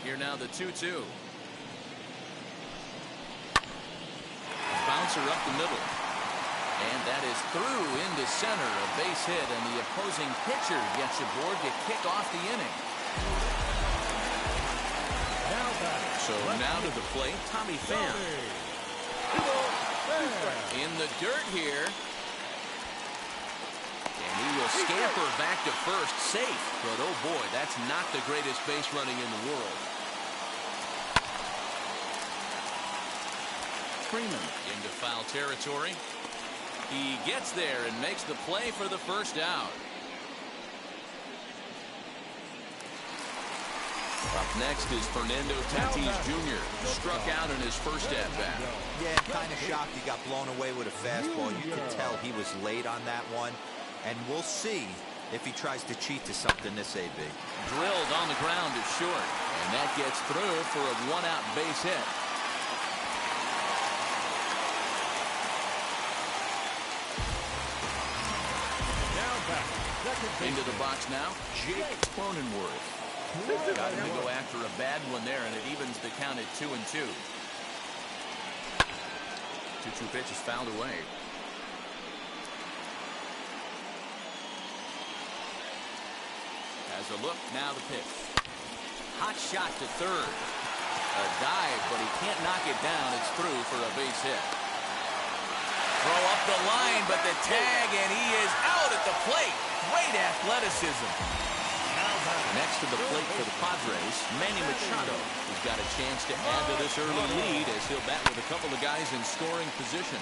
Here now the 2-2. Bouncer up the middle. And that is through into center. A base hit, and the opposing pitcher gets aboard to kick off the inning. So now to the plate, Tommy Pham. In the dirt here. And he will scamper back to first, safe. But oh boy, that's not the greatest base running in the world. Freeman into foul territory. He gets there and makes the play for the first out. Up next is Fernando Tatis Jr. Struck out in his first at-bat. Yeah, kind of shocked he got blown away with a fastball. You could tell he was late on that one. And we'll see if he tries to cheat to something this AB. Drilled on the ground is short. And that gets through for a one-out base hit. Into the box now, Jake Cronenworth. Got him to go after a bad one there, and it evens the count at 2-2. 2-2 pitch is fouled away. As a look, now the pitch. Hot shot to third. A dive, but he can't knock it down. It's through for a base hit. Throw up the line, but the tag, and he is out at the plate. Great athleticism. Next to the plate for the Padres, Manny Machado, who's got a chance to add to this early lead as he'll bat with a couple of guys in scoring position.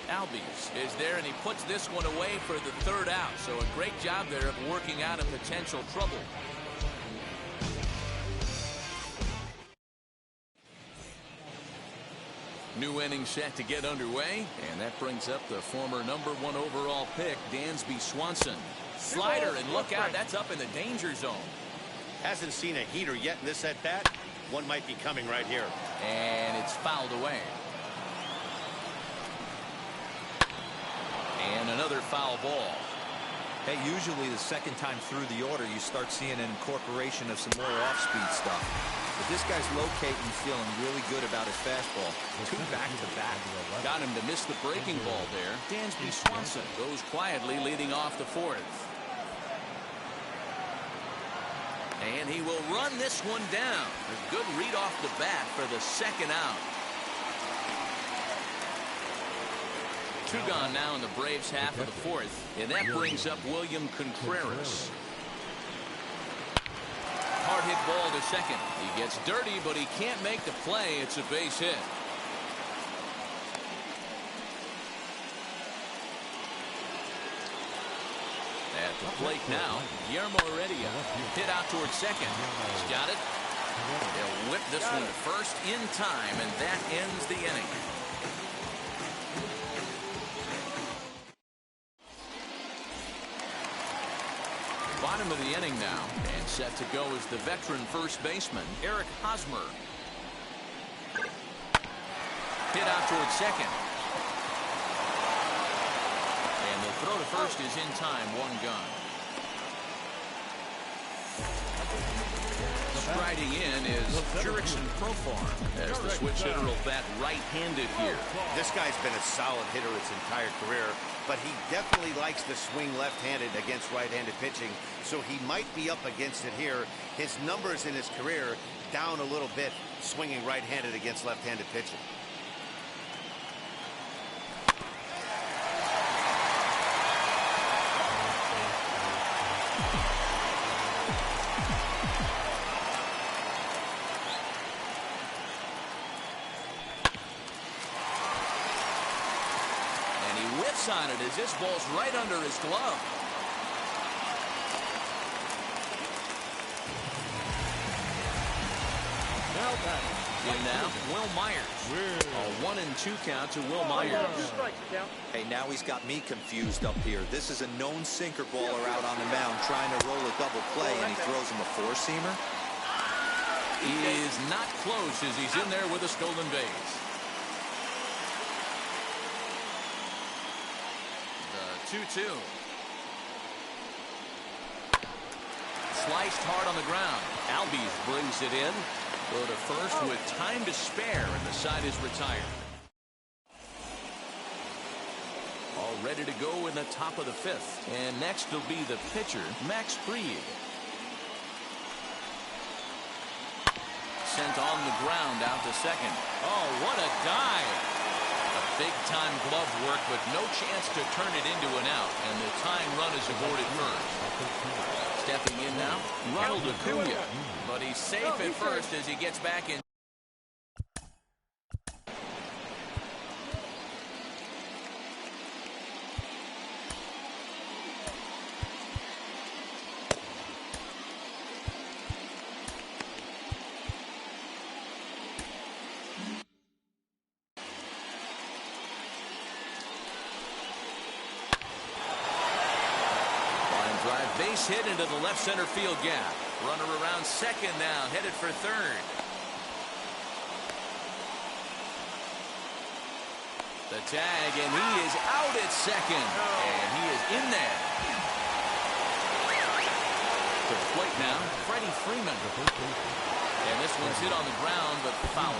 Albies is there, and he puts this one away for the third out. So a great job there of working out a potential trouble. New inning set to get underway, and that brings up the former #1 overall pick, Dansby Swanson. Slider, and look out, that's up in the danger zone. Hasn't seen a heater yet in this at-bat. One might be coming right here. And it's fouled away. And another foul ball. Hey, usually the second time through the order, you start seeing an incorporation of some more off-speed stuff. But this guy's locating, feeling really good about his fastball. 2 back-to-back. Got him to miss the breaking ball there. Dansby Swanson goes quietly leading off the fourth. And he will run this one down. A good read off the bat for the second out. 2 gone now in the Braves' half of the fourth, and that brings up William Contreras. Hard hit ball to second. He gets dirty, but he can't make the play. It's a base hit. At the plate now, Guillermo Heredia. Hit out towards second. He's got it. They'll whip this one to first in time, and that ends the inning. Bottom of the inning now, and set to go is the veteran first baseman, Eric Hosmer. Hit out towards second. And the throw to first is in time, 1 gun. Striding in is Jurickson Profar, as the switch hitter will bat right-handed here. This guy's been a solid hitter his entire career, but he definitely likes to swing left-handed against right-handed pitching, so he might be up against it here. His numbers in his career down a little bit, swinging right-handed against left-handed pitching. On it as this ball's right under his glove. In now, Will Myers. A 1-2 count to Will Myers. Hey, now he's got me confused up here. This is a known sinker baller out on the mound trying to roll a double play, and he throws him a 4-seamer. He is not close as he's in there with a stolen base. 2-2. sliced hard on the ground. Albies brings it in. Go to first with time to spare, and the side is retired. All ready to go in the top of the fifth. And next will be the pitcher, Max Fried. Sent on the ground out to second. Oh, what a dive. A big-time glove work, but no chance to turn it into an out. And the tying run is aborted first. Stepping in now, Ronald Acuna. But he's safe at first as he gets back in. Base hit into the left center field gap. Runner around second now, headed for third. The tag, and he is out at second. And he is in there. To the plate now, Freddie Freeman. And this one's hit on the ground, but foul.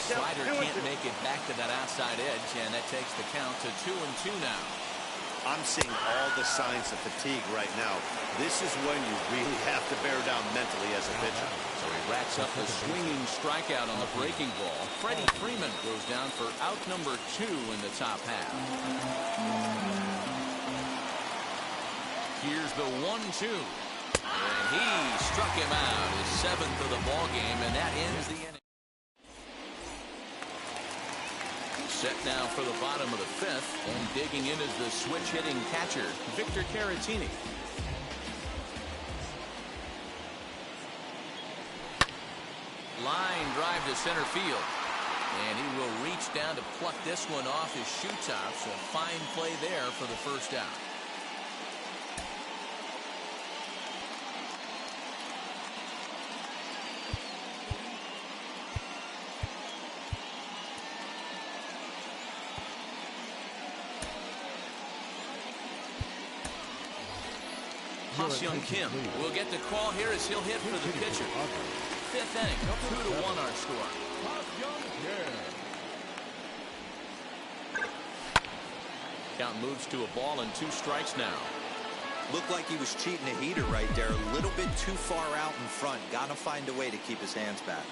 Slider can't make it back to that outside edge, and that takes the count to 2-2 now. I'm seeing all the signs of fatigue right now. This is when you really have to bear down mentally as a pitcher. So he racks up the swinging strikeout on the breaking ball. Freddie Freeman goes down for out number 2 in the top half. Here's the 1-2. And he struck him out, his 7th of the ball game, and that ends the inning. Set now for the bottom of the fifth, and digging in is the switch-hitting catcher, Victor Caratini. Line drive to center field, and he will reach down to pluck this one off his shoe tops. A fine play there for the first out. Ha-Seong Kim will get the call here as he'll hit for the pitcher. Fifth inning, 2-1 our score. Count moves to a ball and 2 strikes now. Looked like he was cheating a heater right there. A little bit too far out in front. Got to find a way to keep his hands back.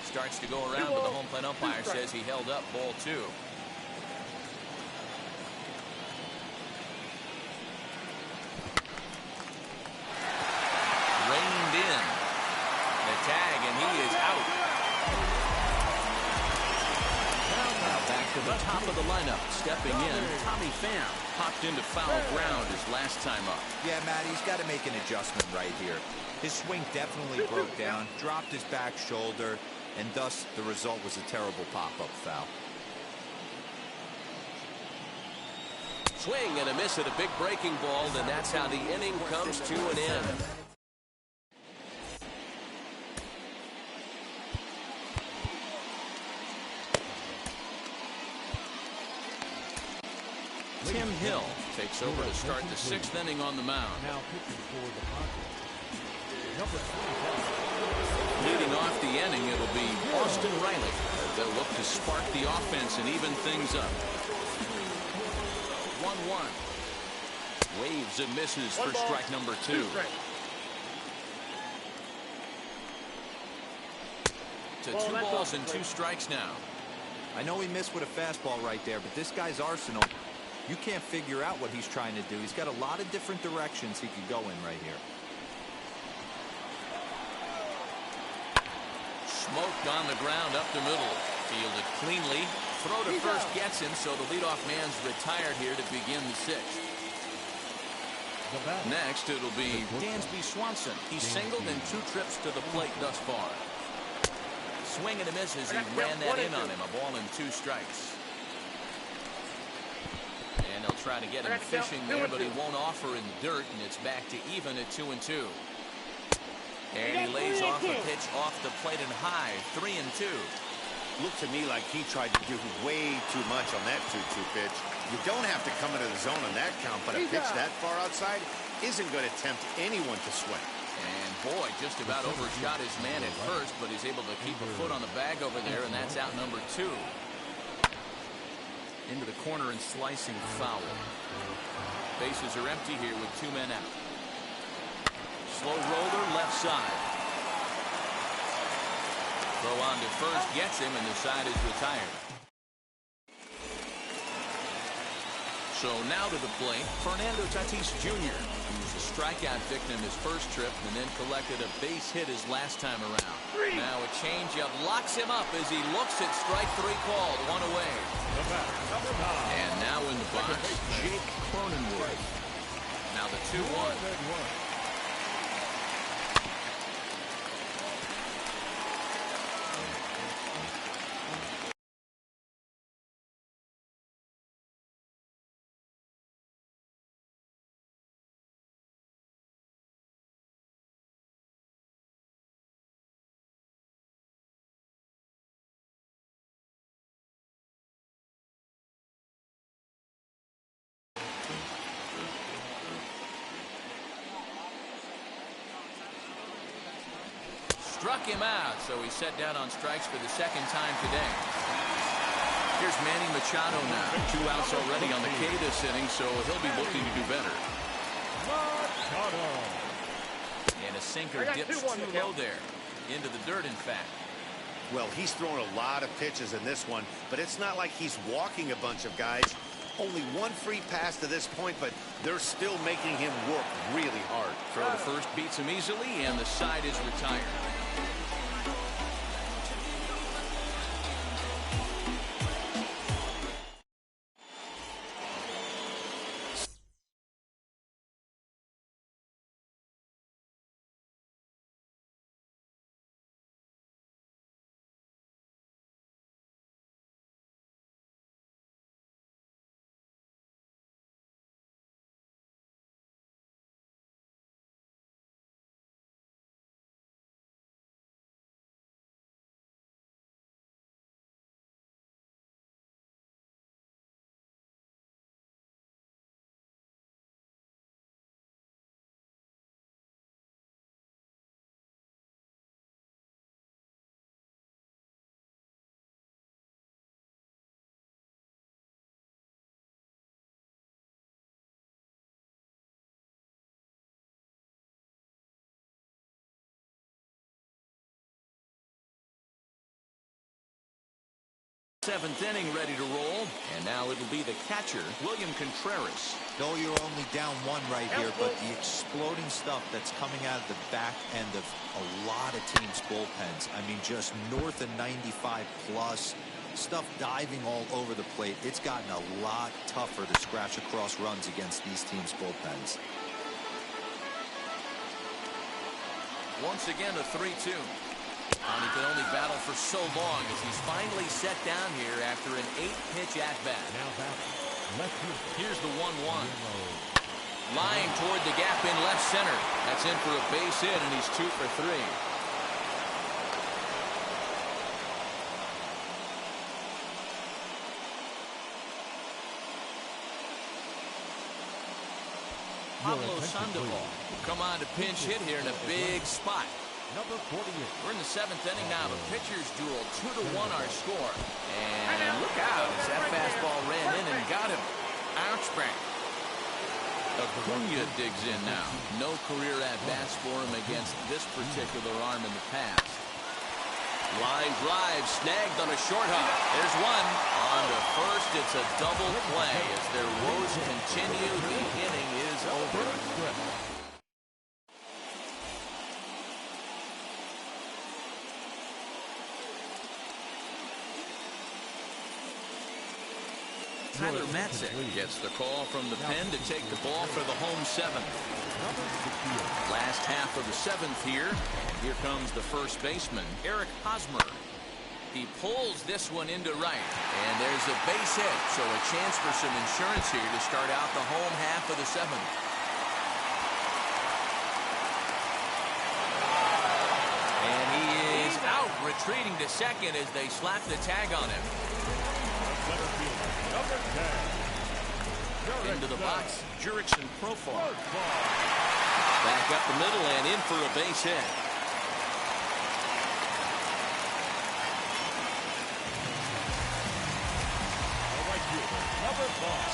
Starts to go around, but the home plate umpire says he held up ball 2. Reined in. The tag, and he is out. Now back to the top of the lineup. Stepping in, Tommy Pham popped into foul ground his last time up. Yeah, Matt, he's got to make an adjustment right here. His swing definitely broke down, dropped his back shoulder, and thus the result was a terrible pop-up foul. Swing and a miss at a big breaking ball, and that's how the inning comes to an end. Tim Hill takes over to start the 6th inning on the mound. Now pitching for the Padres. Number 25. Leading off the inning, it'll be Austin Riley. They'll look to spark the offense and even things up. 1-1. Waves and misses for strike number 2. To 2 balls and 2 strikes now. I know he missed with a fastball right there, but this guy's arsenal, you can't figure out what he's trying to do. He's got a lot of different directions he could go in right here. Smoked on the ground up the middle. Fielded cleanly. Throw to first gets him, so the leadoff man's retired here to begin the 6th. Next, it'll be Dansby Swanson. He's singled in 2 trips to the plate thus far. Swing and a miss as he ran that in on him. A ball and 2 strikes. And they'll try to get him fishing there, but he won't offer in the dirt, and it's back to even at 2-2. And he lays off a pitch off the plate and high, 3-2. looked to me like he tried to do way too much on that 2-2 pitch. You don't have to come into the zone on that count, but a pitch that far outside isn't going to tempt anyone to swing. And boy, just about overshot his man at first, but he's able to keep a foot on the bag over there, and that's out number 2. Into the corner and slicing foul. Bases are empty here with 2 men out. Slow roller left side. Throw on to first gets him, and the side is retired. So now to the plate, Fernando Tatis Jr. He was a strikeout victim his first trip and then collected a base hit his last time around. Now a changeup locks him up as he looks at strike 3 called, 1 away. And now in the box, Jake Cronenworth. Now the 2-1. Struck him out, so he's set down on strikes for the second time today. Here's Manny Machado now. 2 outs already on the K this inning, so he'll be looking to do better. And a sinker dips too low there. Into the dirt, in fact. Well, he's thrown a lot of pitches in this one, but it's not like he's walking a bunch of guys. Only 1 free pass to this point, but they're still making him work really hard. Throw to first beats him easily, and the side is retired. Seventh inning ready to roll, and now it'll be the catcher, William Contreras. No, you're only down 1 right here, but the exploding stuff that's coming out of the back end of a lot of teams' bullpens. I mean, just north of 95 plus, stuff diving all over the plate. It's gotten a lot tougher to scratch across runs against these teams' bullpens. Once again, a 3-2. And he can only battle for so long as he's finally set down here after an 8-pitch at-bat. Here's the 1-1. Line toward the gap in left center. That's in for a base hit, and he's 2 for 3. Pablo Sandoval will come on to pinch hit here in a big spot. Number 48. We're in the 7th inning now. The pitcher's duel, 2-1 our score. And look out as that fastball ran in and got him. Ouch bang. Acuna digs in now. No career at-bats for him against this particular arm in the past. Line drive snagged on a short hop. There's one. On to first, it's a double play as their woes continue. The inning is over. Tyler Matzek gets the call from the pen to take the ball for the home 7th. Last half of the 7th here. Here comes the first baseman, Eric Hosmer. He pulls this one into right, and there's a base hit, so a chance for some insurance here to start out the home half of the 7th. And he is out retreating to second as they slap the tag on him. Center fielder, number 10. Into the box, Jurickson Profar. Profar. Back up the middle and in for a base hit.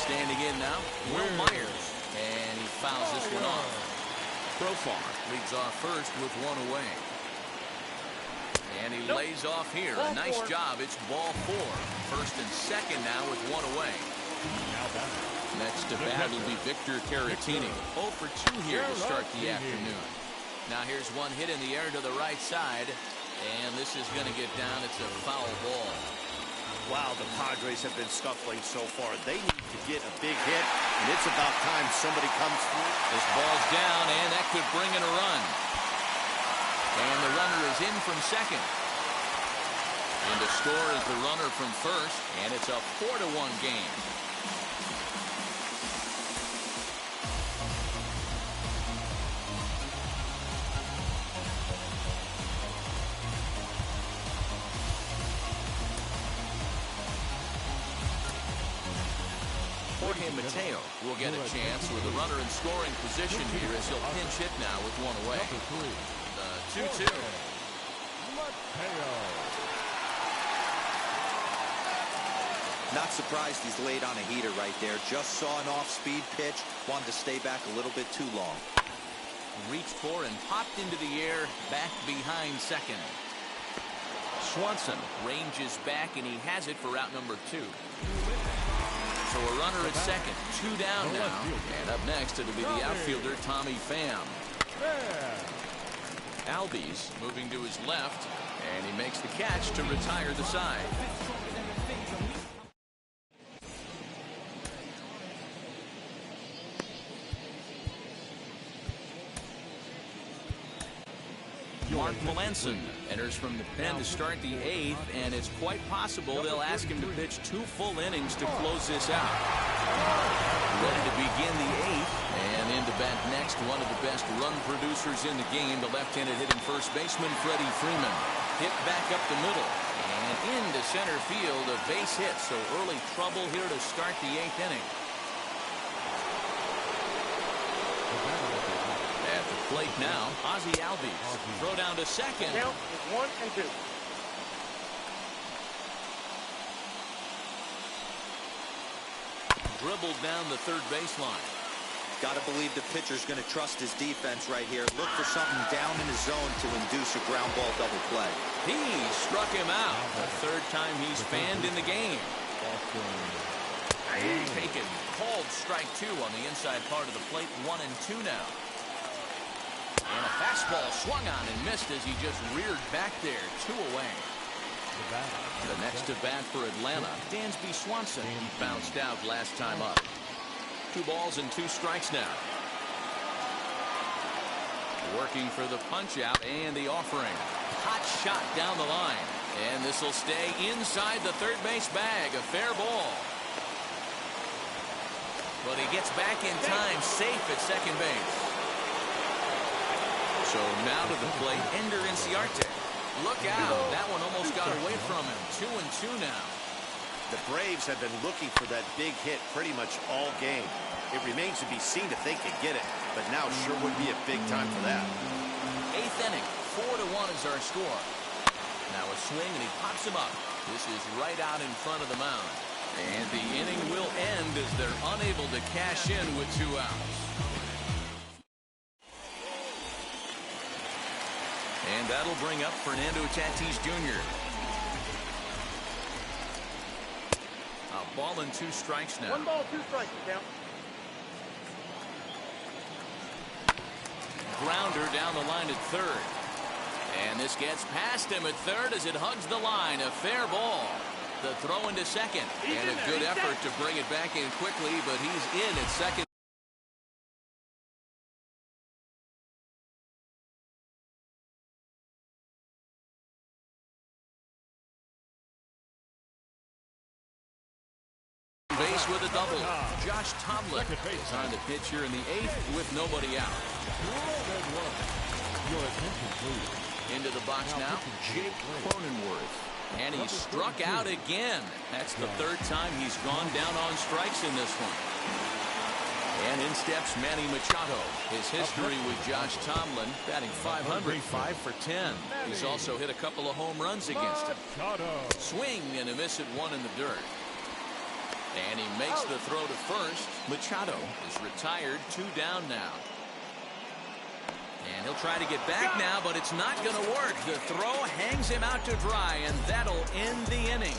Standing in now, Will Myers. And he fouls this one off. Profar leads off first with one away. And he lays off here. A nice job. It's ball 4. First and second now with one away. Next to bat will be Victor Caratini. 0 for 2 here to start the afternoon. Now here's one hit in the air to the right side. And this is going to get down. It's a foul ball. Wow, the Padres have been scuffling so far. They need to get a big hit, and it's about time somebody comes through. This ball's down, and that could bring in a run. And the runner is in from second. And to score is the runner from first, and it's a 4-1 game. Jorge Mateo will get a chance with a runner in scoring position here as he'll pinch hit now with one away. The 2-2. Not surprised he's laid on a heater right there. Just saw an off-speed pitch. Wanted to stay back a little bit too long. Reached for and popped into the air back behind second. Swanson ranges back and he has it for out number 2. So a runner at second, 2 down now. And up next, it'll be the outfielder, Tommy Pham. Albies moving to his left, and he makes the catch to retire the side. Mark Melanson enters from the pen to start the 8th, and it's quite possible they'll ask him to pitch 2 full innings to close this out. Ready to begin the 8th, and in to bat next, one of the best run producers in the game, the left-handed hitting first baseman, Freddie Freeman. Hit back up the middle, and into center field, a base hit, so early trouble here to start the 8th inning. At the plate now, Ozzie Albies. Throw down to second. Count is 1 and 2. Dribbled down the third baseline. Got to believe the pitcher's going to trust his defense right here. Look for something down in his zone to induce a ground ball double play. He struck him out. The 3rd time he's fanned in the game. Taken. Called strike 2 on the inside part of the plate. 1 and 2 now. And a fastball swung on and missed as he just reared back there. 2 away. The next to bat for Atlanta, Dansby Swanson. He bounced out last time up. 2 balls and 2 strikes now. Working for the punch out and the offering. Hot shot down the line. And this will stay inside the third base bag. A fair ball. But he gets back in time, safe at second base. So now to the plate, Ender Inciarte. Look out. That one almost got away from him. 2 and 2 now. The Braves have been looking for that big hit pretty much all game. It remains to be seen if they can get it, but now sure would be a big time for that. 8th inning, 4-1 is our score. Now a swing and he pops him up. This is right out in front of the mound. And the inning will end as they're unable to cash in with 2 outs. And that'll bring up Fernando Tatis Jr. A ball and 2 strikes now. 1 ball, 2 strikes, count. Grounder down the line at third. And this gets past him at third as it hugs the line. A fair ball. The throw into second. And a good effort to bring it back in quickly, but he's in at second. Base with a double. Josh Tomlin is on the pitch here in the 8th with nobody out. Your attention, please. Into the box now, Jake Cronenworth. And he struck out again. That's the third time he's gone down on strikes in this one. And in steps Manny Machado. His history with Josh Tomlin, batting .500, 5 for 10. He's also hit a couple of home runs against him. Swing and a miss at one in the dirt. And he makes the throw to first. Machado is retired, 2 down now. And he'll try to get back now, but it's not going to work. The throw hangs him out to dry, and that'll end the inning.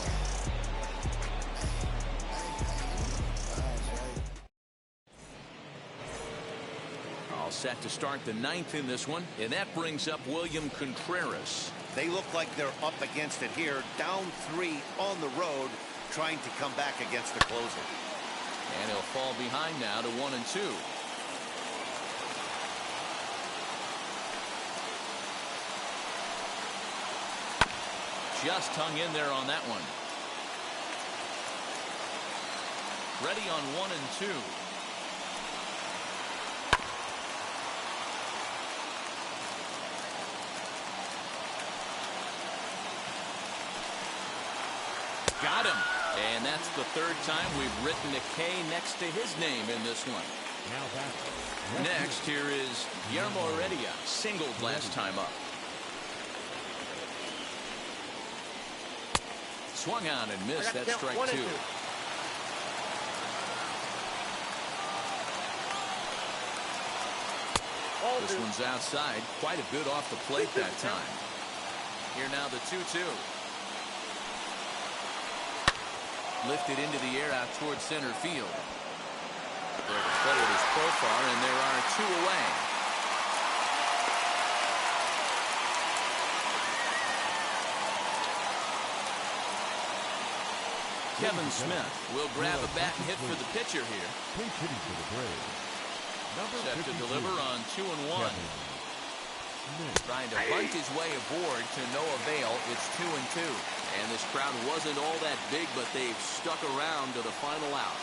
All set to start the 9th in this one, and that brings up William Contreras. They look like they're up against it here, down 3 on the road, trying to come back against the closer. And he'll fall behind now to 1-2. Just hung in there on that one. Ready on 1-2. Got him. And that's the third time we've written a K next to his name in this one. Next, here is Guillermo Heredia. Singled last time up. Swung on and missed. That's strike 2. This one's outside. Quite a bit off the plate that time. Here now the 2-2. Lifted into the air out towards center field. There to play it is Profar, and there are 2 away. Kevin Smith will grab a bat and hit for the pitcher here. Set to deliver on 2-1. Trying to bunt his way aboard to no avail. It's 2-2. And this crowd wasn't all that big, but they've stuck around to the final out.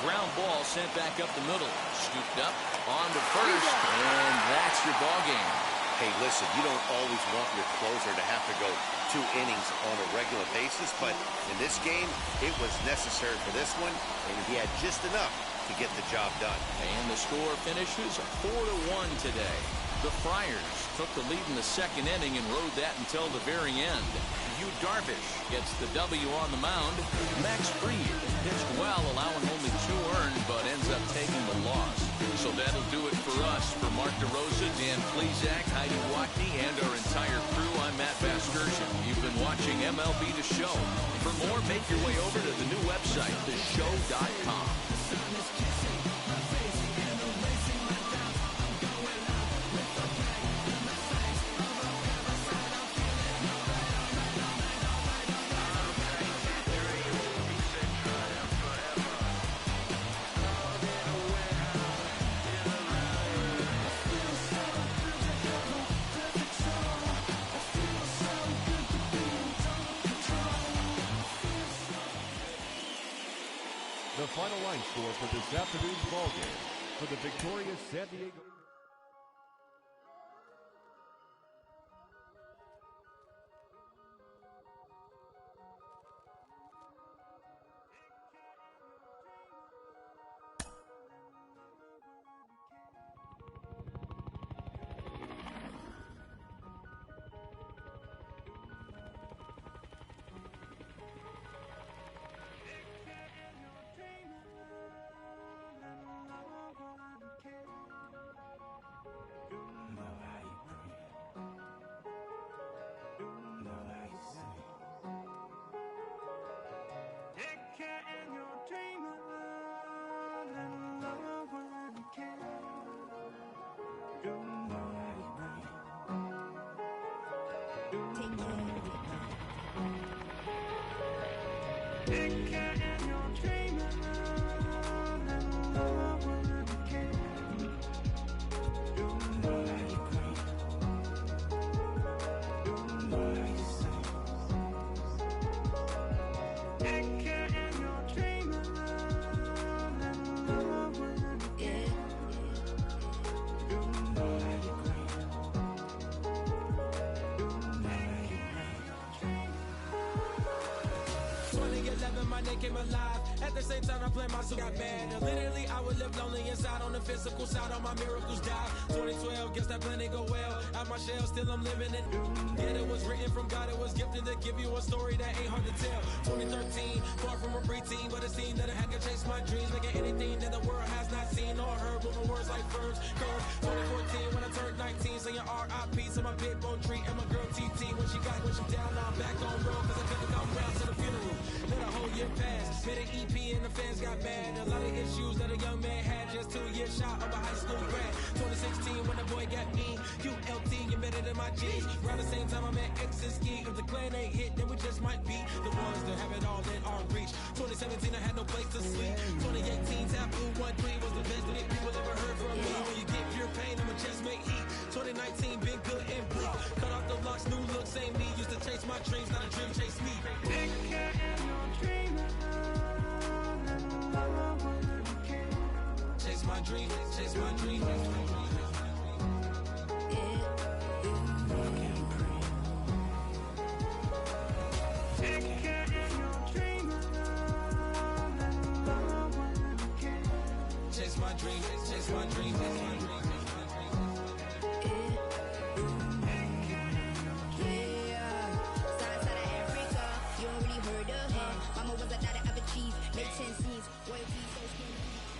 Ground ball sent back up the middle. Scooped up, on to first, and that's your ball game. Hey, listen, you don't always want your closer to have to go 2 innings on a regular basis, but in this game, it was necessary for this one, and he had just enough to get the job done. And the score finishes 4-1 today. The Friars took the lead in the 2nd inning and rode that until the very end. Yu Darvish gets the W on the mound. Max Fried pitched well, allowing only 2 earned, but ends up taking the loss. So that'll do it for us. For Mark DeRosa, Dan Plesac, Heidi Watney, and our entire crew, I'm Matt Vasgersian. You've been watching MLB The Show. For more, make your way over to the new website, theshow.com. The final line score for this afternoon's ball game for the victorious San Diego. my name came alive. At the same time, I planned my soul got bad. Literally, I would live lonely inside. On the physical side, all my miracles died. 2012, guess that plan didn't go well. Out my shell, still I'm living it. Yeah, it was written from God, it was gifted to give you a story that ain't hard to tell. 2013, far from a preteen, but it seemed that I had to chase my dreams. Making anything that the world has not seen or heard. Moving words like verbs, curves. 2014, when I turned 19, saying R.I.P. to my big bone tree and my girl TT. When she down, now I'm back on road, cause I couldn't come round to the funeral. Let a whole year pass, made an EP and the fans got mad. A lot of issues that a young man had, just 2 years shot of a high school grad. 2016, when the boy got me, ULT embedded in my jeans. Around the same time I met X and Ski. If the clan ain't hit, then we just might be the ones that have it all in our reach. 2017, I had no place to sleep. 2018, Taboo 1-3 was the best that people ever heard from me. When you get pure pain, I'ma just make heat. 2019, been good and bleak. Cut off the locks, new look, same me. Used to chase my dreams, not a dream chase me. Chase my dream, chase my dream. Chase my dream, chase my dream, chase my dream.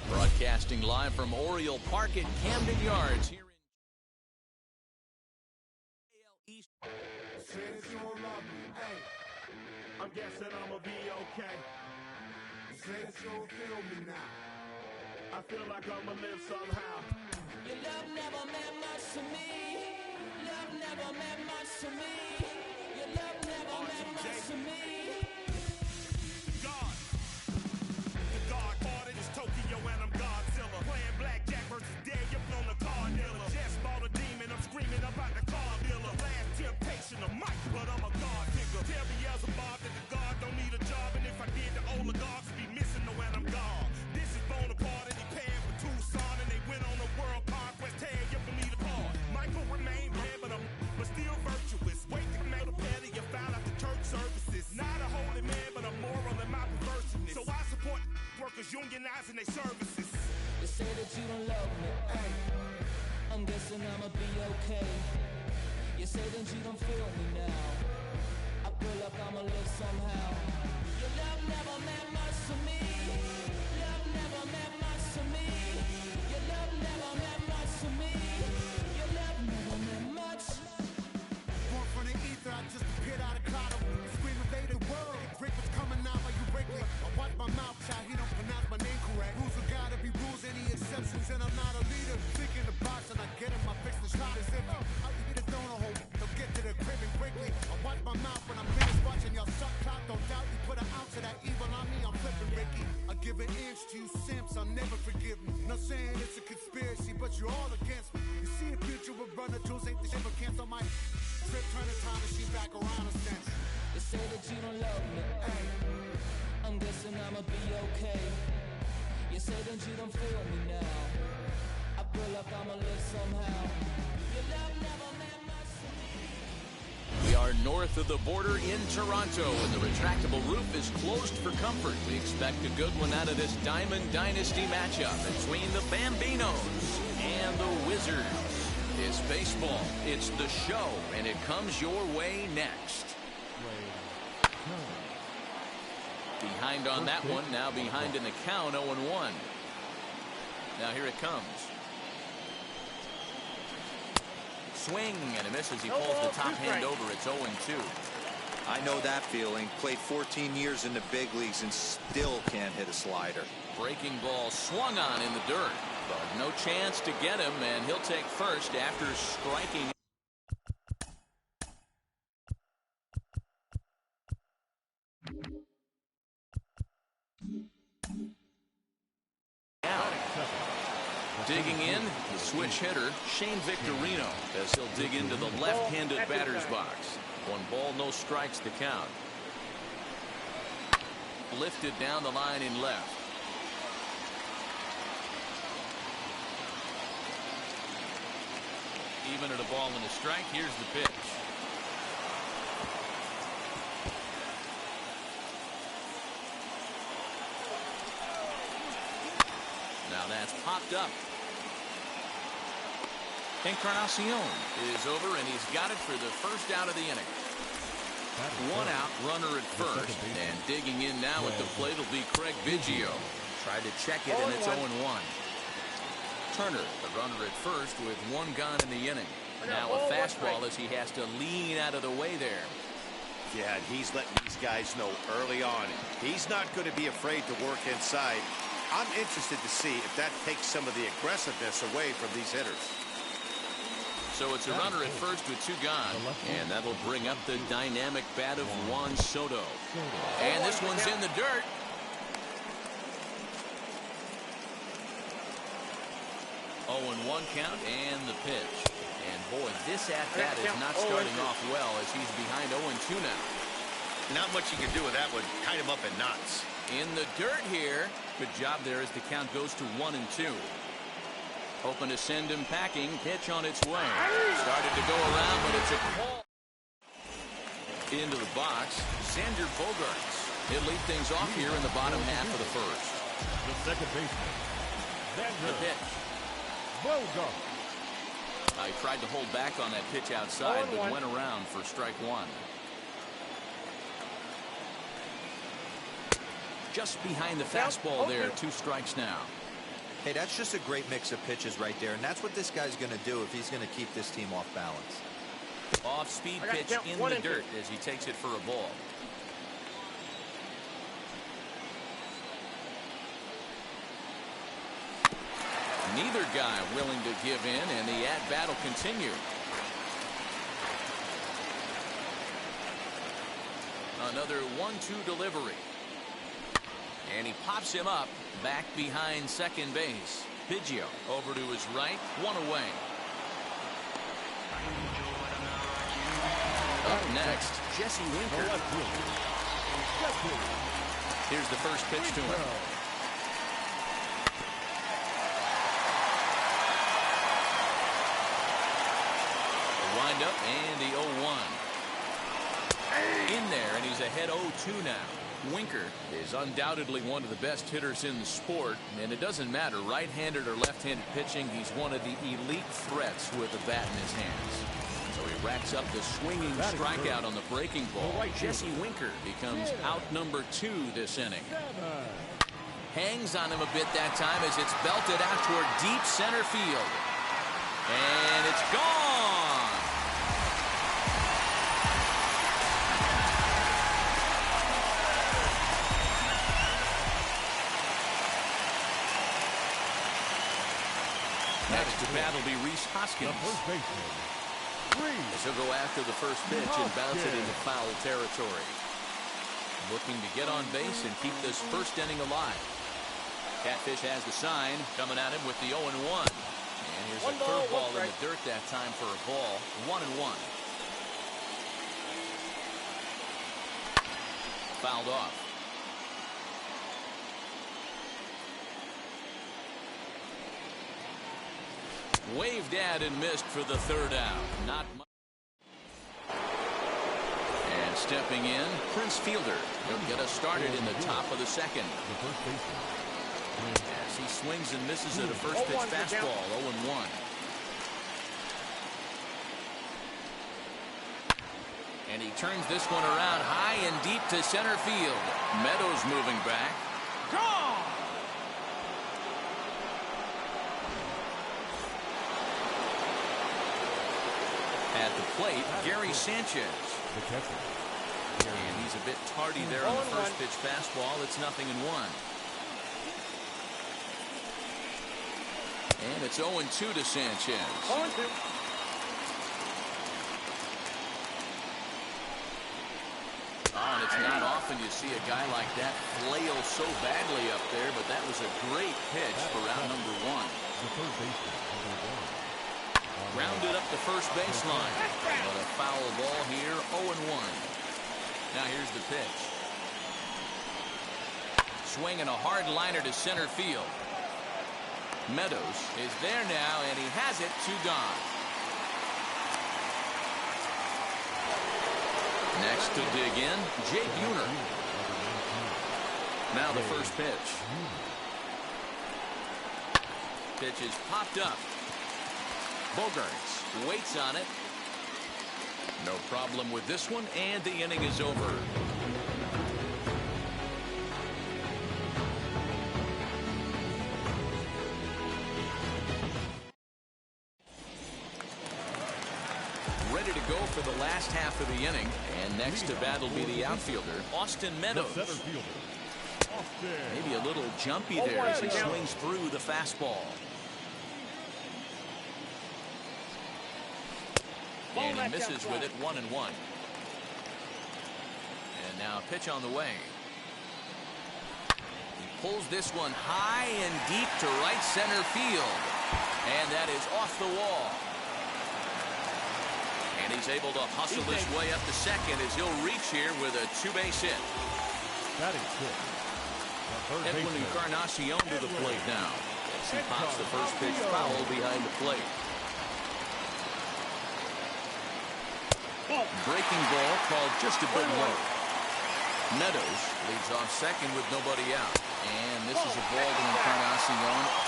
Broadcasting live from Oriole Park at Camden Yards here in AL East. Since you don't love me, hey, I'm guessing I'ma be okay. Since you don't feel me now, I feel like I'ma live somehow. Your love never meant much to me. Love never meant much to me. Your love never meant much to me. God, the God parted is Tokyo and I'm Godzilla. Playing blackjack versus dead, you're on the car dealer. Just bought a demon, I'm screaming about the car dealer. Last temptation of Mike, but I'm a God figure. Tell Beelzebub that the God don't need a job, and if I did, the oligarchs be missing the when I'm gone. This is Bonaparte and he paying for Tucson, and they went on a world conquest. Tear you for me to part. Michael remained bad, but still virtuous. Wait to make a petty, you found out the church services. Not a holy man, but a moral in my perverseness. So I support workers unionizing their services. You say that you don't love me, ay. I'm guessing I'ma be okay. You say that you don't feel me now. I feel like I'ma live somehow. Your love never meant much to me. Love never meant much to me. Your love never meant much to me. Your love never meant much. Born from the ether, I just appeared out of cloud. Screaming, they the world. Rick was coming out while you break me. I watch my mouth, child, he don't pronounce my name correct. Rules will gotta be rules, any exceptions, and I'm not a leader. Thinking the box and I get him, I fix the shot as if I'll eat a donut hole. They'll get to the crib and quickly. I watch my mouth when I'm finished watching y'all suck clock. Don't doubt you put an ounce of that evil on me, I'm flipping Ricky. I give an inch to you simps, I'll never forgive me. Not saying it's a conspiracy, but you're all against me. You see a future with runner jewels, ain't the shit but cancel my trip, turn the time machine back around a sense. You say that you don't love me, ay. I'm guessing I'ma be okay. You say that you don't feel me now. I feel like I'ma live somehow. Your love never meant much to me. We are north of the border in Toronto, and the retractable roof is closed for comfort. We expect a good one out of this Diamond Dynasty matchup between the Bambinos and the Wizards. It's baseball, it's the show, and it comes your way next. Behind on that one, now behind in the count, 0-1. Now here it comes. Swing and a miss as he pulls the top hand over. It's 0-2. I know that feeling. Played 14 years in the big leagues and still can't hit a slider. Breaking ball swung on in the dirt, but no chance to get him, and he'll take first after striking. Digging in, the switch hitter, Shane Victorino, as he'll dig into the left-handed batter's box. 1 ball, no strikes to count. Lifted down the line in left. Even at a ball and a strike, here's the pitch. That's popped up. Encarnacion is over, and he's got it for the first out of the inning. One out, runner at first, and digging in now at the plate will be Craig Biggio. Tried to check it, and it's 0-1. Turner, the runner at first, with one gone in the inning. Now a fastball as he has to lean out of the way there. Yeah, and he's letting these guys know early on he's not going to be afraid to work inside. I'm interested to see if that takes some of the aggressiveness away from these hitters. So it's a runner at first with two gone, and that'll bring up the dynamic bat of Juan Soto. And this one's in the dirt. Oh, and 1 count and the pitch. And boy, this at-bat is not starting off well as he's behind 0-2 now. Not much you can do with that one. Tie him up in knots. In the dirt here. Good job there as the count goes to 1-2. Hoping to send him packing. Pitch on its way. Started to go around, but it's a call. Into the box, Xander Bogaerts. He'll lead things off here in the bottom half of the first. The second baseman, The pitch. Bogaerts. I tried to hold back on that pitch outside, but went around for strike one. Just behind the fastball there, 2 strikes now. Hey, that's just a great mix of pitches right there, and that's what this guy's going to do if he's going to keep this team off balance. Off-speed pitch in the dirt as he takes it for a ball. Neither guy willing to give in, and the at-bat will continue. Another 1-2 delivery. And he pops him up back behind second base. Biggio over to his right, 1 away. Up next, Jesse Winker. Here's the first pitch to him. The windup and the 0-1. In there, and he's ahead 0-2 now. Winker is undoubtedly one of the best hitters in the sport, and it doesn't matter right-handed or left-handed pitching. He's one of the elite threats with a bat in his hands. So he racks up the swinging strikeout on the breaking ball. Jesse Winker becomes out number 2 this inning. Hangs on him a bit that time as it's belted out toward deep center field. And it's gone. Next to bat will be Rhys Hoskins. As he'll go after the first pitch and bounce it into foul territory. Looking to get on base and keep this first inning alive. Catfish has the sign coming at him with the 0-1. And here's a curveball in the dirt that time for a ball. 1-1. Fouled off. Waved at and missed for the third out. Not much. And stepping in, Prince Fielder. He'll get us started in the top of the second. As he swings and misses at a first pitch fastball, 0-1. And he turns this one around high and deep to center field. Meadows moving back. Gone! At the plate, Gary Sanchez. And he's a bit tardy there on the first pitch fastball. It's 0-1. And it's 0-2 to Sanchez. 0-2. And it's not often you see a guy like that flail so badly up there, but that was a great pitch for round number 1. Rounded up the first baseline. But a foul ball here, 0-1. Now here's the pitch. Swinging a hard liner to center field. Meadows is there now, and he has it, 2 gone. Next to dig in, Jake Buhner. Now the first pitch. Pitch is popped up. Bogaerts waits on it. No problem with this one, and the inning is over. Ready to go for the last half of the inning, and next to bat will be the outfielder, Austin Meadows. The center fielder, Austin. Maybe a little jumpy there as he swings through the fastball. And he misses with it, 1-1. And now a pitch on the way. He pulls this one high and deep to right center field. And that is off the wall. And he's able to hustle his way up to second as he'll reach here with a two-base hit. Batting fifth. Edwin Encarnacion to the plate now as he pops the first pitch foul behind the plate. Breaking ball called just a bit low. Meadows leads off second with nobody out. And this is a ball to Encarnacion.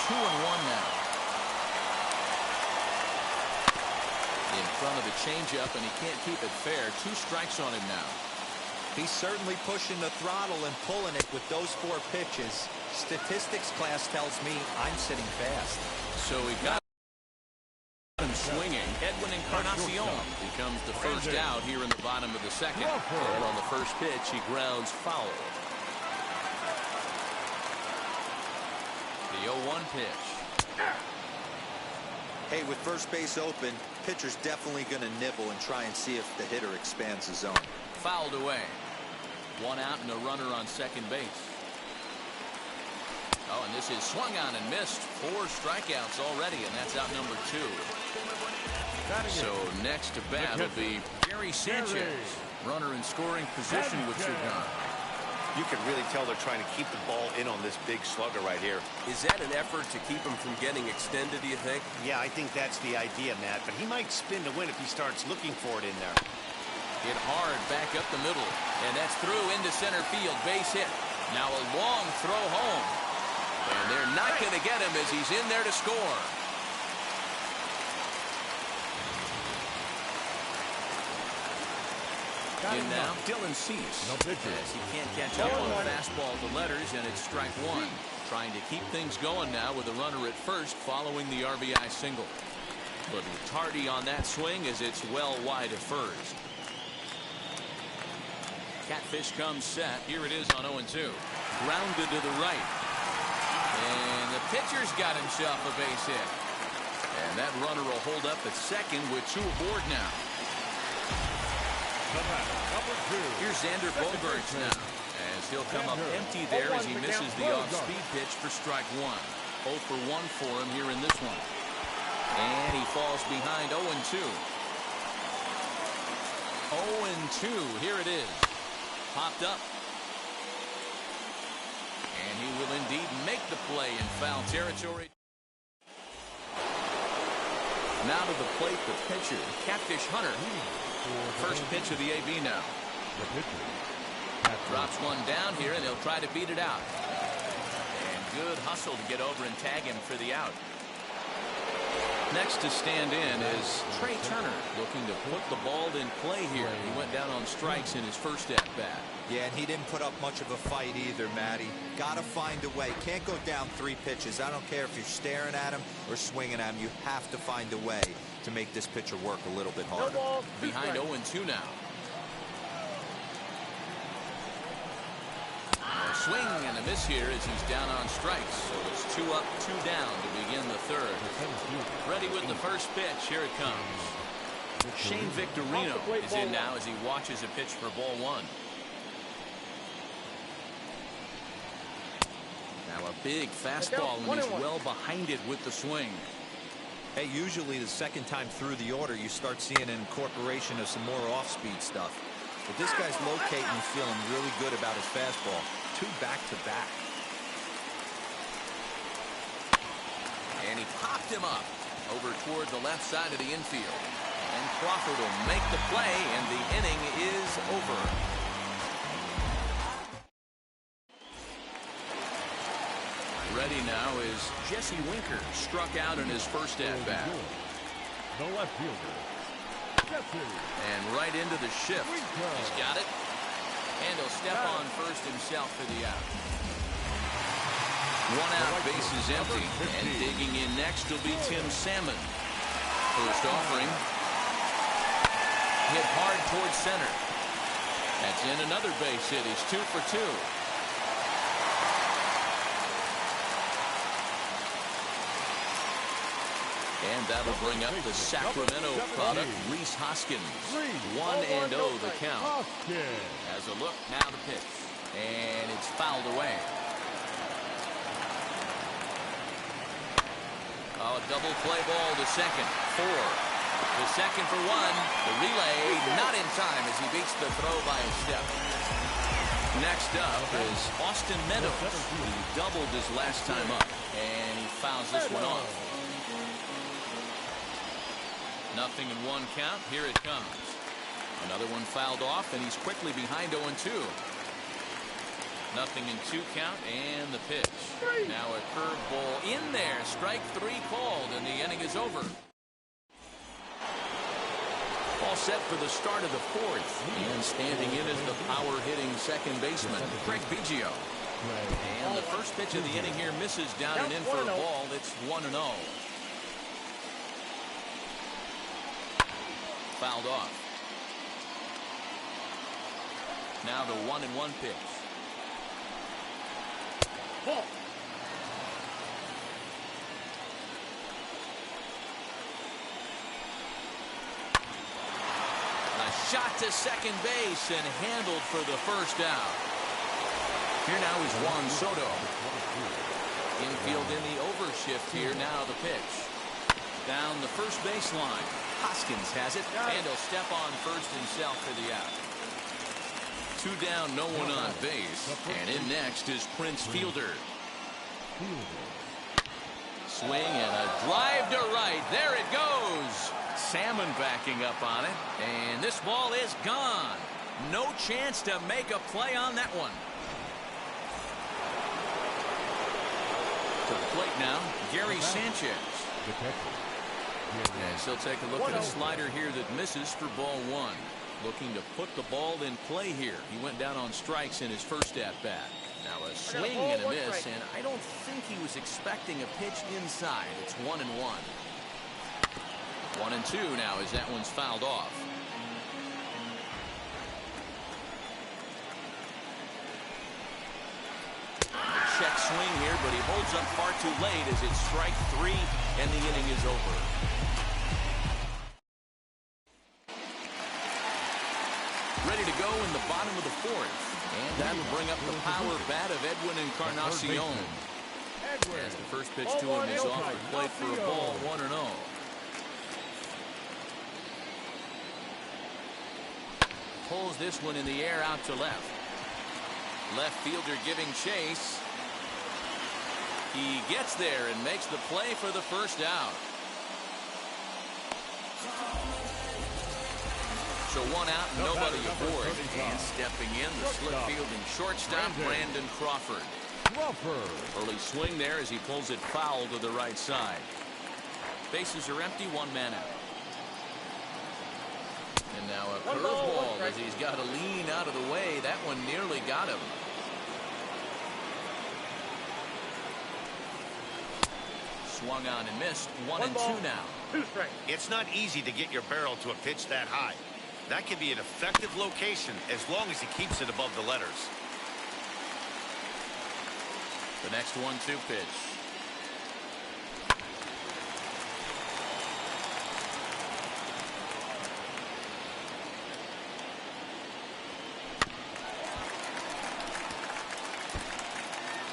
2-1 now. In front of the changeup, and he can't keep it fair. 2 strikes on him now. He's certainly pushing the throttle and pulling it with those 4 pitches. Statistics class tells me I'm sitting fast. So he got him swinging. Edwin Encarnacion becomes the first out here in the bottom of the second. And on the first pitch, he grounds foul. The 0-1 pitch. Hey, with first base open, pitcher's definitely going to nibble and try and see if the hitter expands the zone. Fouled away. 1 out and a runner on second base. Oh, and this is swung on and missed. 4 strikeouts already, and that's out number 2. So next to bat will be Gary Sanchez. Runner in scoring position with Cigar. You can really tell they're trying to keep the ball in on this big slugger right here. Is that an effort to keep him from getting extended, do you think? Yeah, I think that's the idea, Matt. But he might spin to win if he starts looking for it in there. Hit hard back up the middle. And that's through into center field. Base hit. Now a long throw home. And they're not going to get him as he's in there to score. In now, Dylan Cease. No pitcher. As he can't catch up on a fastball to letters, and it's strike 1. Trying to keep things going now with a runner at first following the RBI single. But tardy on that swing as it's well wide of first. Catfish comes set. Here it is on 0-2. Grounded to the right. And the pitcher's got himself a base hit. And that runner will hold up at second with 2 aboard now. Here's Xander Bogaerts now, as he'll come up empty there as he misses the off-speed pitch for strike 1. 0 for 1 for him here in this one. And he falls behind 0-2. 0-2, here it is. Popped up. And he will indeed make the play in foul territory. Now to the plate, the pitcher, Catfish Hunter. First pitch of the AB now. The pitcher. Drops one down here, and they'll try to beat it out. And good hustle to get over and tag him for the out. Next to stand in is Trey Turner, looking to put the ball in play here. He went down on strikes in his first at-bat. Yeah, and he didn't put up much of a fight either, Matty. Got to find a way. Can't go down 3 pitches. I don't care if you're staring at him or swinging at him. You have to find a way to make this pitcher work a little bit harder. Behind 0-2 now. A swing and a miss here as he's down on strikes. So it's 2 up, 2 down to begin the third. Ready with the first pitch. Here it comes. Shane Victorino is in now as he watches a pitch for ball 1. Now a big fastball, and he's well behind it with the swing. Hey, usually the second time through the order, you start seeing an incorporation of some more off-speed stuff. But this guy's locating and feeling really good about his fastball. 2 back-to-back. And he popped him up over toward the left side of the infield. And Crawford will make the play, and the inning is over. ready now is Jesse Winker. Struck out in his first at-bat. The left fielder, Jesse. And right into the shift. He's got it. And he'll step on first himself for the out. One out, base is empty. And digging in next will be Tim Salmon. First offering. Hit hard towards center. That's in another base hit. He's 2 for 2. And that'll bring up the Sacramento product, Rhys Hoskins. 1-0 the count. Has a look, now the pitch. And it's fouled away. Oh, double play ball to second. 4. The second for 1. The relay not in time as he beats the throw by a step. Next up is Austin Meadows. He doubled his last time up. And he fouls this one off. Nothing in 1 count. Here it comes. Another one fouled off, and he's quickly behind 0-2. Nothing in 2 count, and the pitch. Now a curveball in there. Strike 3 called, and the inning is over. All set for the start of the 4th. And standing in is the power-hitting second baseman, Craig Biggio. And the first pitch of the inning here misses down and in for a ball. It's 1-0. Fouled off. Now the 1-1 pitch. Ball. A shot to second base and handled for the first out. Here now is Juan Soto. Infield in the overshift here. Now the pitch. Down the first baseline. Hoskins has it, and he'll step on first himself for the out. 2 down, no one on base. And in next is Prince Fielder. Swing and a drive to right. There it goes. Salmon backing up on it. And this ball is gone. No chance to make a play on that one. To the plate now, Gary Sanchez. And he'll take a look at a slider here that misses for ball 1. Looking to put the ball in play here. He went down on strikes in his first at-bat. Now a swing and a miss, and I don't think he was expecting a pitch inside. It's 1-1. 1-2 now as that one's fouled off. Check swing here, but he holds up far too late as it's strike 3, and the inning is over. Ready to go in the bottom of the 4th. And that'll bring up the power bat of Edwin Encarnacion. As the first pitch to him is off the plate for a ball, 1-0. Pulls this one in the air out to left. Left fielder giving chase. He gets there and makes the play for the first out. So 1 out, nobody aboard. And stepping in, the slip fielding shortstop, Brandon Crawford. Early swing there as he pulls it foul to the right side. Bases are empty, 1 man out. And now a curveball as he's got to lean out of the way. That one nearly got him. Swung on and missed. 1-2 now. It's not easy to get your barrel to a pitch that high. That can be an effective location as long as he keeps it above the letters. The next 1-2 pitch.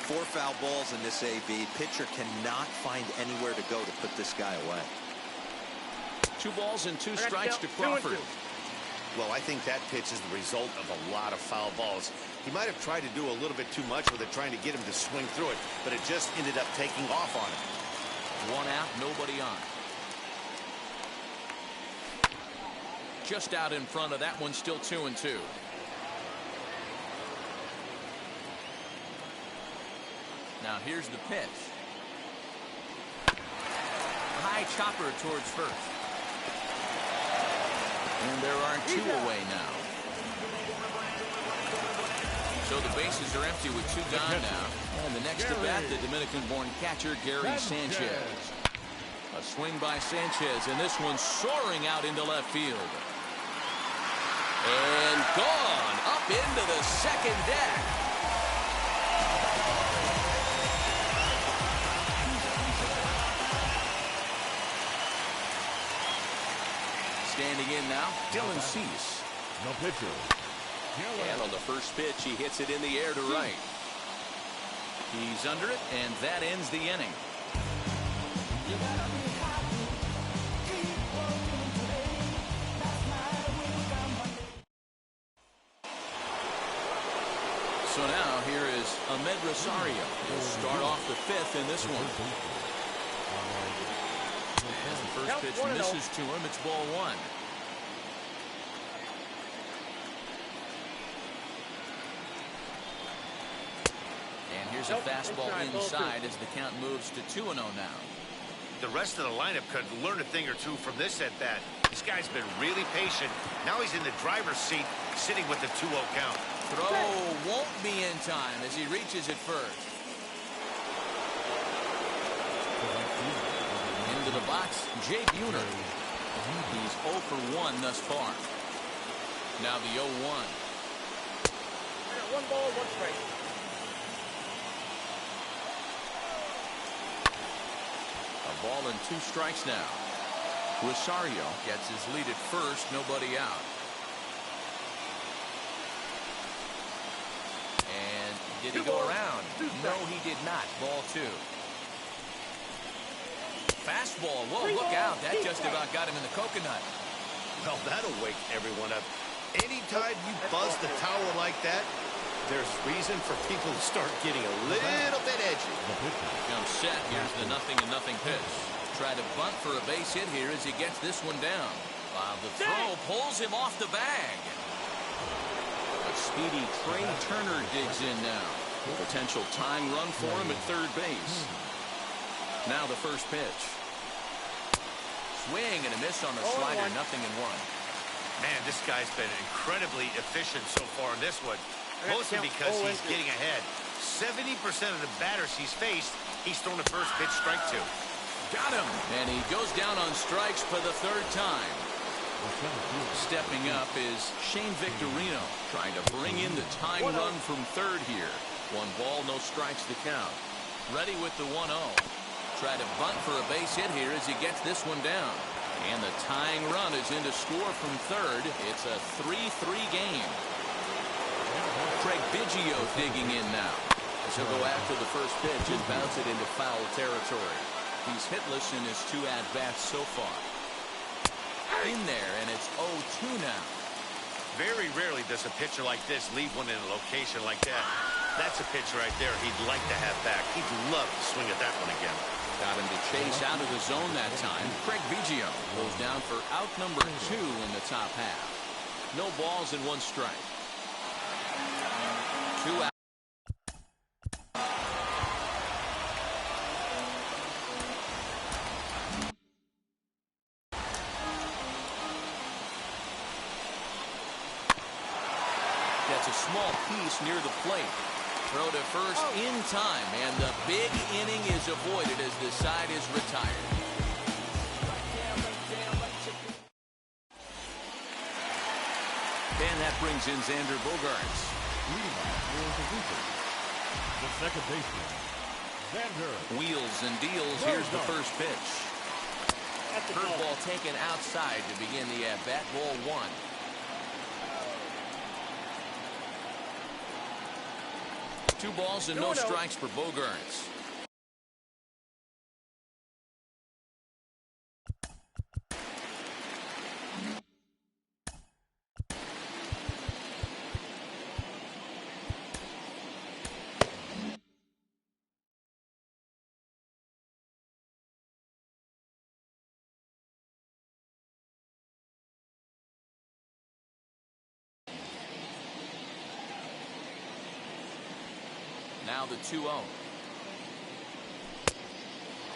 Four foul balls in this AB. Pitcher cannot find anywhere to go to put this guy away. 2 balls and 2 strikes to Crawford. Well, I think that pitch is the result of a lot of foul balls. He might have tried to do a little bit too much with it, trying to get him to swing through it, but it just ended up taking off on him. 1 out, nobody on. Just out in front of that one, still 2-2. Now here's the pitch. High chopper towards first. And there are 2 away now. So the bases are empty with 2 gone now. And the next to bat, the Dominican-born catcher, Gary Sanchez. A swing by Sanchez, and this one soaring out into left field. And gone up into the second deck. Standing in now, Dylan Cease. No pitcher. And on the first pitch, he hits it in the air to right. He's under it, and that ends the inning. So now here is Ahmed Rosario. He'll start off the 5th in this one. As the first pitch misses to him, it's ball 1. And here's a fastball inside as the count moves to 2-0 now. The rest of the lineup could learn a thing or two from this at bat. This guy's been really patient. Now he's in the driver's seat, sitting with the 2-0 count. Throw won't be in time as he reaches it first. Into the box, Jay Buhner. He's 0 for 1 thus far. Now the 0-1. 1 ball, 1 strike. A ball and 2 strikes now. Rosario gets his lead at first, nobody out. And did he go around? No, he did not. Ball 2. Fastball. Whoa, look out. That just about got him in the coconut. Well, that'll wake everyone up. Anytime you buzz the tower like that, there's reason for people to start getting a little bit edgy. Jump set. Here's the 0-0 pitch. Try to bunt for a base hit here as he gets this one down. While the throw pulls him off the bag. A speedy Trey Turner digs in now. Potential tying run for him at third base. Now the first pitch. Swing and a miss on the slider. 0-1. Man, this guy's been incredibly efficient so far in this one. Mostly because he's getting ahead. 70% of the batters he's faced, he's thrown a first pitch strike to. Got him. And he goes down on strikes for the 3rd time. Stepping up is Shane Victorino, trying to bring in the tying run from third here. 1 ball, no strikes to count. Ready with the 1-0. Try to bunt for a base hit here as he gets this one down. And the tying run is in to score from third. It's a 3-3 game. Craig Biggio digging in now. He'll go after the first pitch and bounce it into foul territory. He's hitless in his 2 at-bats so far. In there, and it's 0-2 now. Very rarely does a pitcher like this leave one in a location like that. That's a pitch right there he'd like to have back. He'd love to swing at that one again. Got him to chase out of the zone that time. Craig Biggio goes down for out number 2 in the top half. No balls and 1 strike. 2 out. That's a small piece near the plate. Throw to first in time, and the big inning is avoided as the side is retired. And that brings in Xander Bogaerts. The second baseman, Xander. Wheels and deals. Here's the first pitch. Curveball taken outside to begin the at-bat. Ball 1. Two balls and no strikes for Bogaerts. Now the 2-0.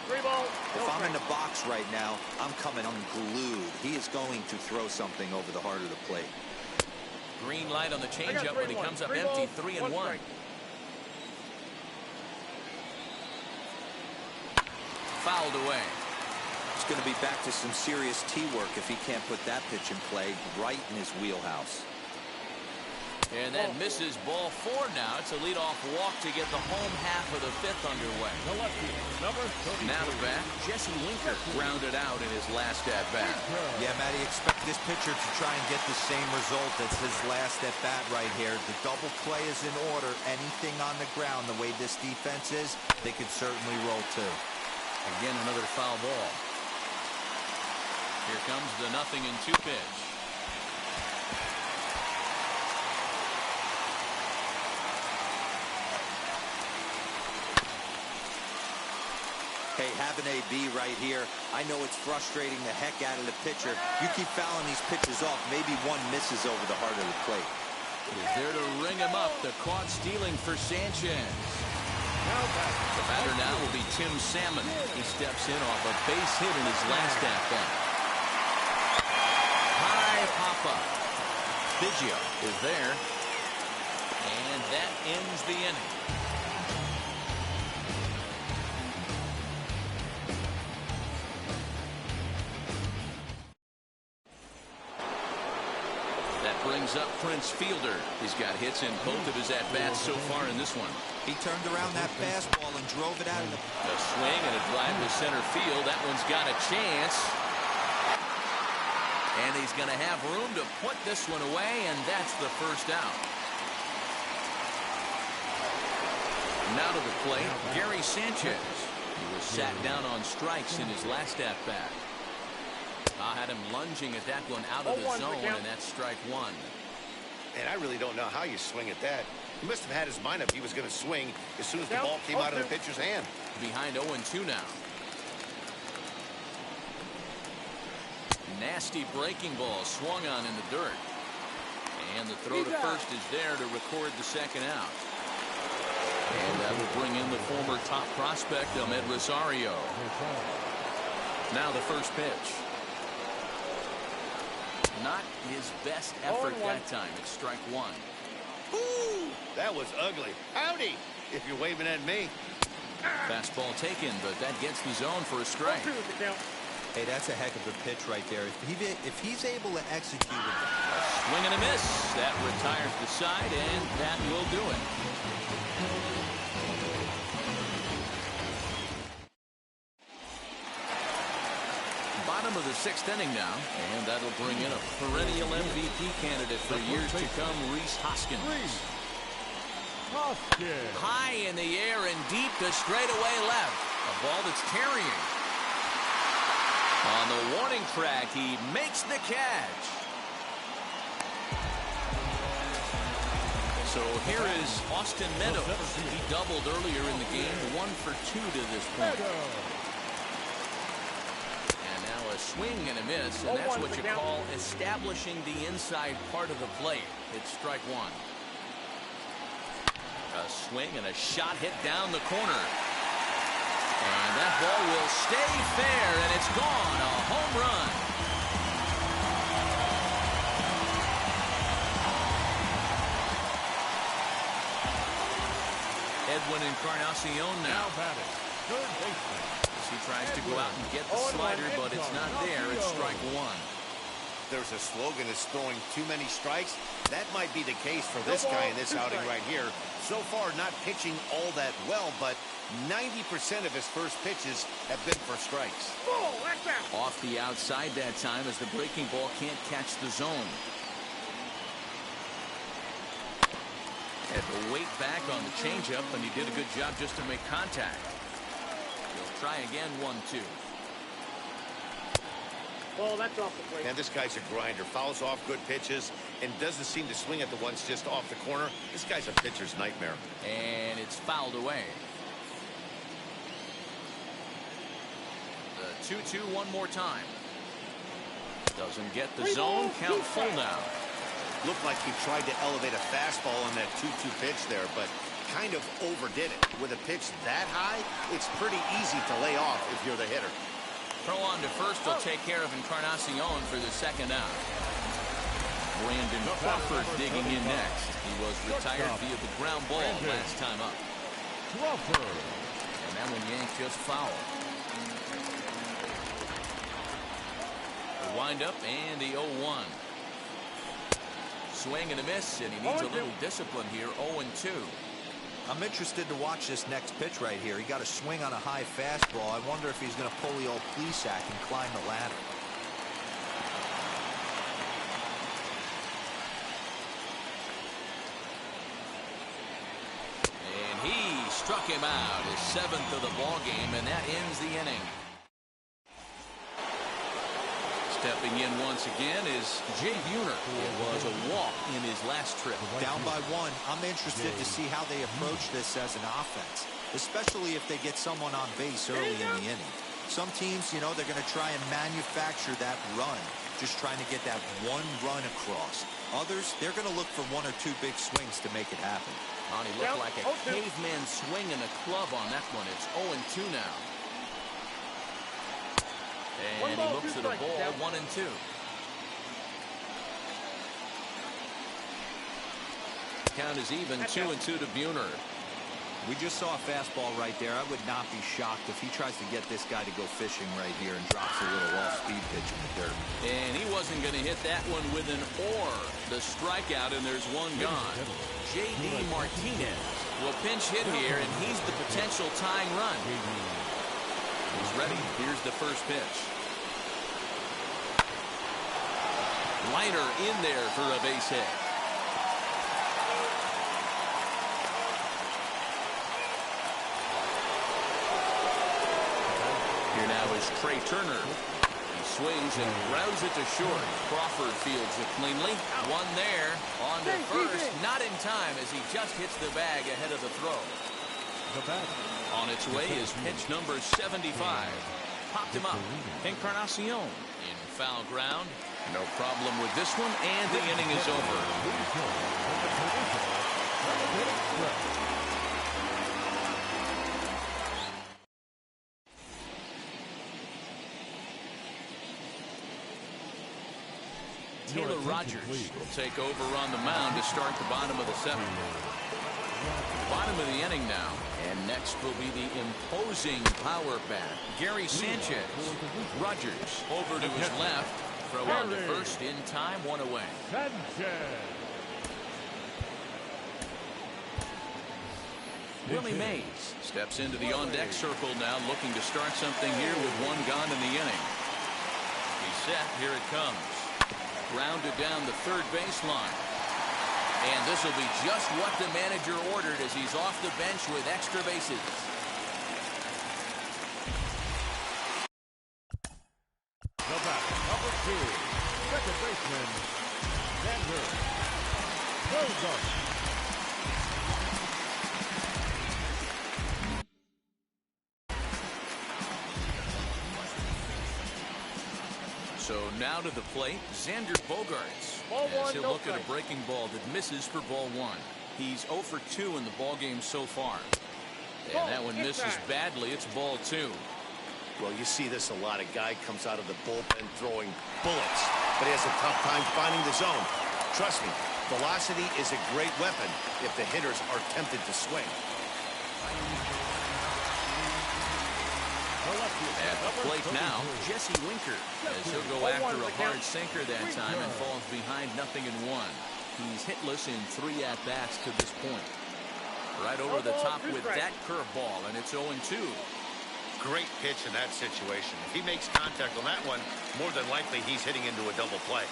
3 balls. If I'm in the box right now, I'm coming unglued. He is going to throw something over the heart of the plate. Green light on the I got changeup, but he 3-1. comes up 3 empty, balls, 3-1. strike. Fouled away. It's going to be back to some serious tee work if he can't put that pitch in play right in his wheelhouse. And that misses ball 4 now. It's a leadoff walk to get the home half of the 5th underway. The left field, number 33. Now to bat, Jesse Winker grounded out in his last at-bat. Yeah, Matty, expect this pitcher to try and get the same result as his last at-bat right here. The double play is in order. Anything on the ground, the way this defense is, they could certainly roll too. Again, another foul ball. Here comes the 0-2 pitch. Hey, have an AB right here. I know it's frustrating the heck out of the pitcher. You keep fouling these pitches off, maybe one misses over the heart of the plate. Is there to ring him up. The caught stealing for Sanchez. The batter now will be Tim Salmon. He steps in off a base hit in his last at-bat. High pop-up. Biggio is there. And that ends the inning. That brings up Prince Fielder. He's got hits in both of his at-bats so far in this one. He turned around that fastball and drove it out of the... A swing and a drive to center field. That one's got a chance. And he's going to have room to put this one away, and that's the first out. Now to the plate, Gary Sanchez. He was sat down on strikes in his last at-bat. I had him lunging at that one out of the zone, and that's strike 1. And I really don't know how you swing at that. He must have had his mind up he was going to swing as soon as the ball came out of the pitcher's hand. Behind 0-2 now. Nasty breaking ball swung on in the dirt. And the throw to first is there to record the second out. And that will bring in the former top prospect, Ahmed Rosario. Now the first pitch. Not his best effort that time. It's strike 1. Ooh, that was ugly. Howdy, if you're waving at me. Fastball taken, but that gets the zone for a strike. Hey, that's a heck of a pitch right there. If he's able to execute it. A swing and a miss. That retires the side, and that will do it. Bottom of the 6th inning now, and that'll bring in a perennial MVP candidate for years to come, Rhys Hoskins. High in the air and deep to straightaway left. A ball that's carrying. On the warning track, he makes the catch. So here is Austin Meadows. He doubled earlier in the game, 1 for 2 to this point. A swing and a miss, and that's what you call establishing the inside part of the plate. It's strike 1. A swing and a shot hit down the corner. And that ball will stay fair, and it's gone. A home run. Edwin Encarnacion now batting, third baseman. He tries to go out and get the slider, but it's not there. It's strike 1. There's a slogan that's throwing too many strikes. That might be the case for this guy in this outing right here. So far, not pitching all that well, but 90% of his first pitches have been for strikes. Off the outside that time as the breaking ball can't catch the zone. Had to wait back on the changeup, and he did a good job just to make contact. He'll try again, 1-2. Well, that's off the plate. And this guy's a grinder. Fouls off good pitches and doesn't seem to swing at the ones just off the corner. This guy's a pitcher's nightmare. And it's fouled away. The 2-2 one more time. Doesn't get the zone. Count full now. Looked like he tried to elevate a fastball on that 2-2 pitch there, but kind of overdid it. With a pitch that high, it's pretty easy to lay off if you're the hitter. Throw on to first will take care of Encarnacion for the second out. Brandon Crawford digging in next. He was retired via the ground ball last time up. Crawford. And that one yanked just foul. The windup and the 0-1. Swing and a miss, and he needs a little discipline here. 0-2. I'm interested to watch this next pitch right here. He got a swing on a high fastball. I wonder if he's going to pull the old Plesac and climb the ladder. And he struck him out, his 7th of the ball game, and that ends the inning. Stepping in once again is Jay Buhner. It was a walk in his last trip. Down by 1. I'm interested to see how they approach this as an offense, especially if they get someone on base early in the inning. Some teams, you know, they're going to try and manufacture that run, just trying to get that one run across. Others, they're going to look for 1 or 2 big swings to make it happen. He looked like a caveman swinging a club on that one. It's 0-2 now. And he looks at a ball, 1-2. Count is even, 2-2 to Buhner. We just saw a fastball right there. I would not be shocked if he tries to get this guy to go fishing right here and drops a little off-speed pitch in the dirt. And he wasn't going to hit that one with an or. The strikeout, and there's one gone. J.D. Martinez will pinch hit here, and he's the potential tying run. He's ready. Here's the first pitch. Liner in there for a base hit. Here now is Trey Turner. He swings and grounds it to short. Crawford fields it cleanly. One there. On to first. Not in time as he just hits the bag ahead of the throw. On its way is pitch number 75. Popped him up. Encarnacion in foul ground. No problem with this one, and the inning is over. Taylor Rogers will take over on the mound to start the bottom of the 7th. Bottom of the inning now. And next will be the imposing power bat, Gary Sanchez. Rogers over to his left. Throw on to first in time, 1 away. Willie Mays steps into the on-deck circle now, looking to start something here with 1 gone in the inning. He's set. Here it comes. Grounded down the third baseline. And this will be just what the manager ordered as he's off the bench with extra bases. The bat, number 2, second baseman, Xander Bogaerts. So now to the plate, Xander Bogaerts. As he'll look at a breaking ball that misses for ball 1. He's 0 for 2 in the ball game so far. And that one misses badly. It's ball 2. Well, you see this a lot. A guy comes out of the bullpen throwing bullets, but he has a tough time finding the zone. Trust me, velocity is a great weapon if the hitters are tempted to swing. At the plate now, Jesse Winker, as he'll go after a hard sinker that time and falls behind 0-1. He's hitless in 3 at-bats to this point. Right over the top with that curveball, and it's 0-2. Great pitch in that situation. If he makes contact on that one, more than likely he's hitting into a double play.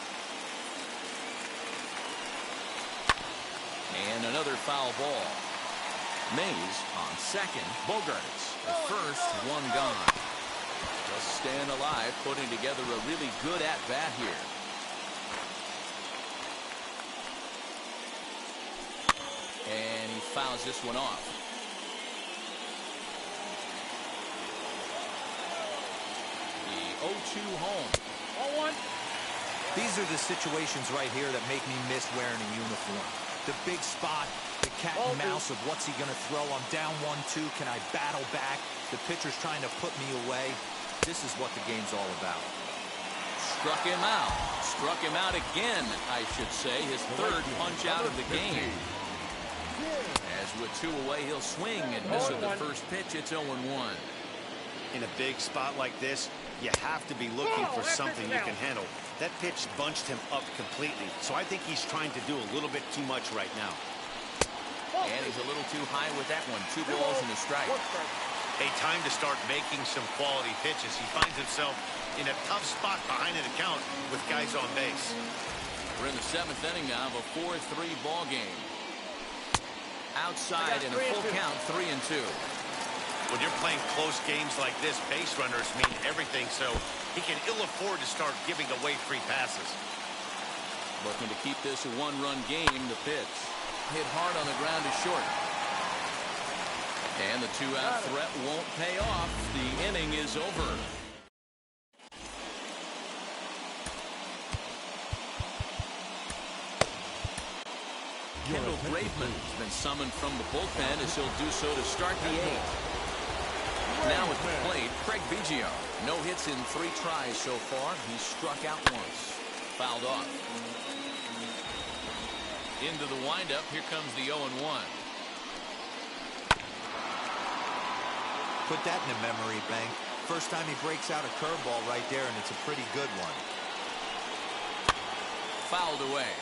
And another foul ball. Mays on second. Bogaerts at first, 1 gone. Just staying alive, putting together a really good at-bat here. And he fouls this one off. The 0-2 home. These are the situations right here that make me miss wearing a uniform. The big spot, the cat and mouse of what's he going to throw. I'm down 1-2. Can I battle back? The pitcher's trying to put me away. This is what the game's all about. Struck him out. Struck him out again, I should say. His third punch out of the game. As with 2 away, he'll swing and miss with the first pitch. It's 0-1. In a big spot like this, you have to be looking for something you can handle. That pitch bunched him up completely, so I think he's trying to do a little bit too much right now. And he's a little too high with that one. 2 balls and a strike. A time to start making some quality pitches. He finds himself in a tough spot behind an account with guys on base. We're in the 7th inning now of a 4-3 ball game. Outside in a full count, 3-2. When you're playing close games like this, base runners mean everything, so he can ill afford to start giving away free passes. Looking to keep this a 1-run game. The pitch hit hard on the ground to short. And the 2-out threat won't pay off. The inning is over. Kendall Graveman has been summoned from the bullpen as he'll do so to start the 8th. Now at the plate, Craig Biggio. No hits in 3 tries so far. He's struck out once. Fouled off. Into the windup. Here comes the 0-1. Put that in a memory bank. First time he breaks out a curveball right there, and it's a pretty good one. Fouled away.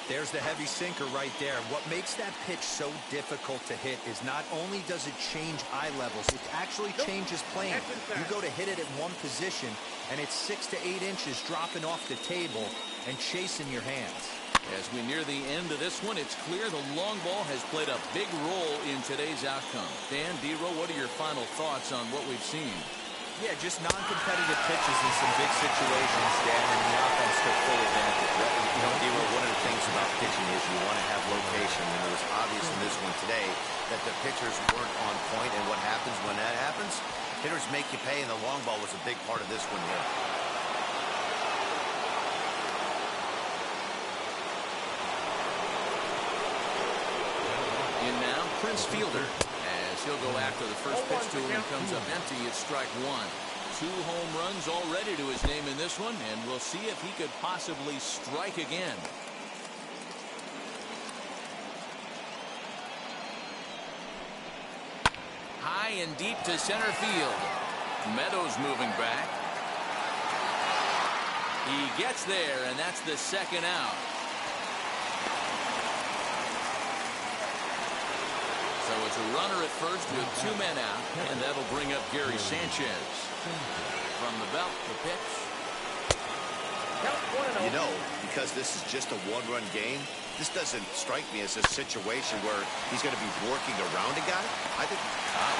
There's the heavy sinker right there. What makes that pitch so difficult to hit is not only does it change eye levels, it actually changes plane. You go to hit it at one position, and it's 6 to 8 inches dropping off the table and chasing your hands. As we near the end of this one, it's clear the long ball has played a big role in today's outcome. Dan, D-Row, what are your final thoughts on what we've seen? Yeah, just non-competitive pitches in some big situations, Dan, and the offense took full advantage. You know, D-Row, one of the things about pitching is you want to have location, and it was obvious in this one today that the pitchers weren't on point, and what happens when that happens? Hitters make you pay, and the long ball was a big part of this one here. In now, Prince Fielder. He'll go after the first pitch to him and comes up empty. It's strike 1. 2 home runs already to his name in this one, and we'll see if he could possibly strike again. High and deep to center field. Meadows moving back. He gets there, and that's the 2nd out. So it's a runner at first with 2 men out, and that'll bring up Gary Sanchez. From the belt, the pitch. You know, because this is just a 1-run game, this doesn't strike me as a situation where he's going to be working around a guy. I think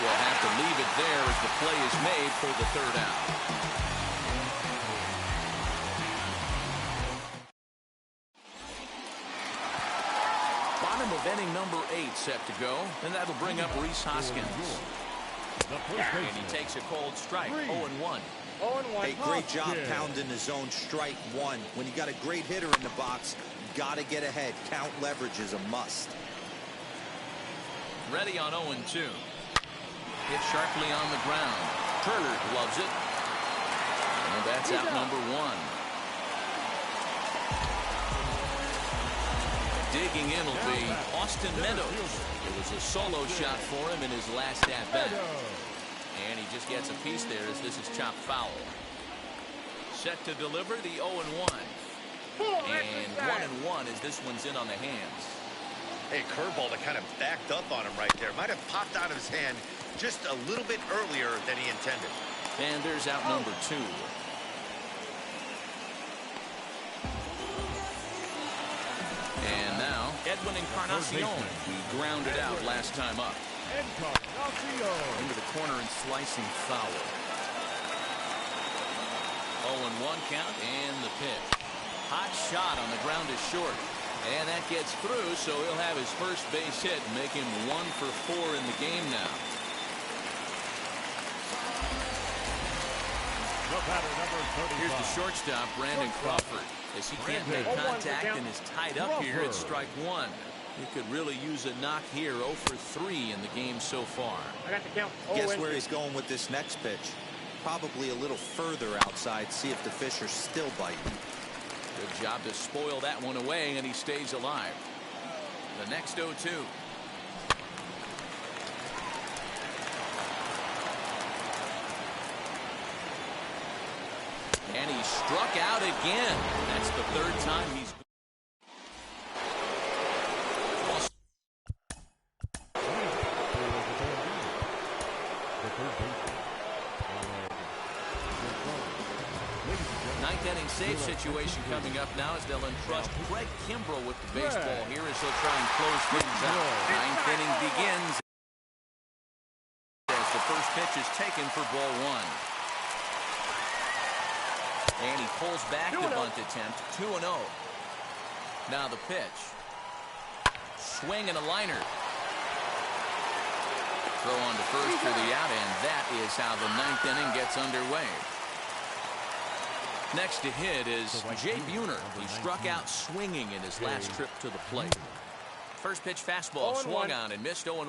we'll have to leave it there as the play is made for the 3rd out. Of inning number 8 set to go, and that'll bring up Rhys Hoskins. And he takes a cold strike. 0-1. Hey, great job pounding the zone. Strike 1. When you got a great hitter in the box, you got to get ahead. Count leverage is a must. Ready on 0-2. Hit sharply on the ground. Turner gloves it. And that's out number 1. Digging in will be Austin Meadows. It was a solo shot for him in his last at-bat. And he just gets a piece there as this is chopped foul. Set to deliver the 0-1. And 1-1 as this one's in on the hands. Hey, curveball that kind of backed up on him right there. Might have popped out of his hand just a little bit earlier than he intended. And there's out number 2. And now, Edwin Encarnacion, who grounded out last time up. Into the corner and slicing foul. 0-1 count and the pitch. Hot shot on the ground is short. And that gets through, so he'll have his first base hit and make him 1 for 4 in the game now. Here's the shortstop, Brandon Crawford. As he can't make contact and is tied up here at strike one. He could really use a knock here. 0 for 3 in the game so far. I got the count. Guess where he's going with this next pitch? Probably a little further outside. See if the fish are still biting. Good job to spoil that one away, and he stays alive. The next 0-2. And he struck out again. That's the third time he's. Ninth inning save situation coming up now as they'll entrust Craig Kimbrel with the baseball here as he'll try and close things out. Ninth inning begins as the first pitch is taken for ball one. And he pulls back the bunt attempt. 2-0. Now the pitch. Swing and a liner. Throw on to first for the out, and that is how the ninth inning gets underway. Next to hit is Jay Buhner. He struck out swinging in his last trip to the plate. First pitch fastball swung on and missed. 0-1.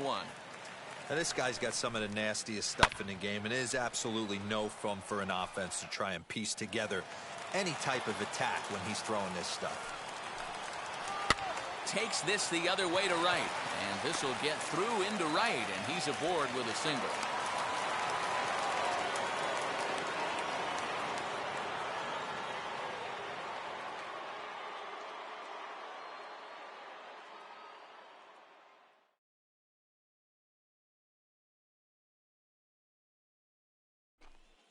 Now this guy's got some of the nastiest stuff in the game, and it is absolutely no fun for an offense to try and piece together any type of attack when he's throwing this stuff. Takes this the other way to right, and this will get through into right, and he's aboard with a single.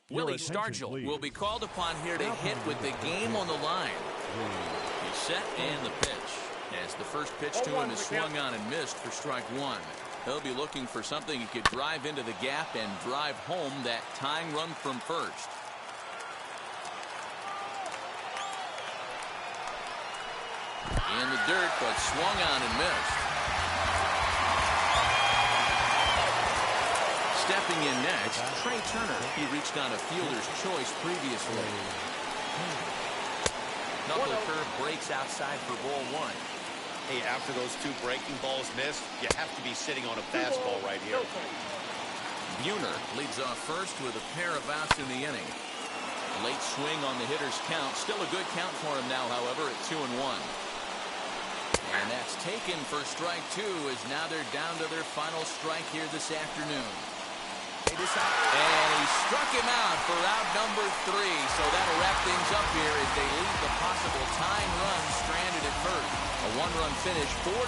Willie Stargell will be called upon here to hit with the game on the line. He's set and the pitch. As the first pitch to him is swung on and missed for strike one. He'll be looking for something he could drive into the gap and drive home that tying run from first. In the dirt, but swung on and missed. Stepping in next, Trey Turner. He reached on a fielder's choice previously. Knuckle curve breaks outside for ball one. Hey, after those two breaking balls missed, you have to be sitting on a fastball right here. Buhner leads off first with a pair of outs in the inning. Late swing on the hitter's count. Still a good count for him now, however, at 2-1. And that's taken for strike two, as now they're down to their final strike here this afternoon. And he struck him out for out number 3. So that'll wrap things up here as they leave the possible tying run stranded at first. A one-run finish, 4-3,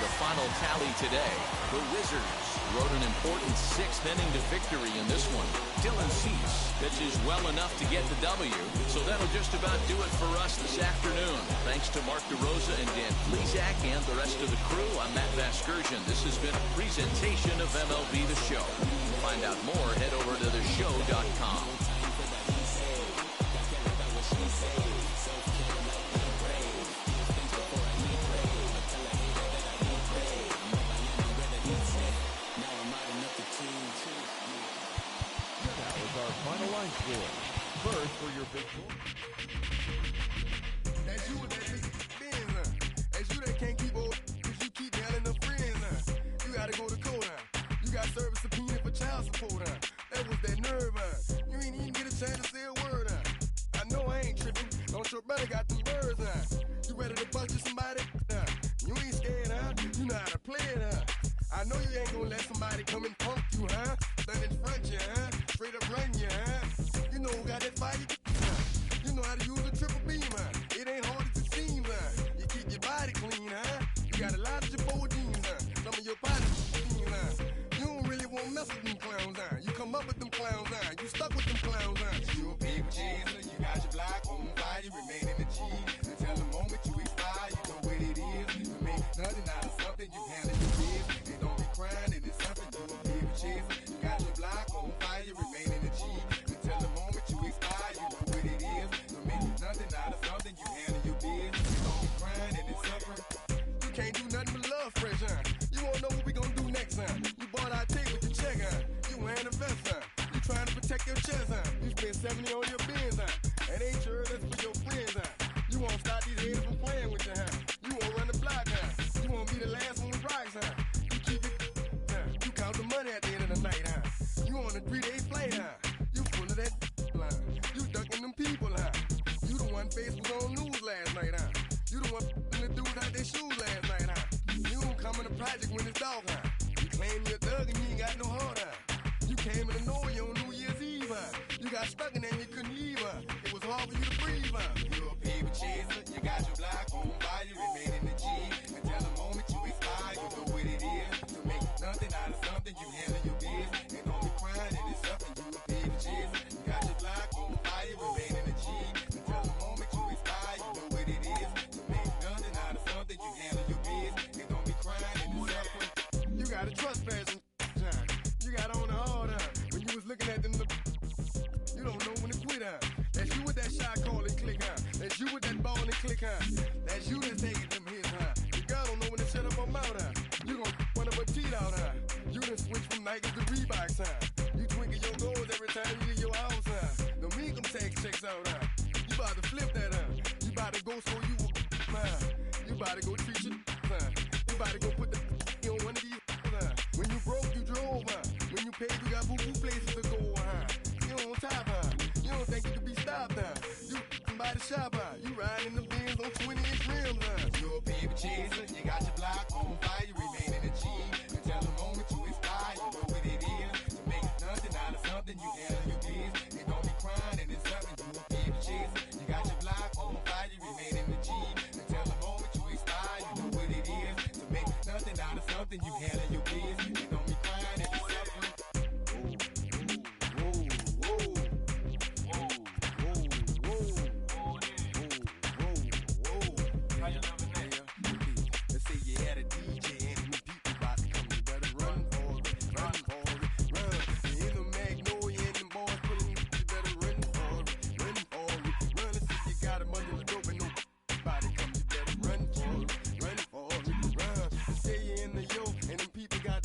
the final tally today. The Wizards rode an important 6th inning to victory in this one. Dylan Cease pitches well enough to get the W. So that'll just about do it for us this afternoon. Thanks to Mark DeRosa and Dan Plesac and the rest of the crew. I'm Matt Vasgersian. This has been a presentation of MLB The Show. To find out more, head over to theshow.com. Final line score. First for your victory. That's you with that big Benz, That's you that can't keep old, cause you keep yelling the friends, You gotta go to court, You got service subpoena for child support, That was that nerve, You ain't even get a chance to say a word, I know I ain't tripping. Don't your brother got them birds, You ready to bust you somebody, You ain't scared, You know how to play it, I know you ain't gonna let somebody come and punk you, Stand in front you, Straight up run you, You know who got that fire, You know how to use a triple beam, It ain't hard as it seems, You keep your body clean, You got a lot of your bold jeans, Some of your body jeans, You don't really want to mess with them clowns, You come up with them clowns, You stuck with them clowns, You a big cheese, You got your block on fire, You remain in the cheese, Until the moment you expire, You know what it is, You make nothing out of something, You handle your business, They don't be crying, and it's something, You a big cheese, You got your block on fire, You remain in the cheese, Until the moment you expire, You know what it is, You make nothing out of something, You handle your business, They don't be crying, and it's suffering. You can't do nothing but love fresh, You wanna know what we gonna do next, You bought our tape with the check, You wearing a vest, You trying to protect your chest, You spent 70 on your Benz, That ain't sure that's for your friends, You want a 3-day flight, huh? You full of that line. You ducking them people, huh? You the one face was on news last night, huh? You the one the dudes out their shoes last night, huh? You don't come in the project when it's dark, huh? You claim you're a thug and you ain't got no heart, huh? You came in the Norway on New Year's Eve, huh? You got stuck and then you couldn't leave, huh? It was hard for you to breathe, huh? You're a paper chaser, you got your block on fire, you remain in the G. Until the moment you expire, you know what it is. To make nothing out of something, you handle your biz. And don't be crying, it is something, you a paper chaser. You got your block on fire, you remain in the G. Until the moment you expire, you know what it is. To make nothing out of something, you handle your biz. And don't be crying, it is something. You got a trespassing, John. You got on the hard, huh? When you was looking at them, you don't know when to quit, huh? That's you with that shot call and click, huh? That's you with that ball and click, huh? That's you that's taking them hits, huh? The girl don't know when to shut up her mouth, huh? You gon' one of her teeth out, huh? You done switch from Nike to Reeboks, huh? You twinkle your goals every time you leave your house, huh? Don't make them take checks out, huh? You about to flip that, huh? You about to go so you will, huh? You about to go treat your, huh? You about to go put the on one of these, huh? When you broke, you drove, huh? When you paid, you got boo-boo places to go, huh? You on top, huh? You don't think you can be stopped, huh? You by the shop, huh? You riding the Benz on 20-inch rims, huh? You're a paper chaser, you got your block on fire, you remain in the G. Until the moment you expire, you know what it is. To make nothing out of something, you handle your biz. And don't be crying, and it's something, you a paper chaser. You got your block on fire, you remain in the G. Until the moment you expire, you know what it is. To make nothing out of something, you handle your biz. And don't be crying, and it's something. Got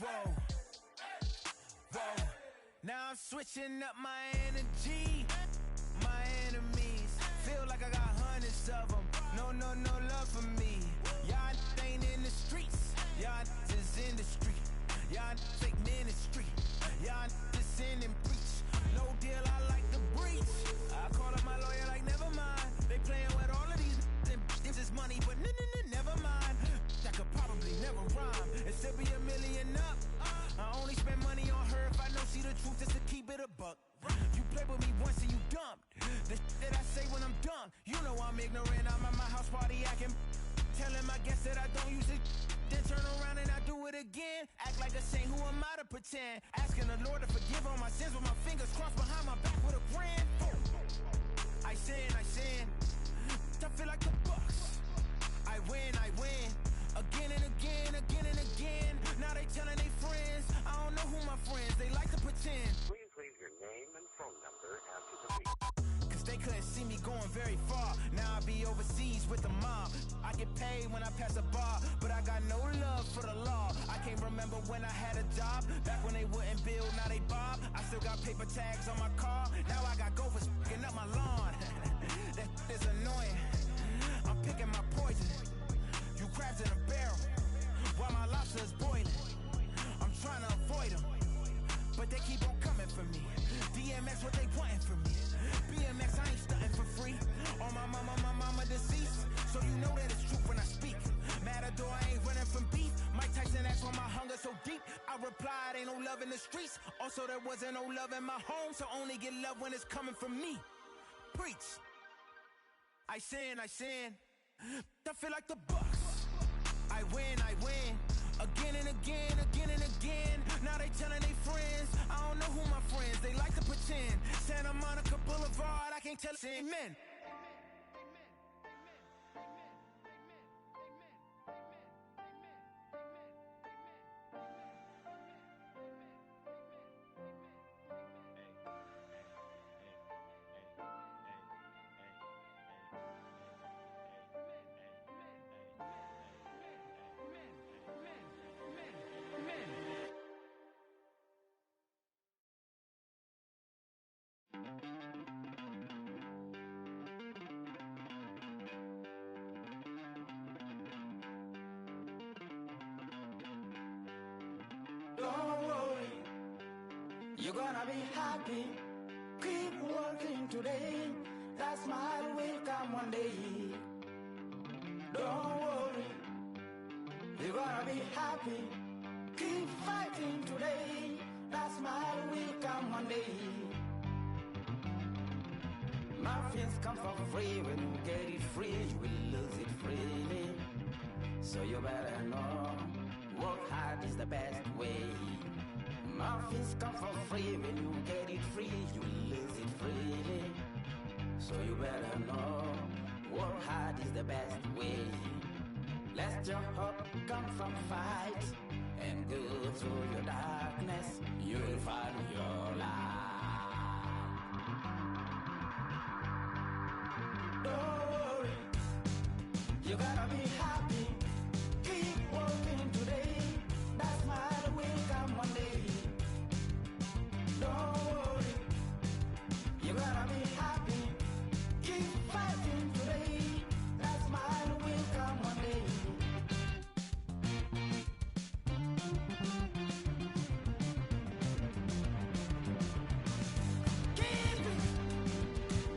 Whoa, whoa. Now I'm switching up my energy. My enemies feel like I got hundreds of them. No love for me. Y'all ain't in the streets. Y'all just in the street. Y'all fake ministry. Y'all just in and preach. No deal, I like the breach. I call up my lawyer like, never mind. They playing with all of these and this is money, but never mind. That could probably never rhyme and still be $1 million up. I only spend money on her if I know she the truth, just to keep it a buck. You play with me once and you dumped. The that I say when I'm done, you know I'm ignorant. I'm at my house party acting, telling my guests that I don't use it. Then turn around and I do it again. Act like a saint, who am I to pretend? Asking the Lord to forgive all my sins with my fingers crossed behind my back with a grand. I sin. I feel like the Bucks. I win. Again and again. Now they telling their friends. I don't know who my friends, they like to pretend. Please leave your name and phone number after the beep. Cause they couldn't see me going very far. Now I be overseas with the mob. I get paid when I pass a bar, but I got no love for the law. I can't remember when I had a job. Back when they wouldn't build, now they bob. I still got paper tags on my car. Now I got gophers picking up my lawn. That is annoying. I'm picking my poison. You crabs in a barrel, while my lobster is boiling. I'm trying to avoid them, but they keep on coming for me. DMX, what they wanting from me. BMX, I ain't stunting for free. On my mama deceased, so you know that it's true when I speak. Matador, I ain't running from beef. Mike Tyson asked why my hunger so deep. I replied, ain't no love in the streets. Also, there wasn't no love in my home, so only get love when it's coming from me. Preach. I sin. I feel like the Bucks. I win. Again and again. Now they telling their friends. I don't know who my friends, they like to pretend. Santa Monica Boulevard, I can't tell. Amen. Don't worry, you're gonna be happy. Keep working today, that smile will come one day. Don't worry, you're gonna be happy. Keep fighting today, that smile will come one day. Muffins come for free, when you get it free, you will lose it freely. So you better know, work hard is the best way. Muffins come for free, when you get it free, you will lose it freely. So you better know, work hard is the best way. Let your hope come from fight, and go through your darkness, you will find your light. Don't worry, you gotta be happy. Keep working today, that smile will come one day. Don't worry, you gotta be happy. Keep fighting today, that smile will come one day.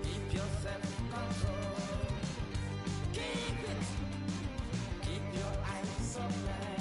Keep your self-control. Keep your eyes open.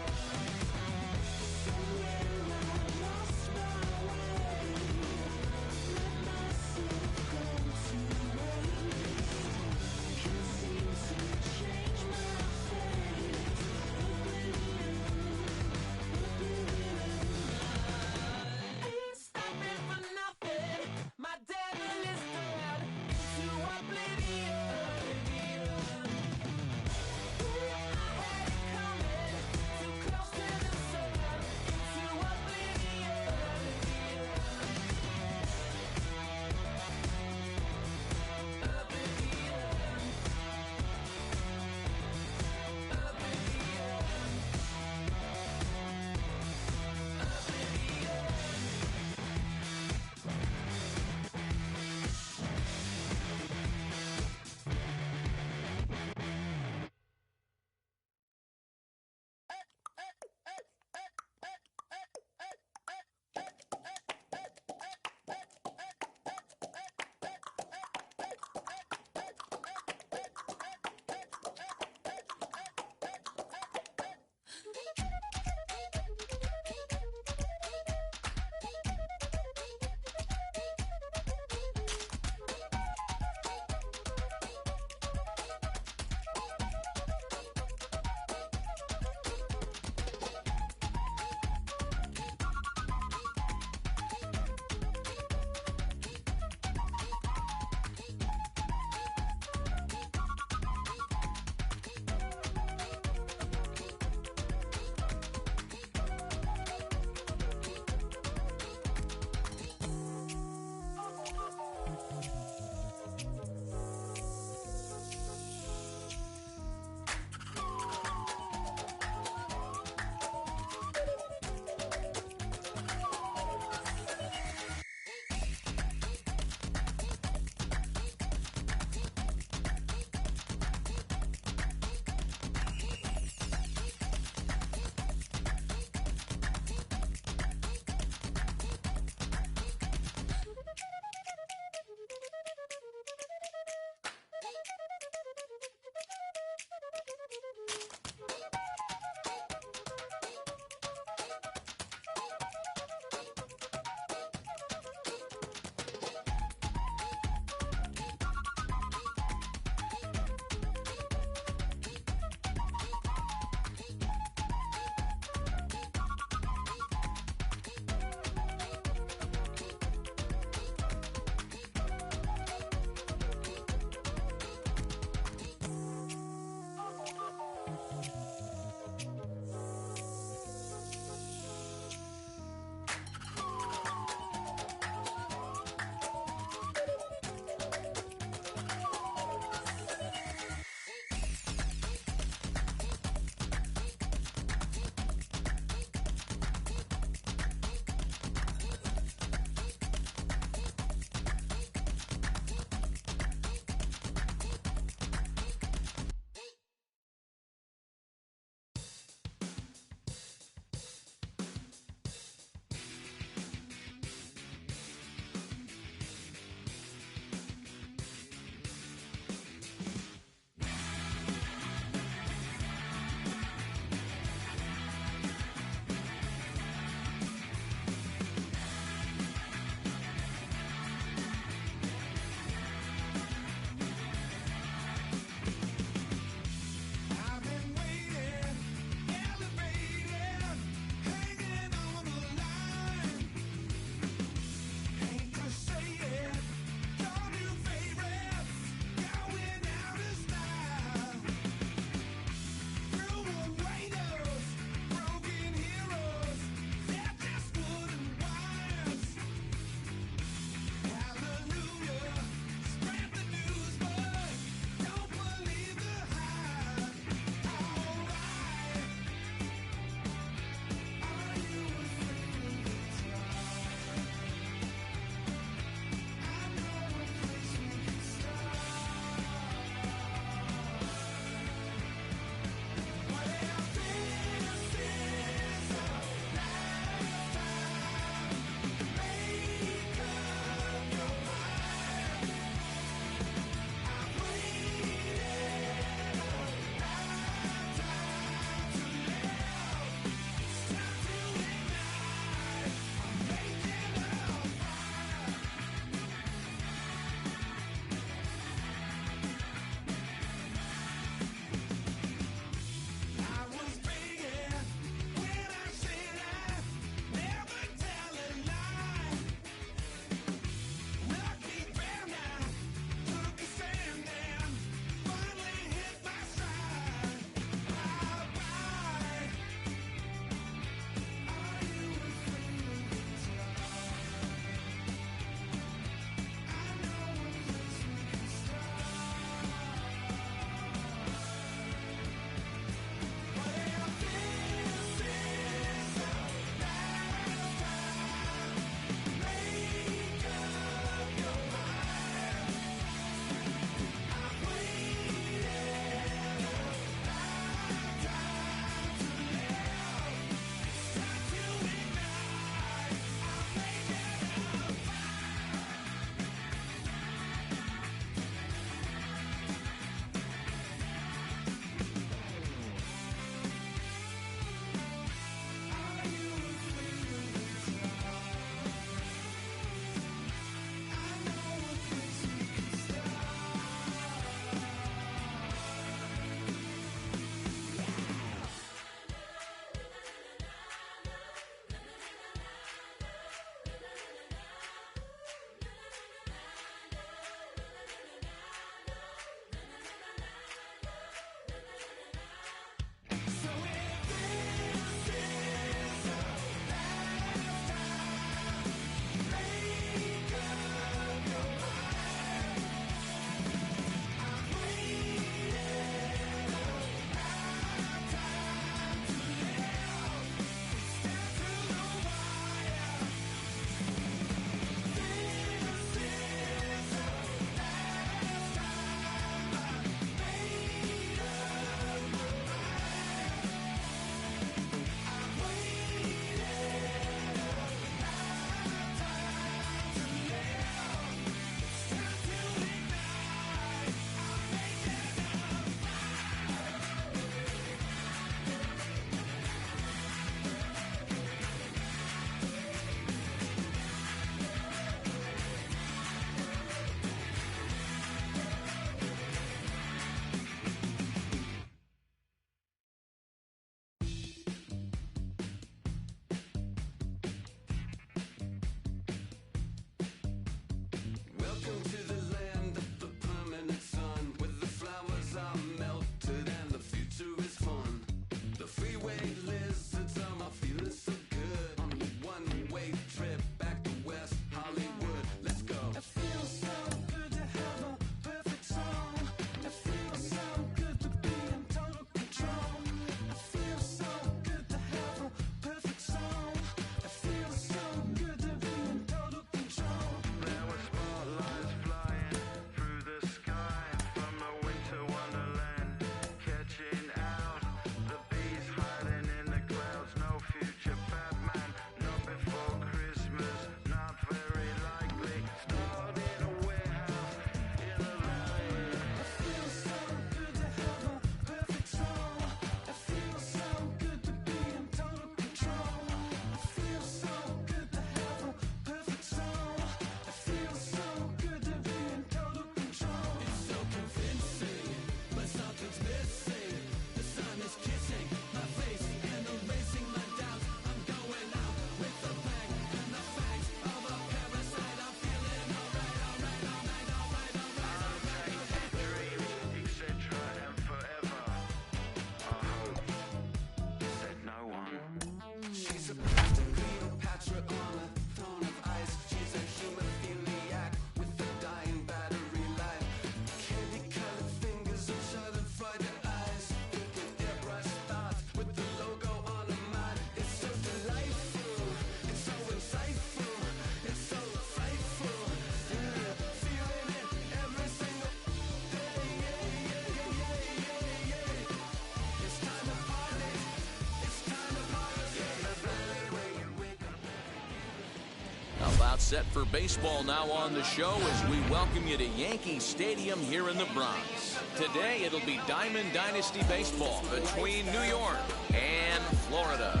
about set for baseball now on the show as we welcome you to Yankee Stadium here in the Bronx. Today it'll be Diamond Dynasty baseball between New York and Florida.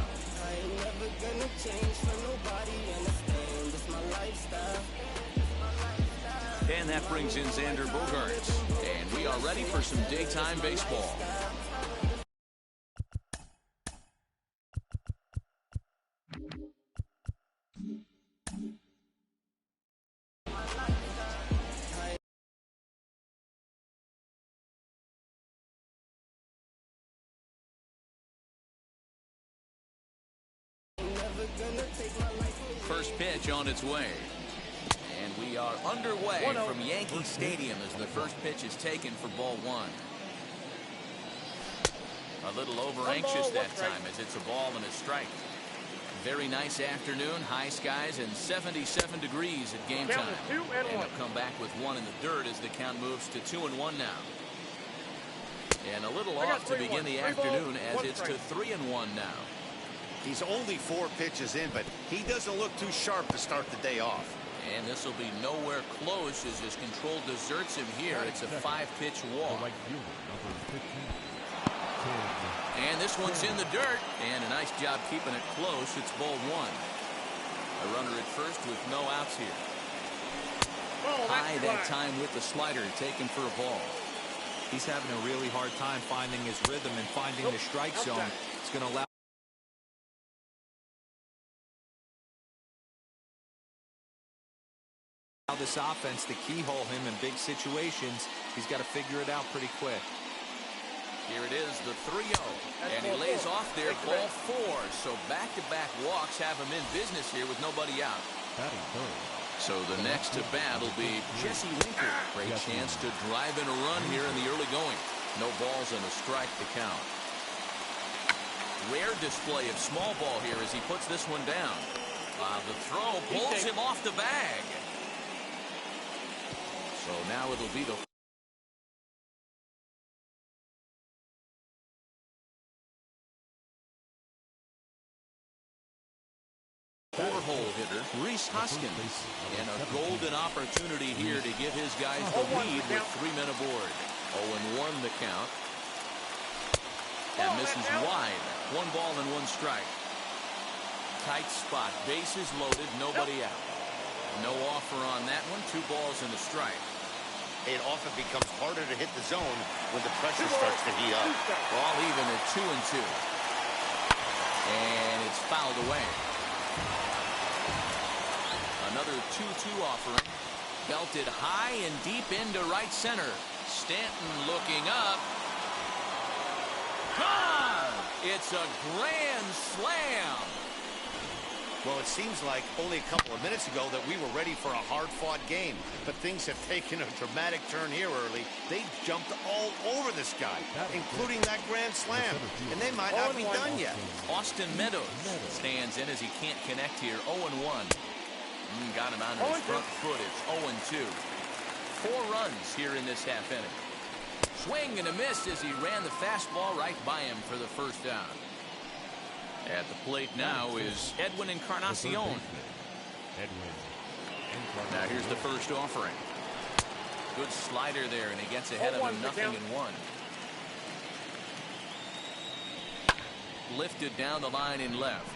And that brings in Xander Bogaerts. And we are ready for some daytime baseball. First pitch on its way. And we are underway from Yankee Stadium as the first pitch is taken for ball one. A little over anxious that time as it's a ball and a strike. Very nice afternoon, high skies and 77 degrees at game time. And they'll come back with one in the dirt as the count moves to 2-1 now. And a little off to begin the afternoon as it's to 3-1 now. He's only 4 pitches in, but he doesn't look too sharp to start the day off. And this will be nowhere close as his control deserts him here. It's a 5-pitch walk. And this one's in the dirt. And a nice job keeping it close. It's ball one. A runner at first with no outs here. High that time with the slider taken for a ball. He's having a really hard time finding his rhythm and finding the strike zone. It's going to allow this offense to keyhole him in big situations. He's got to figure it out pretty quick. Here it is, the 3-0. And he lays off there, ball 4. So back-to-back walks have him in business here with nobody out. So the next to bat will be Jesse Winker. Great chance to drive in a run here in the early going. No balls and a strike to count. Rare display of small ball here as he puts this one down. The throw pulls him off the bag. So now it'll be the four-hole hitter, Rhys Hoskins. And a golden opportunity here to give his guys the lead with 3 men aboard. 0-1 the count. That misses wide. 1 ball and 1 strike. Tight spot. Bases loaded. Nobody out. No offer on that one. 2 balls and a strike. It often becomes harder to hit the zone when the pressure starts to heat up. Ball even at 2-2. And it's fouled away. Another 2-2 offering. Belted high and deep into right center. Stanton looking up. Gone! It's a grand slam. Well, it seems like only a couple of minutes ago that we were ready for a hard-fought game. But things have taken a dramatic turn here early. They jumped all over this guy, including that grand slam. And they might not be done yet. Austin Meadows stands in as he can't connect here. 0-1. Got him on his front foot. It's 0-2. 4 runs here in this half inning. Swing and a miss as he ran the fastball right by him for the first down. At the plate now is Edwin Encarnacion. Now here's the first offering. Good slider there, and he gets ahead of him 0-1. Lifted down the line in left.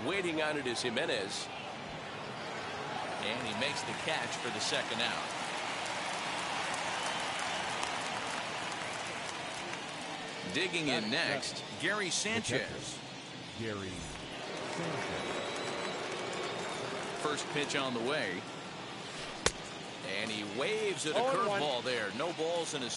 Waiting on it is Jimenez. And he makes the catch for the second out. Digging in next, Gary Sanchez. First pitch on the way. And he waves at a curveball there. No balls in his.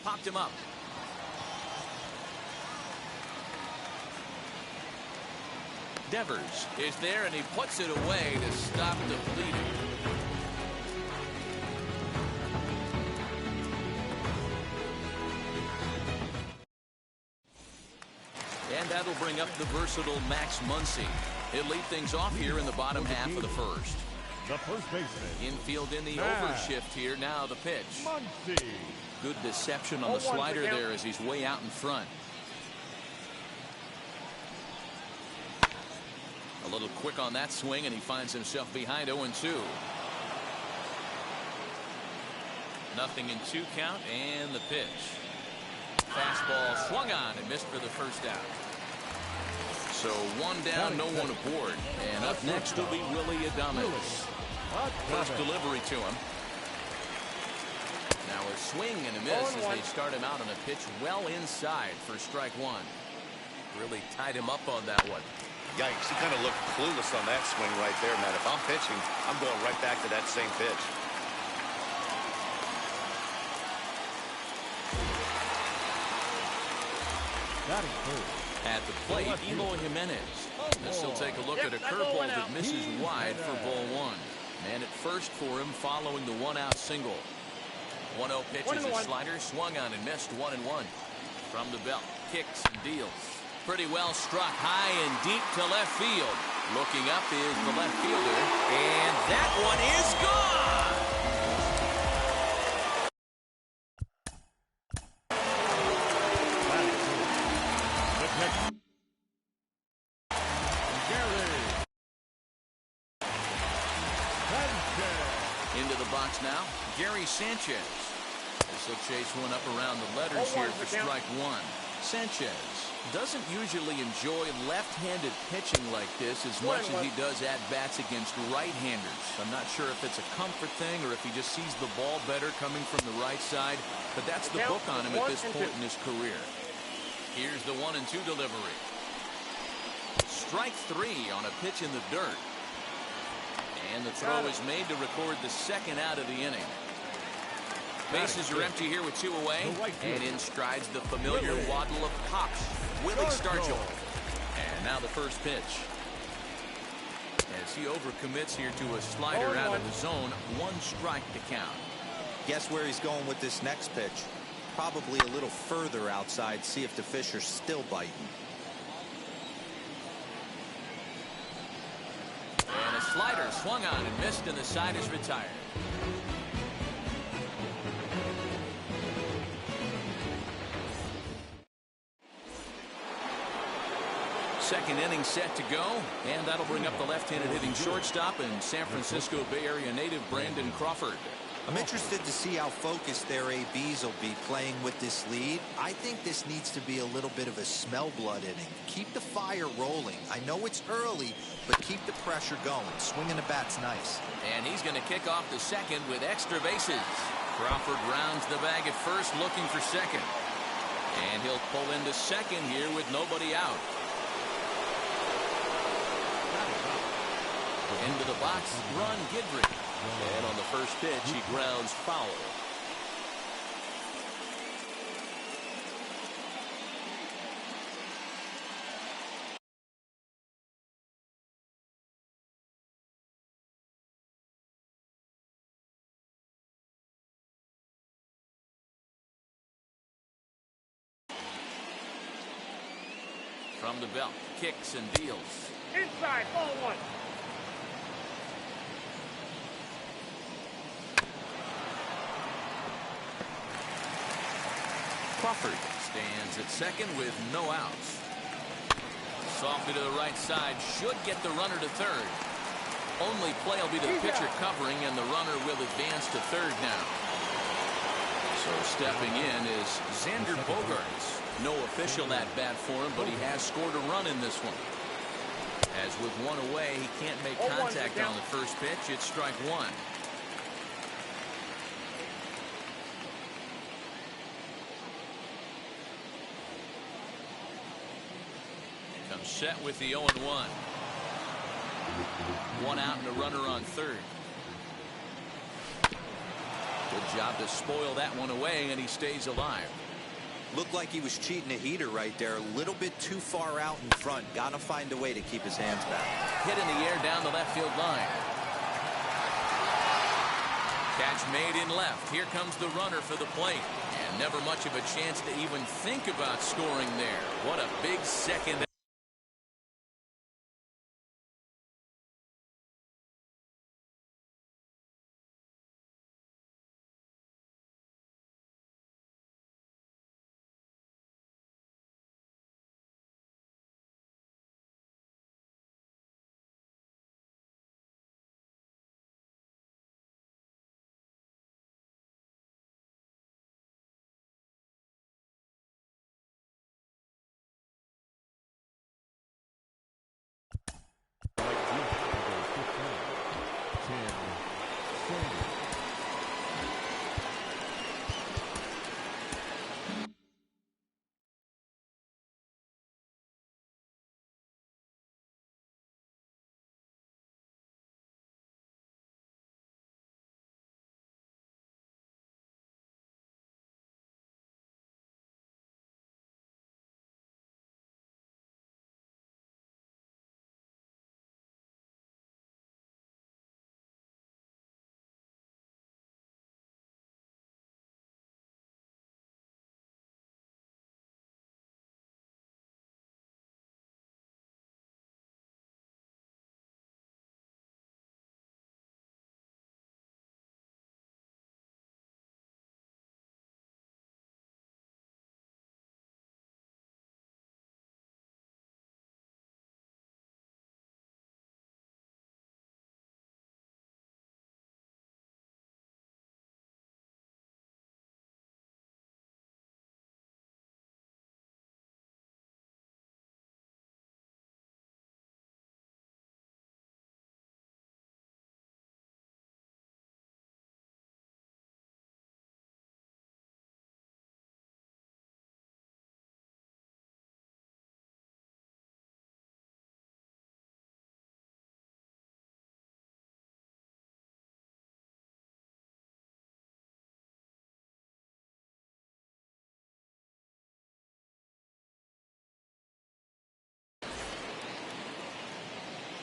Popped him up. Devers is there, and he puts it away to stop the bleeding. And that'll bring up the versatile Max Muncy. He'll lead things off here in the bottom half of the first. The first baseman. Infield in the Max overshift here. Now the pitch. Muncy. Good deception on the slider there as he's way out in front. A little quick on that swing, and he finds himself behind 0-2. Nothing in 2 count, and the pitch. Fastball swung on and missed for the first out. So 1 down, no one aboard. And up next will be Willy Adames. First delivery to him. Now a swing and a miss as they start him out on a pitch well inside for strike 1. Really tied him up on that one. Yikes, he kind of looked clueless on that swing right there, man. If I'm pitching, I'm going right back to that same pitch. At the plate, Eloy Jimenez. This will take a look at a curveball that misses wide for ball 1. Man at first for him following the 1-out single. 1-0 pitch is a slider, swung on and missed 1-1. From the belt, kicks and deals. Pretty well struck high and deep to left field. Looking up is the left fielder, and that one is gone. Into the box now, Gary Sanchez. This will chase one up around the letters here for strike 1. Sanchez doesn't usually enjoy left-handed pitching like this as much as he does at-bats against right-handers. I'm not sure if it's a comfort thing or if he just sees the ball better coming from the right side, but that's the book on him at this point in his career. Here's the 1-2 delivery. Strike 3 on a pitch in the dirt. And the throw is made to record the second out of the inning. Bases are empty here with 2 away. And in strides the familiar waddle of Cox. Willie Stargell. And now the first pitch. As he overcommits here to a slider out of the zone. 1 strike to count. Guess where he's going with this next pitch? Probably a little further outside. See if the fish are still biting. And a slider swung on and missed, and the side is retired. Second inning set to go, and that'll bring up the left-handed hitting shortstop and San Francisco Bay Area native Brandon Crawford. I'm interested to see how focused their ABs will be playing with this lead. I think this needs to be a little bit of a smell blood inning. Keep the fire rolling. I know it's early, but keep the pressure going. Swinging the bat's nice. And he's going to kick off the second with extra bases. Crawford rounds the bag at first, looking for second. And he'll pull into second here with nobody out. Into the box, Ron Guidry. And on the first pitch, he grounds foul. From the belt, kicks and deals. Inside, ball 1. Crawford stands at second with no outs. Softly to the right side, should get the runner to third. Only play will be the pitcher covering, and the runner will advance to third now. So stepping in is Xander Bogaerts. No official at bat for him, but he has scored a run in this one. As with 1 away, he can't make contact on the first pitch. It's strike 1. Comes set with the 0-1. 1 out and a runner on third. Good job to spoil that one away, and he stays alive. Looked like he was cheating a heater right there. A little bit too far out in front. Got to find a way to keep his hands back. Hit in the air down the left field line. Catch made in left. Here comes the runner for the plate. And And never much of a chance to even think about scoring there. What a big second.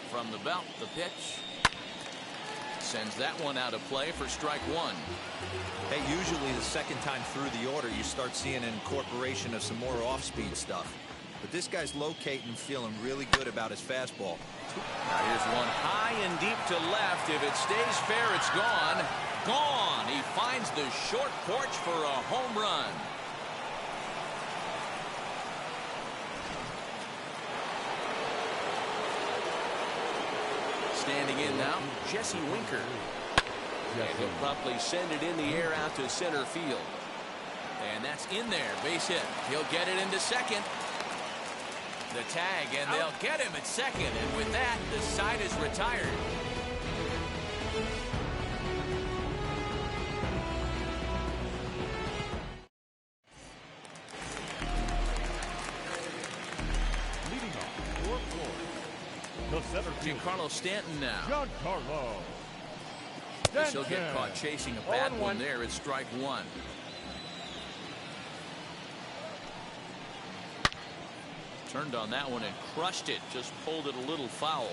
From the belt, the pitch. Sends that one out of play for strike one. Hey, usually the second time through the order, you start seeing an incorporation of some more off-speed stuff. But this guy's locating, feeling really good about his fastball. Now here's one high and deep to left. If it stays fair, it's gone. Gone. He finds the short porch for a home run. Standing in now, Jesse Winker. And he'll probably send it in the air out to center field. And that's in there, base hit. He'll get it into second. The tag, and they'll get him at second. And with that, the side is retired. Giancarlo Stanton now. Giancarlo He'll get caught chasing a bad one there at strike one. Turned on that one and crushed it. Just pulled it a little foul.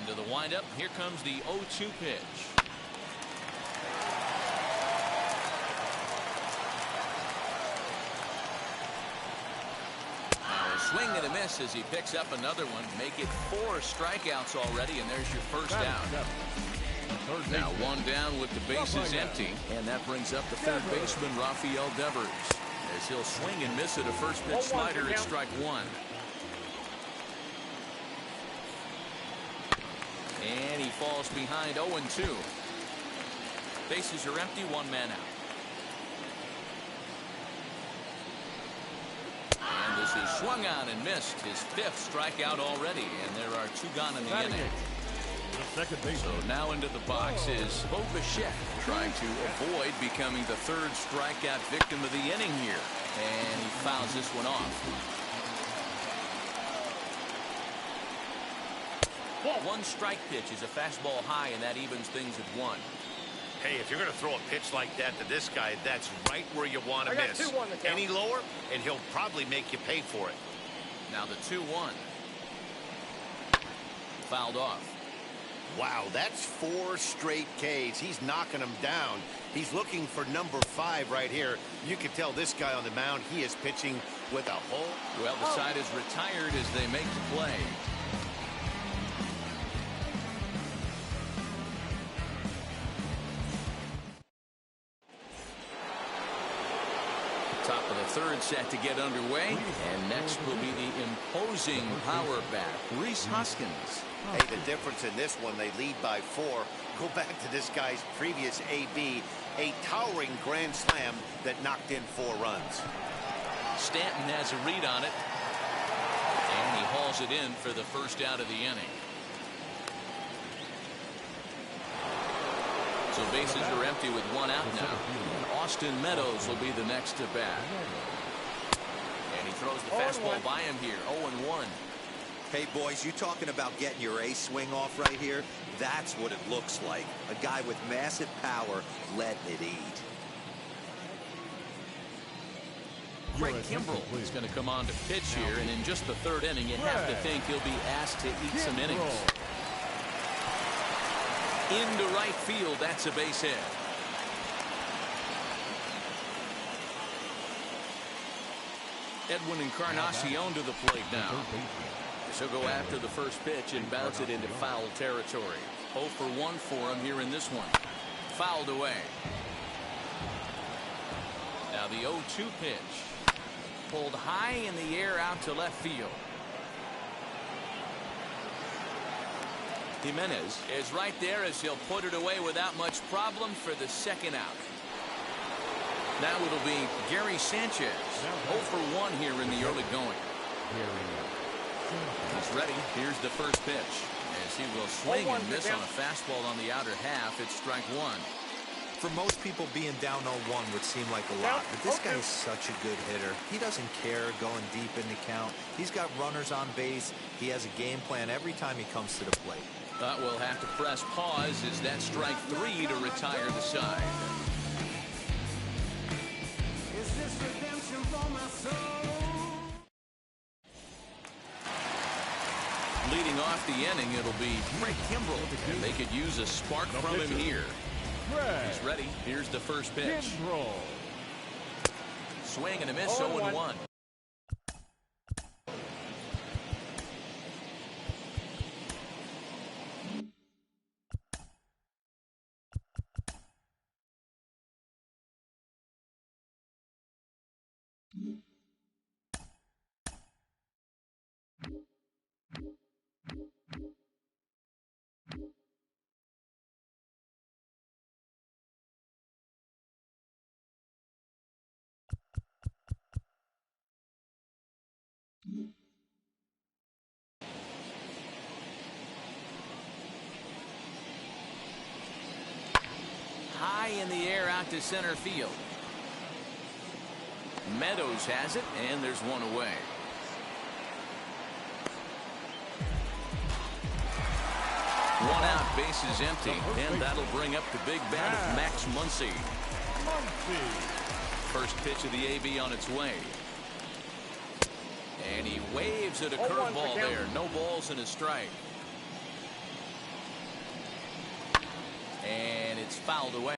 Into the windup. Here comes the 0-2 pitch. Swing and a miss as he picks up another one. Make it 4 strikeouts already, and there's your first out. Now one down with the bases empty, and that brings up the third baseman, Rafael Devers, as he'll swing and miss at a first pitch slider at strike one. And he falls behind 0-2. Bases are empty, 1 man out. This is swung on and missed, his 5th strikeout already, and there are 2 gone in the inning. So now into the box is Bo Bichette, trying to avoid becoming the 3rd strikeout victim of the inning here, and he fouls this one off. 1 strike pitch is a fastball high, and that evens things at 1. Hey, if you're going to throw a pitch like that to this guy, that's right where you want to miss. Any lower, and he'll probably make you pay for it. Now the 2-1. Fouled off. Wow, that's 4 straight Ks. He's knocking them down. He's looking for number 5 right here. You can tell this guy on the mound, he is pitching with a whole... Well, the side is retired as they make the play. Top of the third set to get underway. And next will be the imposing power bat, Rhys Hoskins. Hey, the difference in this one, they lead by 4. Go back to this guy's previous AB, a towering grand slam that knocked in 4 runs. Stanton has a read on it. And he hauls it in for the first out of the inning. So bases are empty with 1 out now. And Austin Meadows will be the next to bat. And he throws the fastball by him here. 0-1. Hey, boys, you talking about getting your ace swing off right here? That's what it looks like. A guy with massive power letting it eat. Craig Kimbrell is going to come on to pitch here, and in just the 3rd inning, you have to think he'll be asked to eat some innings. Into right field, that's a base hit. Edwin Encarnacion to the plate now. She'll go after the first pitch and bounce it into foul territory. 0 for 1 for him here in this one. Fouled away. Now the 0-2 pitch. Pulled high in the air out to left field. Jimenez is right there as he'll put it away without much problem for the 2nd out. Now it'll be Gary Sanchez. 0 for 1 here in the early going. He's ready. Here's the first pitch. As he will swing and miss on a fastball on the outer half. It's strike 1. For most people, being down 0-1 would seem like a lot, but this guy is such a good hitter. He doesn't care going deep in the count. He's got runners on base. He has a game plan every time he comes to the plate. We'll have to press pause as that strike 3 to retire the side. Is this redemption for my soul? Leading off the inning, it'll be Craig Kimbrell, and they could use a spark from him here. He's ready. Here's the first pitch. Swing and a miss. 0-1. High in the air out to center field. Meadows has it, and there's one away. One out, bases empty, and that'll bring up the big bat of Max Muncy. First pitch of the AB on its way. And he waves at a curveball there. No balls and a strike. And it's fouled away.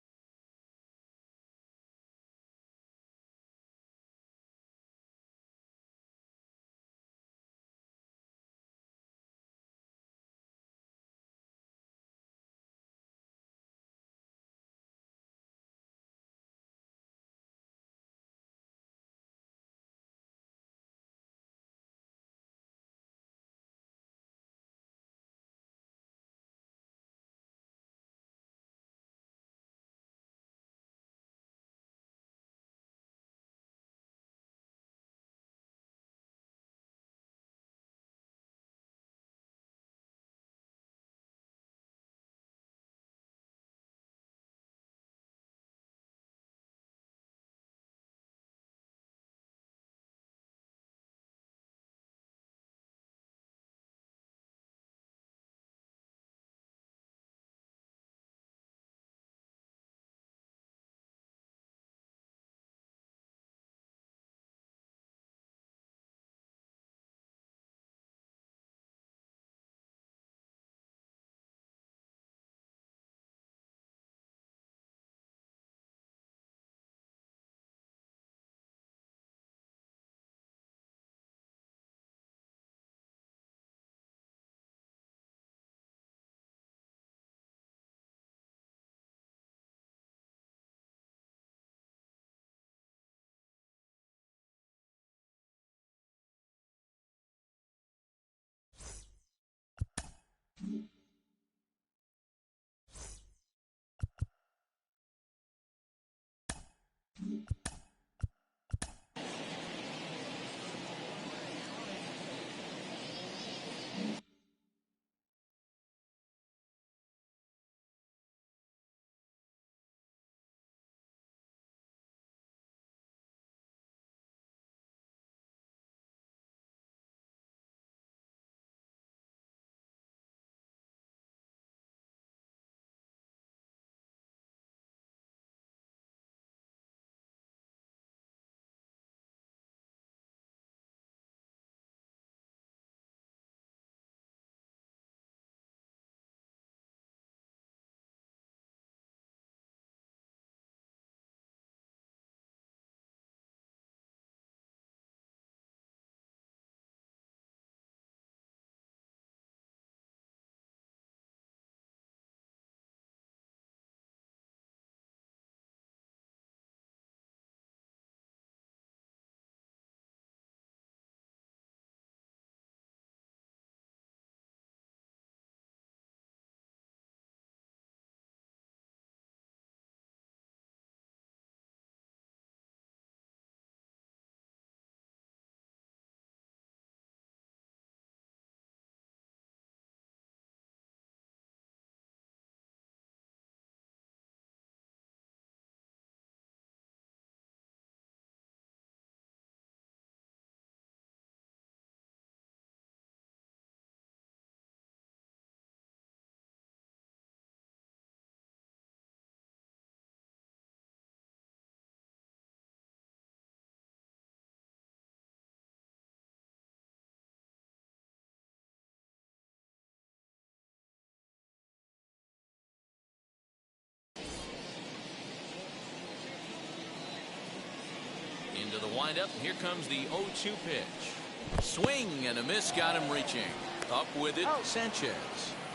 wind up, and here comes the 0-2 pitch. Swing and a miss, got him reaching. Up with it, Sanchez.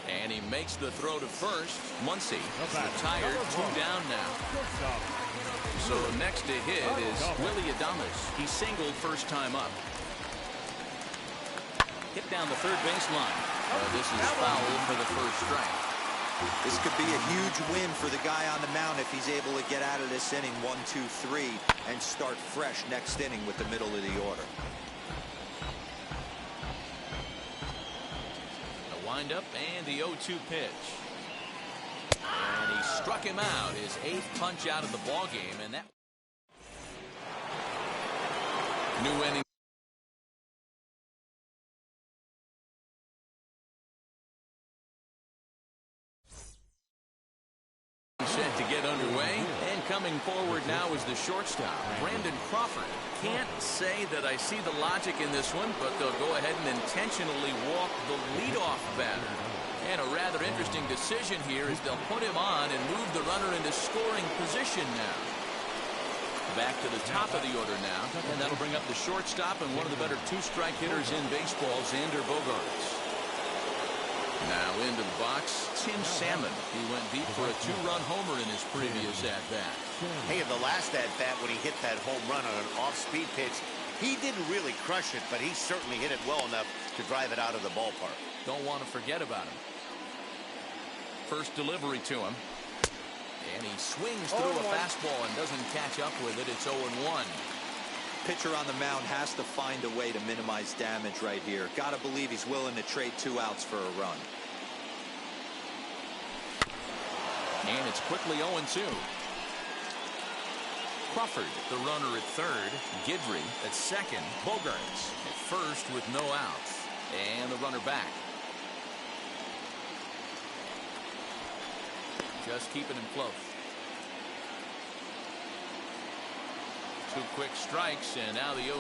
And he makes the throw to first. Muncy retired, 2 down now. So next to hit is Willy Adames. He singled first time up. Hit down the third baseline. This is foul for the first strike. This could be a huge win for the guy on the mound if he's able to get out of this inning 1, 2, 3 and start fresh next inning with the middle of the order. Wind up and the 0-2 pitch. And he struck him out, his 8th punch out of the ball game, and that new inning. Set to get underway, and coming forward now is the shortstop, Brandon Crawford. Can't say that I see the logic in this one, but they'll go ahead and intentionally walk the leadoff batter. And a rather interesting decision here is they'll put him on and move the runner into scoring position now. Back to the top of the order now, and that'll bring up the shortstop and one of the better 2-strike hitters in baseball, Xander Bogaerts. Now into the box, Tim Salmon. He went deep for a 2-run homer in his previous at-bat. Hey, in the last at-bat when he hit that home run on an off-speed pitch, he didn't really crush it, but he certainly hit it well enough to drive it out of the ballpark. Don't want to forget about him. First delivery to him. And he swings through a fastball and doesn't catch up with it. It's 0-1. Pitcher on the mound has to find a way to minimize damage right here. Gotta believe he's willing to trade 2 outs for a run. And it's quickly 0-2. Crawford, the runner at third. Guidry at second. Bogaerts at first with no outs. And the runner back. Just keeping him close. 2 quick strikes, and now the 0-2.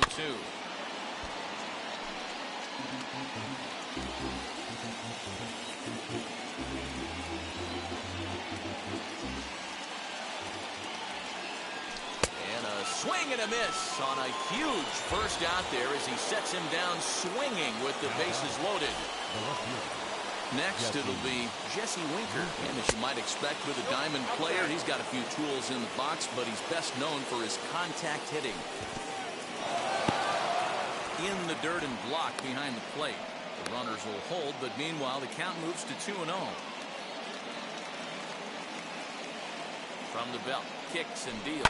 And a swing and a miss on a huge first out there as he sets him down swinging with the bases loaded. Next, it'll be Jesse Winker. And as you might expect with a diamond player, he's got a few tools in the box, but he's best known for his contact hitting. In the dirt and block behind the plate. The runners will hold, but meanwhile, the count moves to 2-0. From the belt, kicks and deals.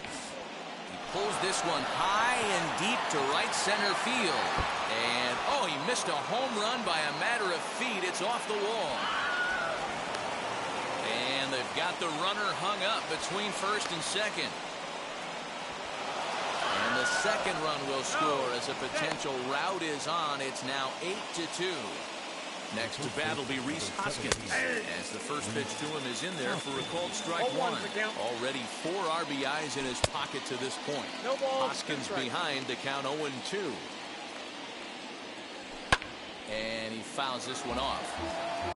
He pulls this one high and deep to right center field. And, oh, he missed a home run by a matter of feet. It's off the wall. And they've got the runner hung up between first and second. And the second run will score as a potential rout is on. It's now 8-2. Next to bat will be Rhys Hoskins, as the first pitch to him is in there for a called strike 1. Already 4 RBIs in his pocket to this point. Hoskins behind to count 0-2. And he fouls this one off.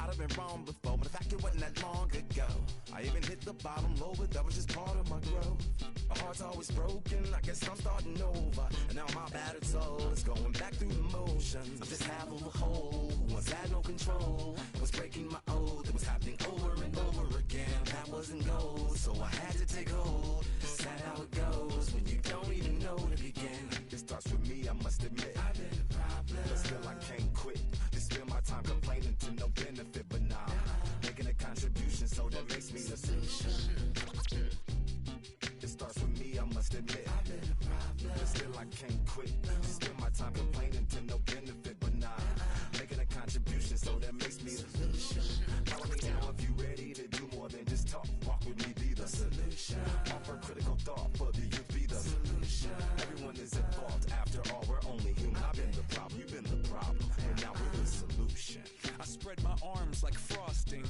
I've been wrong before, but the fact it wasn't that long ago. I even hit the bottom low, but that was just part of my growth. My heart's always broken, I guess I'm starting over. And now my battered soul is going back through the motions. I'm just half of a whole who once had no control. Was breaking my oath, it was happening over and over again. That wasn't gold, so I had to take hold. Sad how it goes when you don't even know to begin. It starts with me, I must admit. I've been a problem, but still I can't quit. They spend my time complaining to no benefit, but nah, making a contribution, so that makes me the solution. It starts with me, I must admit. I've been a problem, but still I can't quit. They spend my time complaining to no benefit, but nah, making a contribution, so that makes me the solution. Follow me now if you ready to do more than just talk. Walk with me, be the solution. Offer critical thought for the youth, be the solution. Everyone is at fault, after all, we're only human. I've been the problem, you've been the problem, and now we're the solution. I spread my arms like frosting,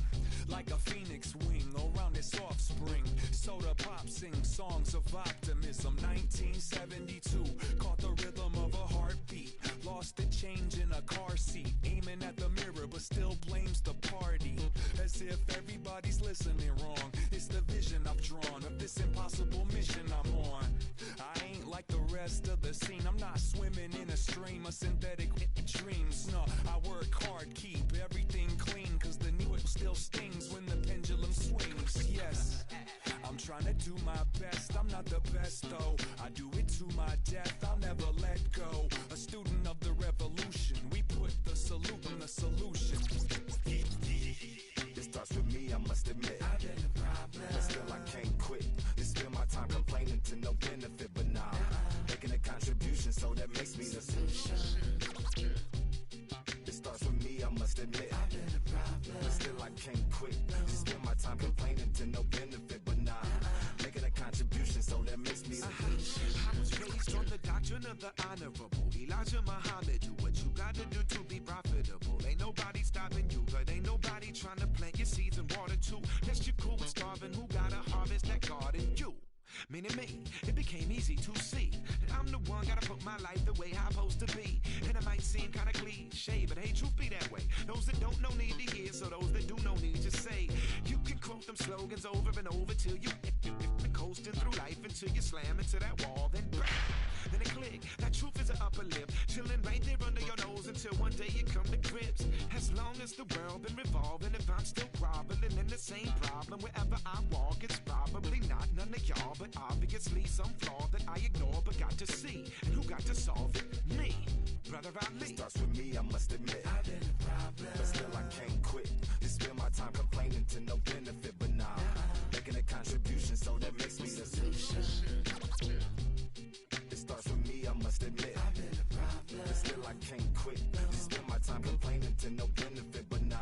like a phoenix wing around its offspring. Soda Pop sings songs of optimism. 1972, caught the rhythm of a heartbeat. Lost the change in a car seat, aiming at the mirror but still blames the party. As if everybody's listening wrong. It's the vision I've drawn of this impossible mission I'm on. I ain't like the rest of the scene. I'm not swimming in a stream of synthetic dreams. No, I work hard, keep everything clean, cause the new it still stings when the pendulum swings. Yes, I'm trying to do my best. I'm not the best though, I do it to my death. I'll never let go. A student of the revolution, we put the salute in the solution. It starts with me, I must admit. I've been a problem, but still I can't quit. They spend my time complaining to no benefit, but nah, making a contribution, so that makes me the solution. It starts with me, I must admit. I've been a problem, but still I can't quit. They spend my time complaining to no benefit, but nah, making a contribution, so that makes me the solution. I was raised on the doctrine of the honorable Elijah Muhammad. Do what you gotta do to be profitable. Ain't nobody stopping you, but ain't nobody trying to plant your seeds and water too. Unless you're cool with starving, who gotta harvest that garden? You. Meaning me, it became easy to see that I'm the one gotta put my life the way I'm supposed to be. And it might seem kinda cliche, but hey, truth be that way. Those that don't know need to hear, so those that do know need to say. You can quote them slogans over and over till you coasting through life until you slam into that wall, then bam, then it click. That truth is an upper lip, chilling right there under your nose until one day you come to grips. As long as the world been revolving, if I'm still groveling in the same problem wherever I walk, it's probably not none of y'all, but obviously some flaw that I ignore but got to see. And who got to solve it? Me, brother Ali. It starts with me, I must admit. I've been a problem, but still I can't quit. They spend my time complaining to no benefit, but nah, making a contribution, so that makes me the solution. It starts with me, I must admit. I've been a problem, but still I can't quit. They spend my time complaining to no benefit, but nah,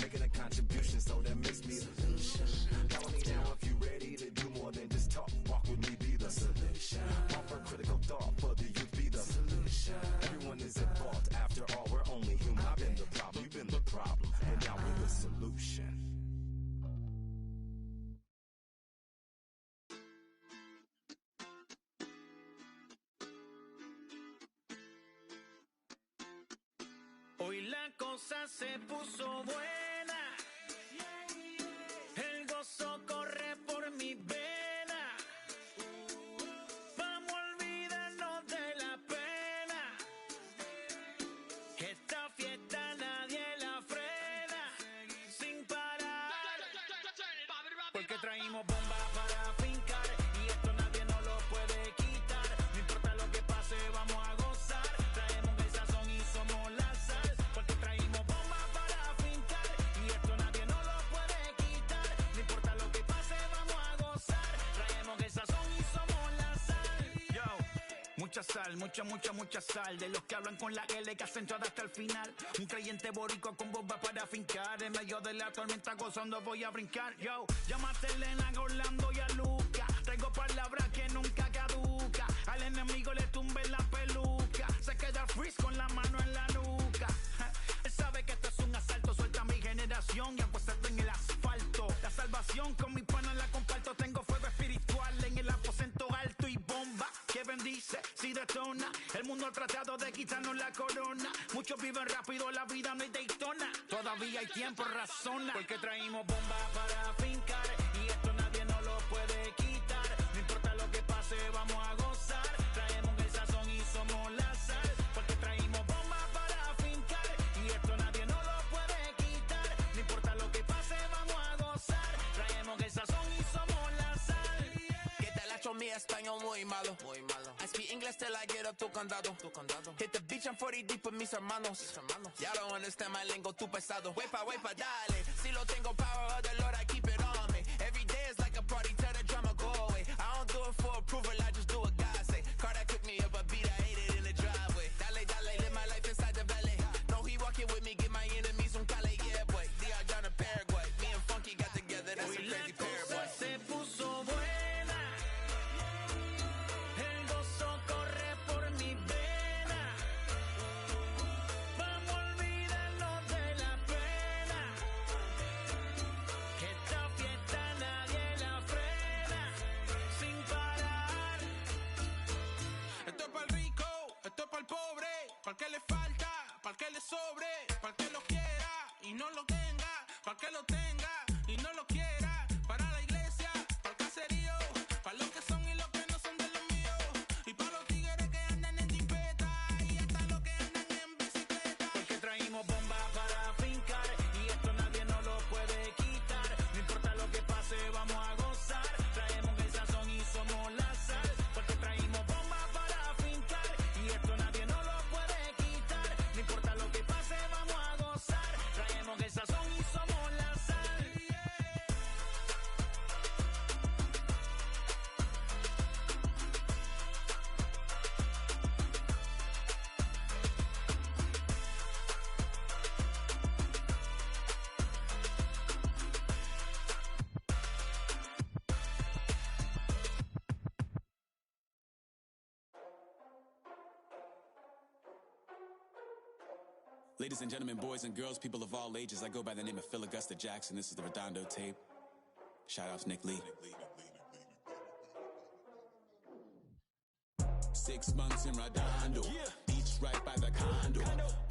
making a contribution, so that makes me the solution. Follow me now if you ready to do more than just talk. Walk with me, be the solution. Offer critical thought for the youth, be the solution. Everyone is at fault, after all, we're only human. I've been the problem, you've been the problem, and now we're the solution. Hoy la cosa se puso buena, el gozo corre por mi vena, vamos a olvidarnos de la pena, esta fiesta nadie la frena, sin parar, porque traímos bomba para fincar, y esto nadie nos lo puede quitar, no importa lo que pase vamos a gozar, traemos el sazón y somos la sal, porque traímos bomba para fincar, y esto nadie nos lo puede quitar, no importa lo que pase vamos a gozar, traemos el sazón y somos la sal. Yo, mucha sal, mucha sal, de los que hablan con la L que hacen todo hasta el final, un creyente boricua con bomba para fincar, en medio de la tormenta gozando voy a brincar. Yo, llámate a Elena, a Orlando y a Luca, traigo palabras que nunca caduca, al enemigo le tumbe la peluca, se queda freeze con la mano en la nuca. Él sabe que esto es un asalto, suelta mi generación y apuéstate en el asfalto. La salvación con mi pana la comparto, tengo fuego espiritual en el aposento alto y bomba que bendice si detona. El mundo ha tratado de quitarnos la corona, muchos viven rápido, la vida no es Daytona, todavía hay tiempo, razona, porque traímos bomba para fincar, y esto nadie español muy malo. I speak English till I get up tu condado. Hit the beach, I'm 40 deep with mis hermanos. Y'all don't understand my lingo, tu pesado. Wepa, dale. Si lo tengo power of the Lord, I keep it on me. Every day is like a party, tell the drama go away. I don't do it for approval, I just do what God say. Car that cook me up a beat, I ate it in the driveway. Dale, live my life inside the valley. No, he walking with me, get my enemies un Cali, yeah, boy. D.R. John to Paraguay. Me and Funky got together, that's a crazy pair, boy. Se puso buena. El gozo corre por mi vena. Vamos a olvidarnos de la pena. Que esta fiesta nadie la frena. Sin parar. Esto es para el rico, esto es para el pobre. Para el que le falta, para el que le sobre. Para el que lo quiera y no lo tenga. Para el que lo tenga y no lo quiera. Para la iglesia, para el caserío. Para los que son y los que no son de los míos. Y para los tigres que andan en jipeta. Y hasta los que andan en bicicleta. Porque traímos bomba para fincar. Y esto nadie nos lo puede quitar. No importa lo que pase, vamos a gozar. Traemos el sazón y somos la sal. Porque traímos bomba para fincar. Y esto nadie nos lo puede quitar. No importa lo que pase, vamos a gozar. Traemos el sazón y somos la sal. Ladies and gentlemen, boys and girls, people of all ages, I go by the name of Phil Augusta Jackson. This is the Redondo tape. Shout out to Nick Lee. 6 months in Redondo, beach right by the condo.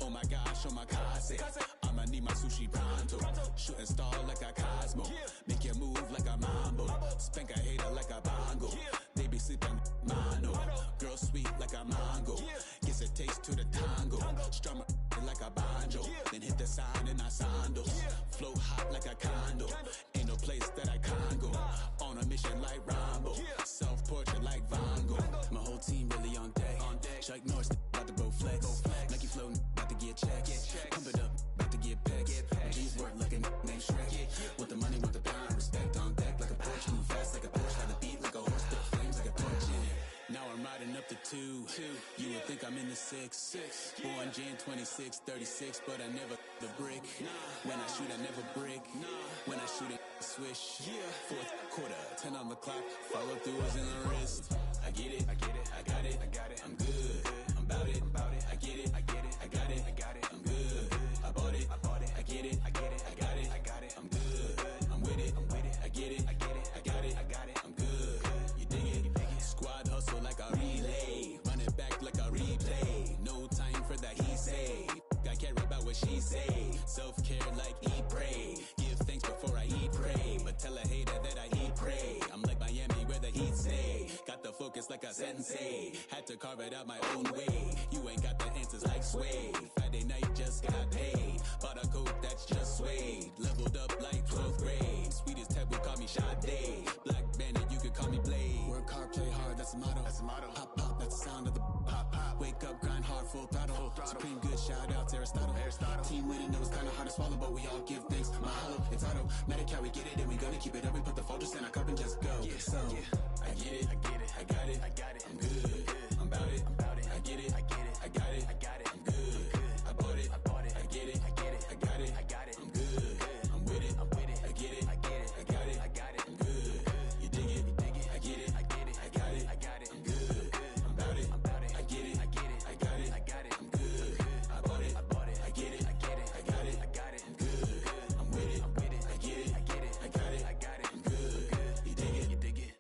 Oh my gosh, oh my casa, I'ma need my sushi pronto. Shooting star like a Cosmo, make you move like a mambo. Spank a hater like a bongo. They be sleeping mano. Girl sweet like a mango. Gets a taste to the tango. Strum like a banjo. Then hit the sign in our sandals. Flow hot like a condo. Ain't no place that I can't go. On a mission like Rambo. Self-portrait like Van Gogh. My whole team really on deck. Chuck Norris about to go flex. Nike flow about to get checks. Pump it up, about to get pecs. G's work like a named Shrek. With the money, with the pound, respect on deck like a Porsche. Move fast like a Porsche, like the beat like a horse. Spit flames like a torch. Now I'm riding up the 2. You would think I'm in the 6. Born Jan 26, 36, but I never the brick. When I shoot, I never brick. When I shoot it, swish. Fourth quarter, 10 on the clock. Follow through is in the wrist. I get it, I got it, I'm good. I'm about it, I get it, I got it, I'm good. I bought it, I get it, I got it, I'm good. I'm with it, I get it, I got it, I'm good. You dig it? Squad hustle like a relay. Run it back like a replay. No time for that he say. I care about what she say. Self-care like eat, pray. Give thanks before I eat, pray. But tell a hater that I eat, pray. I'm like Miami where the heat stay. Got the focus like a sensei. Had to carve it out my own way. You ain't got the answers like Sway. Friday night just got paid. Bought a coat that's just suede. Leveled up like 12th grade. Sweetest taboo, call me Sade. Black Bandit, you could call me Blade. Work hard, play hard, that's the motto. Pop, pop, that's the sound of the pop, pop. Wake up, grind hard, full throttle. Supreme good, shout out to Aristotle. Team winning, it was kinda hard to swallow, but we all give thanks. Mahalo, it's auto. Medical, we get it, and we gonna keep it up. We put the focus in our cup and just go. So, I get it, I got it, I'm good. I'm about it, I get it, I got it, I'm good. I bought it, I get it, I got it, I'm good. I'm with it, I get it, I got it, I'm good. You dig it, I get it, I got it, I'm good. I'm about it, I get it, I got it, I'm good. I bought it, I get it, I got it, I'm good. I'm with it, I get it, I got it, I'm good. You dig it,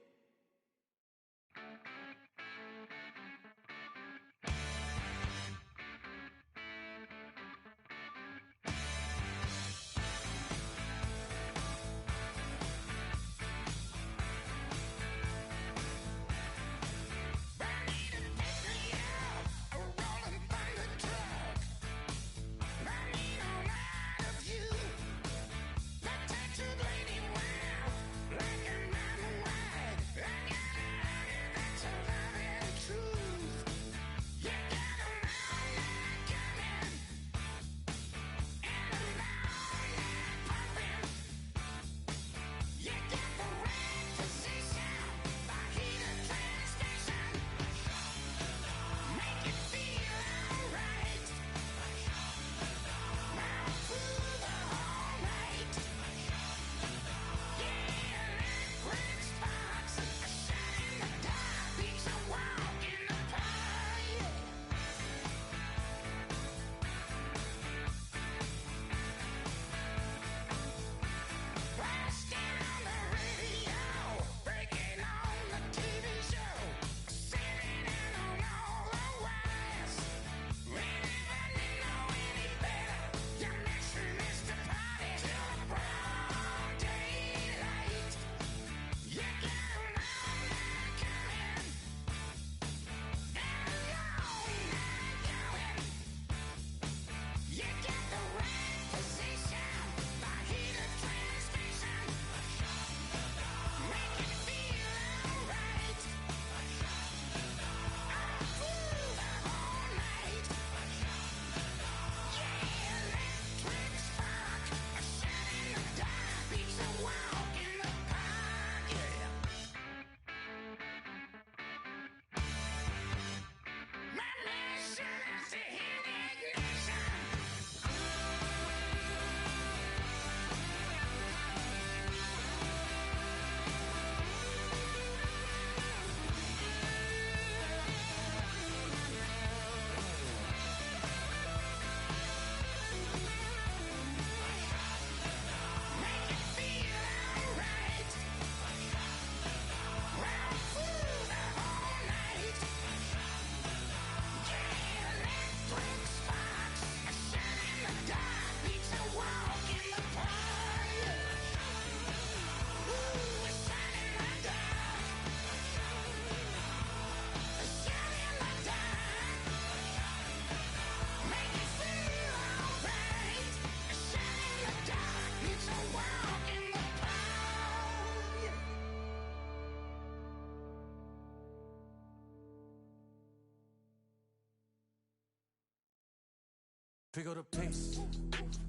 Pick up the pace.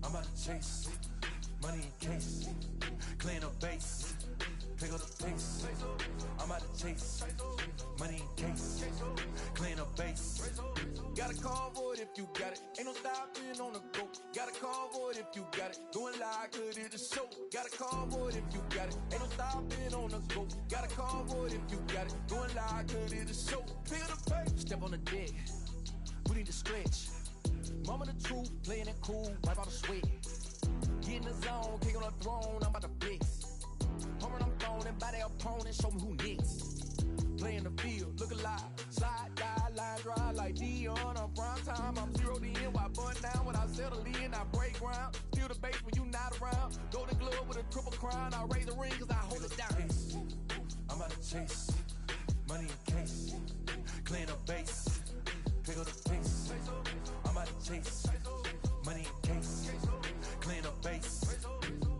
I'm about to chase. Money in case. Clean up base. Pick up the pace. I'm about to chase. Money in case. Clean up base. Got a convoy if you got it. Ain't no stopping on the go. Got a convoy if you got it. Going live, good at the show. Got a convoy if you got it. Ain't no stopping on the go. Got a convoy if you got it. Going live, good at the show. Pick up the pace. Step on the deck. We need to stretch. Mama the truth, playing it cool, wipe out the sweat. Get in the zone, kick on the throne, I'm about to flex. Homing, I'm throwing by their opponent, show me who next. Play in the field, look alive. Slide, die, line drive like Dion on prime time. I'm 0 to end, while bun down when I settle in. I break ground, steal the base when you not around. Golden glove with a triple crown, I raise the ring cause I hold it down. I'm about to chase, money in case. Clean up base, pick up the pace. I'm about to chase, money in case. Clean up base.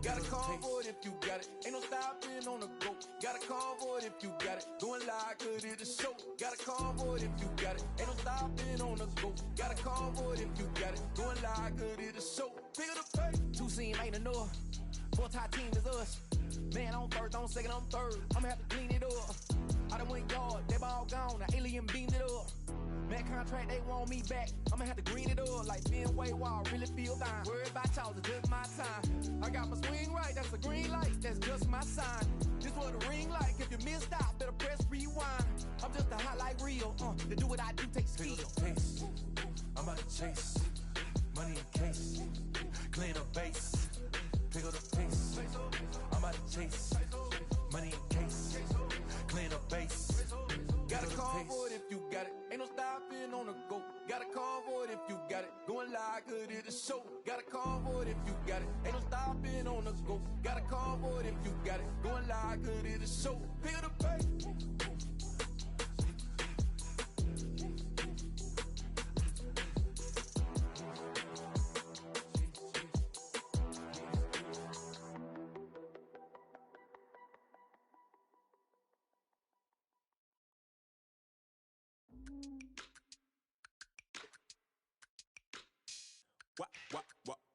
Got a convoy if you got it. Ain't no stopping on the go. Got a convoy if you got it. Going live, good at the show. Got a convoy if you got it. Ain't no stopping on the go. Got a convoy if you got it. Going live, good at the show. Pick up the pace. Two scene ain't enough. Four-tie team is us. Man on first, on second, on third. I'ma have to clean it up. I done went yard, they ball gone. The alien beamed it up. That contract, they want me back. I'ma have to green it up like Fenway Wall. Really feel fine. Worried about y'all, it's just my time. I got my swing right, that's a green light. That's just my sign. This what a ring like. If you missed out, better press rewind. I'm just a hot like Rio. To do what I do takes skill. Pace. I'm about to chase. Money in case. Clean up base. Pick up the pace. I'm about to chase. Money in case. Clean up base. Got a convoy if you got it. Ain't no stopping on the go. Got a convoy if you got it. Going live, good at the show. Got a convoy if you got it. Ain't no stopping on the go. Got a convoy if you got it. Going live, good at the show. Pick up the pace.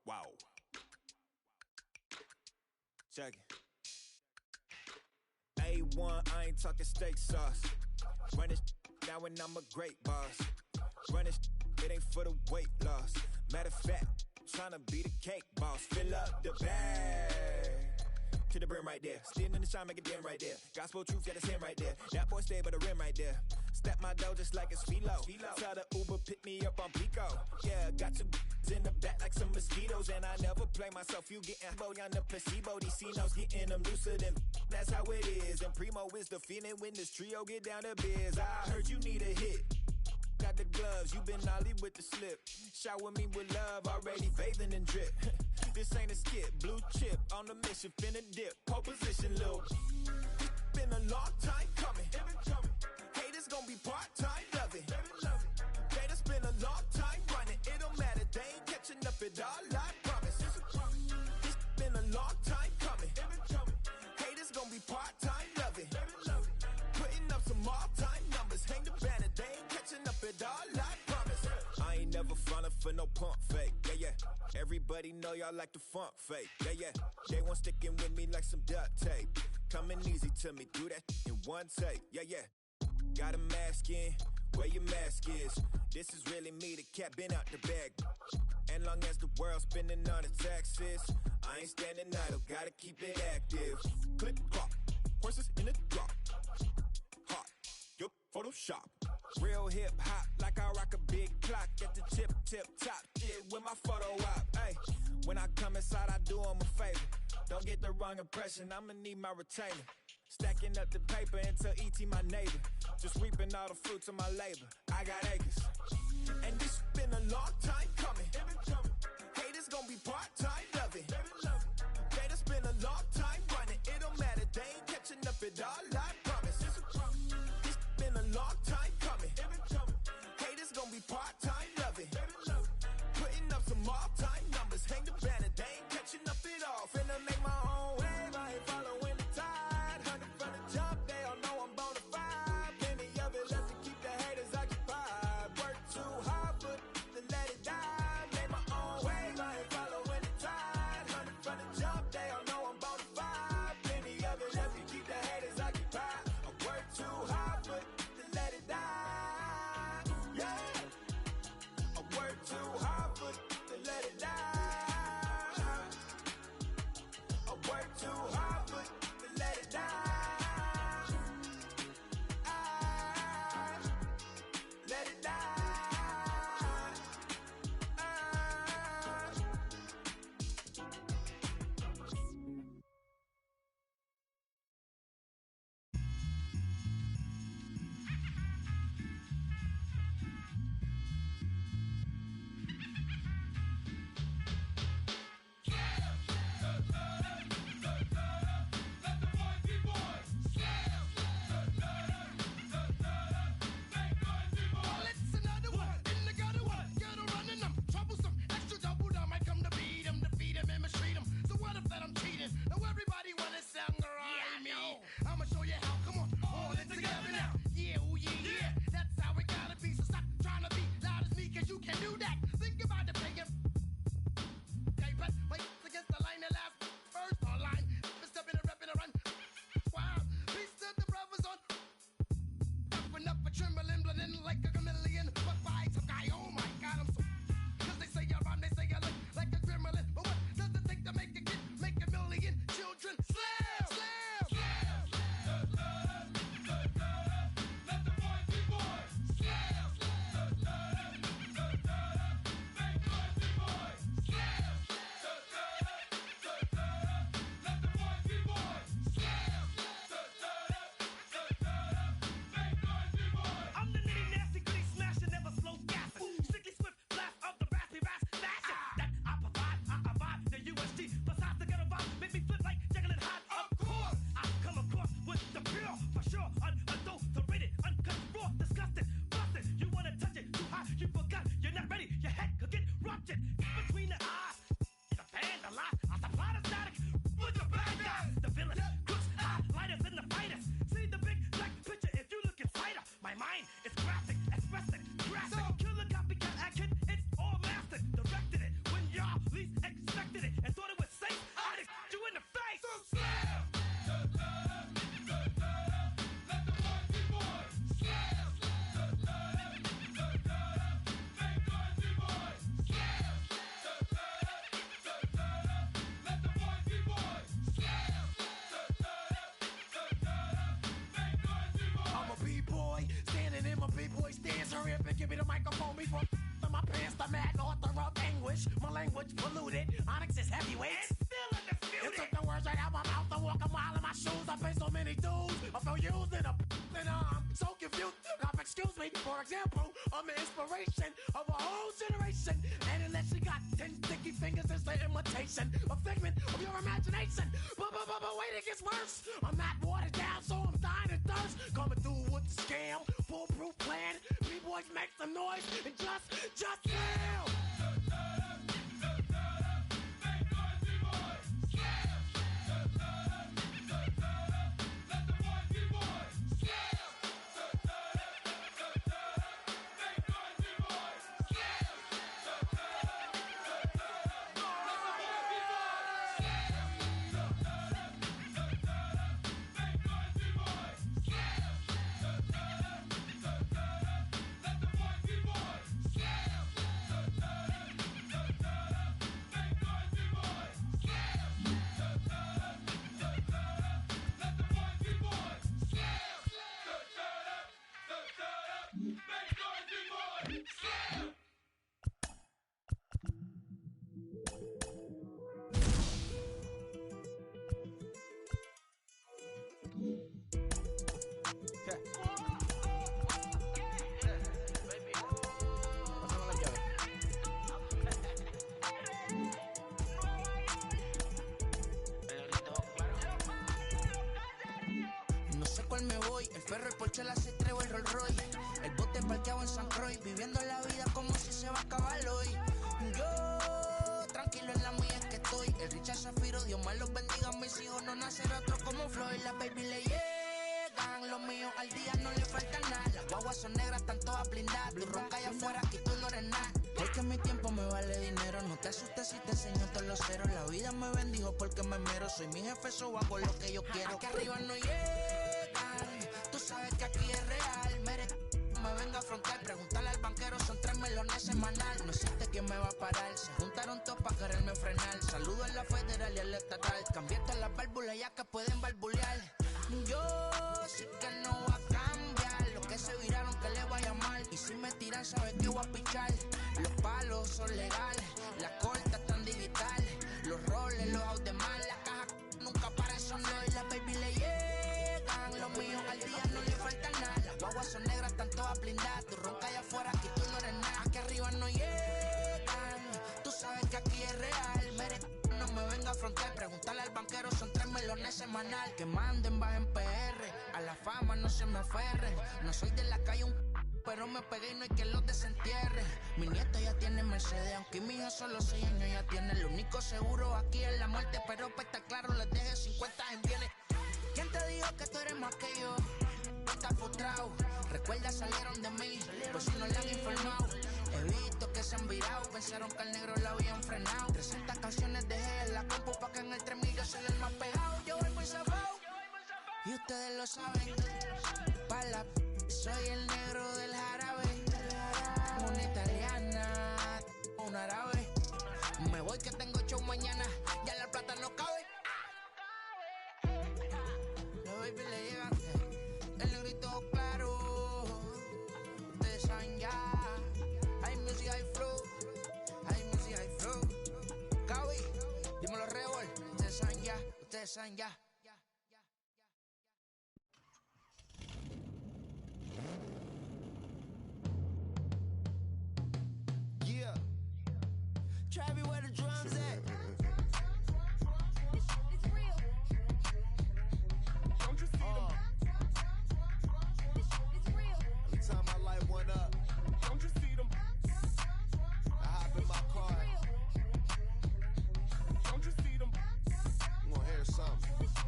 Wow. Check it. A1, I ain't talking steak sauce. Run this now and I'm a great boss. Run this, it ain't for the weight loss. Matter of fact, tryna be the cake boss. Fill up the bag to the brim right there. Standing in the shine, make it dim right there. Gospel truth, yeah, that's him right there. That boy stay by the rim right there. Step my dough just like it's Philo. Tell the Uber, pick me up on Pico. Yeah, got two in the back like some mosquitoes. And I never play myself, you getting boy on the placebo. These C-notes getting them looser than that's how it is. And Primo is the feeling when this trio get down to biz. I heard you need a hit. Got the gloves, you been ollie with the slip. Shower me with love, already bathing in drip. This ain't a skip, blue chip on the mission, finna dip. Pole position, Lil. Been a long time coming. Haters gon' be part-time, love it. They done spend a long time running. It don't matter, they ain't catching up at all, I promise. It's been a long time coming. Haters gon' be part-time, love it. Putting up some all-time numbers. Hang the banner, they ain't catching up at all, I promise. I ain't never falling for no pump fake, yeah. Everybody know y'all like the funk fake, yeah. They want sticking with me like some duct tape. Coming easy to me, do that in one take, yeah. Got a mask in, where your mask is. This is really me, the cat been out the bag. And long as the world's spending on the taxes, I ain't standing idle, gotta keep it active. Click clock, horses in the drop. Hot, yup, Photoshop. Real hip hop, like I rock a big clock at the tip top. Shit with my photo op. Hey, when I come inside, I do 'em a favor. Don't get the wrong impression, I'ma need my retainer. Stacking up the paper until E.T. my neighbor. Just reaping all the fruits of my labor. I got acres. And this been a long time coming. Haters gon' be part-time, love it. They done spend a long time running. It don't matter, they ain't catching up at all, I promise. This been a long time coming. Haters gon' be part-time, love it. Putting up some all-time numbers. Hang the banner, they ain't catching up at all. Finna make my own wave, I ain't following the tide. 100 from the jump, they all know I'm bona fide. Plenty of it left to keep the haters occupied. Work too hard, but to let it die. Made my own classic. Killer copycat action, it's all mastered. Directed it when y'all least expected it. And thought it was safe, I just you in the face. So slam! Let the boys be boys. Slam! Make noise, be boys. Slam! Let the boys be boys. Slam! Make noise, be boys. I'm a b-boy, standing in my b-boy stance. Hurry up and give me the microphone before my pants. The mad author of anguish. My language polluted. Onyx is heavyweight. Still undisputed. It took the words right out my mouth to walk a mile in my shoes. I pay so many dues. I feel used and I'm so confused. Now, excuse me, for example, I'm the inspiration of a whole generation. And unless you got 10 sticky fingers, it's an imitation, a figment of your imagination. But wait, it gets worse. I'm not watered down, so I'm dying of thirst. Coming through with the scam, foolproof plan. B-boys make some noise and just fail. No sé cuál me voy, el ferro, el Porsche, la C3 o el Rolls Royce. El bote parqueado en San Croix, viviendo la vida como si se va a acabar hoy. Yo, tranquilo en la mía es que estoy. El Richard Zafiro, Dios más los bendiga, mis hijos no nacerá otro como Floyd. Las baby le llegan, los míos al día no le falta nada. Las guaguas son negras, están todas blindadas. Tú ronca allá afuera, aquí tú no eres nada. Es que mi tiempo me vale dinero, no te asustes si te enseño todos los ceros. La vida me bendijo porque me mero, soy mi jefe, so hago lo que yo quiero. Aquí arriba no llegan, tú sabes que aquí es real. Me venga a afrontar, preguntarle al banquero, son 3 melones semanal. No existe quién me va a parar, se juntaron todos para quererme frenar. Saludo a la federal y a la estatal, cambié todas las válvulas ya que pueden barbulear. Yo sí que no voy a cambiar, los que se viraron que le vaya mal. Y si me tiran sabes que voy a pichar. Los palos son legales, las cortas están digitales. Los roles, los out de mal, la caja nunca para eso no. Y las baby le llegan, los míos al día no le falta nada. Las guaguas son negras, están todas blindadas. Tú ronca allá afuera, aquí tú no eres nada. Aquí arriba no llegan, tú sabes que aquí es real. No me venga a afrontar, preguntarle al banquero, son 3 melones semanal. Que manden, bajen PR, a la fama no se me aferren. No soy de la calle pero me pegué y no hay que los desentierre. Mi nieto ya tiene Mercedes, aunque mi hijo solo 6 años ya tiene. Lo único seguro aquí es la muerte, pero para estar claro les deje 50 en bienes. ¿Quién te dijo que tú eres más que yo? Estás frustrado, recuerda salieron de mí, por si no le han informado. He visto que se han virado, pensaron que al negro lo habían frenado. 300 canciones dejé en la compu pa' que en el 3000 se el más pegado. Yo voy muy zafado, y ustedes lo saben. Pa' la soy el negro del jarabe. Una italiana, un árabe. Me voy que tengo show mañana, ya la plata no cabe. Los baby le llegan, el negrito claro. Ustedes saben ya. Hay music, hay flow. Hay music, hay flow. Cabi, dímelo Rebol. Ustedes saben ya, ustedes saben ya. Yeah. Travi, where the drums at? Don't you see them? Every time I light one up, Don't you see them? I hop in my car. Don't you see them? I'm gonna hear something.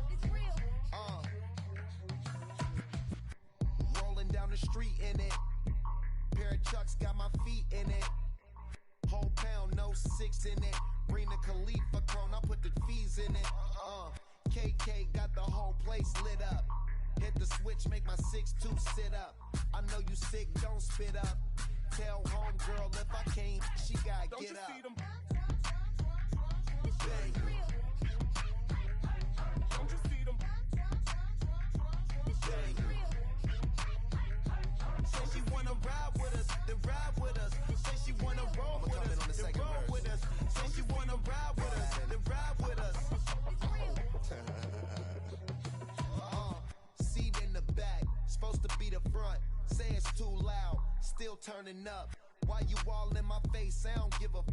beef for Chrome, I put the fees in it. KK got the whole place lit up. Hit the switch, make my 6'2" sit up. I know you sick, don't spit up. Tell homegirl if I can't, she gotta get up. Bang. Don't you see them? Bang. Say she wanna ride with us, then ride with us. Say she wanna roll with us, then roll with us. Say she wanna ride with us, then ride with us. Seat in the back, supposed to be the front. Say it's too loud, still turning up. Why you all in my face? I don't give a f.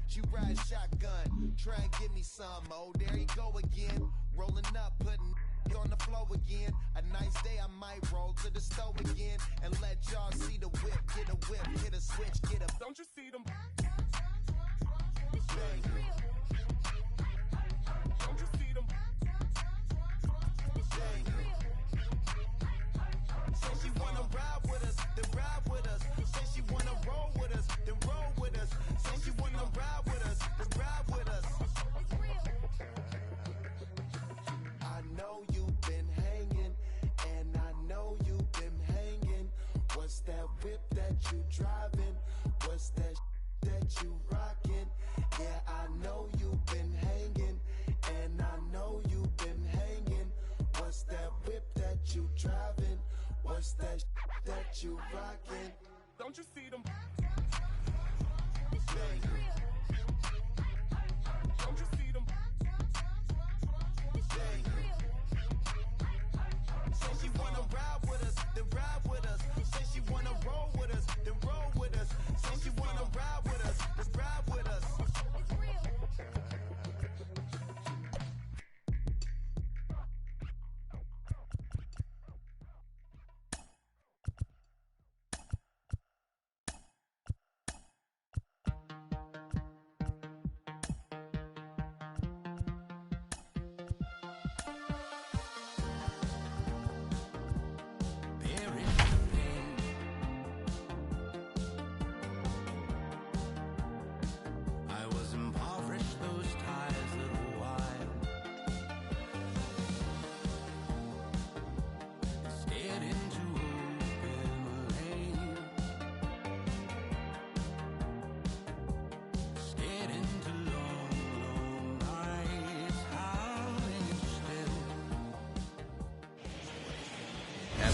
She ride shotgun, try and give me some. Oh, there you go again. Rolling up, putting on the floor again. A nice day, I might roll to the stove again and let y'all see the whip. Get a whip, hit a switch, get a. Don't you see them? Bang. Don't you see them? Bang. Say she wanna ride with us, then ride with us. Say she wanna roll with us, then roll with us. Say she wanna ride with us, then ride with us. I know you've been hanging, and I know you've been hanging. What's that whip that you driving? What's that that you rocking? Yeah, I know you've been hanging, and I know you've been hanging. What's that whip that you driving? What's that that you rockin'? Don't you see them? Bang. Don't you see them? Bang. Say she wanna ride with us, then ride with us. Say she wanna roll with us, then roll with us. Say she wanna ride with us, then ride with us.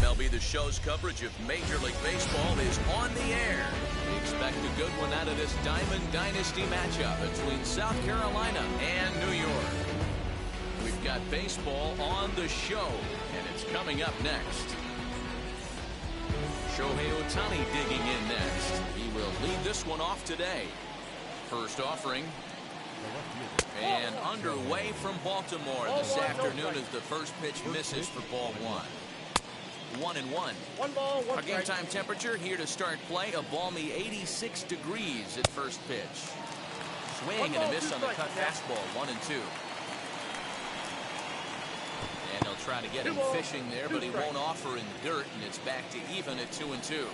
MLB The Show's coverage of Major League Baseball is on the air. We expect a good one out of this Diamond Dynasty matchup between South Carolina and New York. We've got baseball on the show, and it's coming up next. Shohei Ohtani digging in next. He will lead this one off today. First offering. And underway from Baltimore this afternoon as the first pitch misses for ball one. 1-1. One ball, one Our game strike. time temperature here to start play, a balmy 86 degrees at first pitch. Swing and a miss on the cut fastball, 1-2. And they'll try to get him fishing there, but he won't offer in the dirt, and it's back to even at 2-2.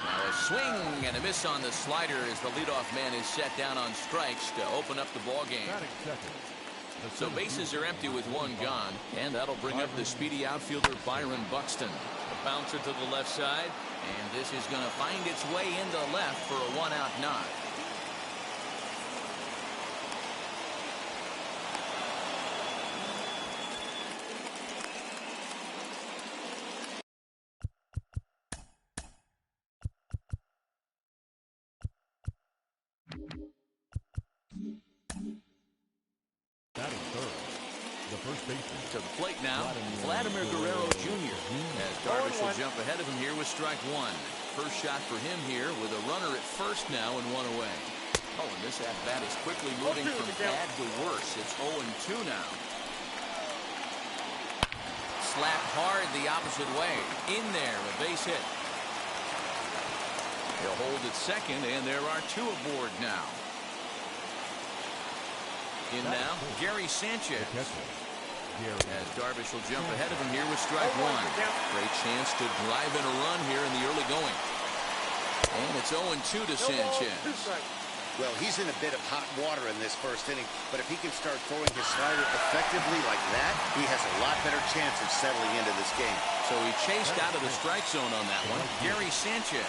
Now a swing and a miss on the slider as the leadoff man is set down on strikes to open up the ball game. So bases are empty with one gone, and that'll bring up the speedy outfielder Byron Buxton. A bouncer to the left side, and this is going to find its way into left for a one-out knock. To the plate now, Vladimir Guerrero Jr. as Darvish will jump ahead of him here with strike one. First shot for him here with a runner at first now and one away. Oh, and this at-bat is quickly moving from bad to worse. It's 0-2 now. Slapped hard the opposite way. In there, a base hit. He'll hold at second, and there are two aboard now. In now, Gary Sanchez. As Darvish will jump ahead of him here with strike one. Great chance to drive in a run here in the early going. And it's 0-2 to Sanchez. Well, he's in a bit of hot water in this first inning, but if he can start throwing his slider effectively like that, he has a lot better chance of settling into this game. So he chased out of the strike zone on that one. Gary Sanchez,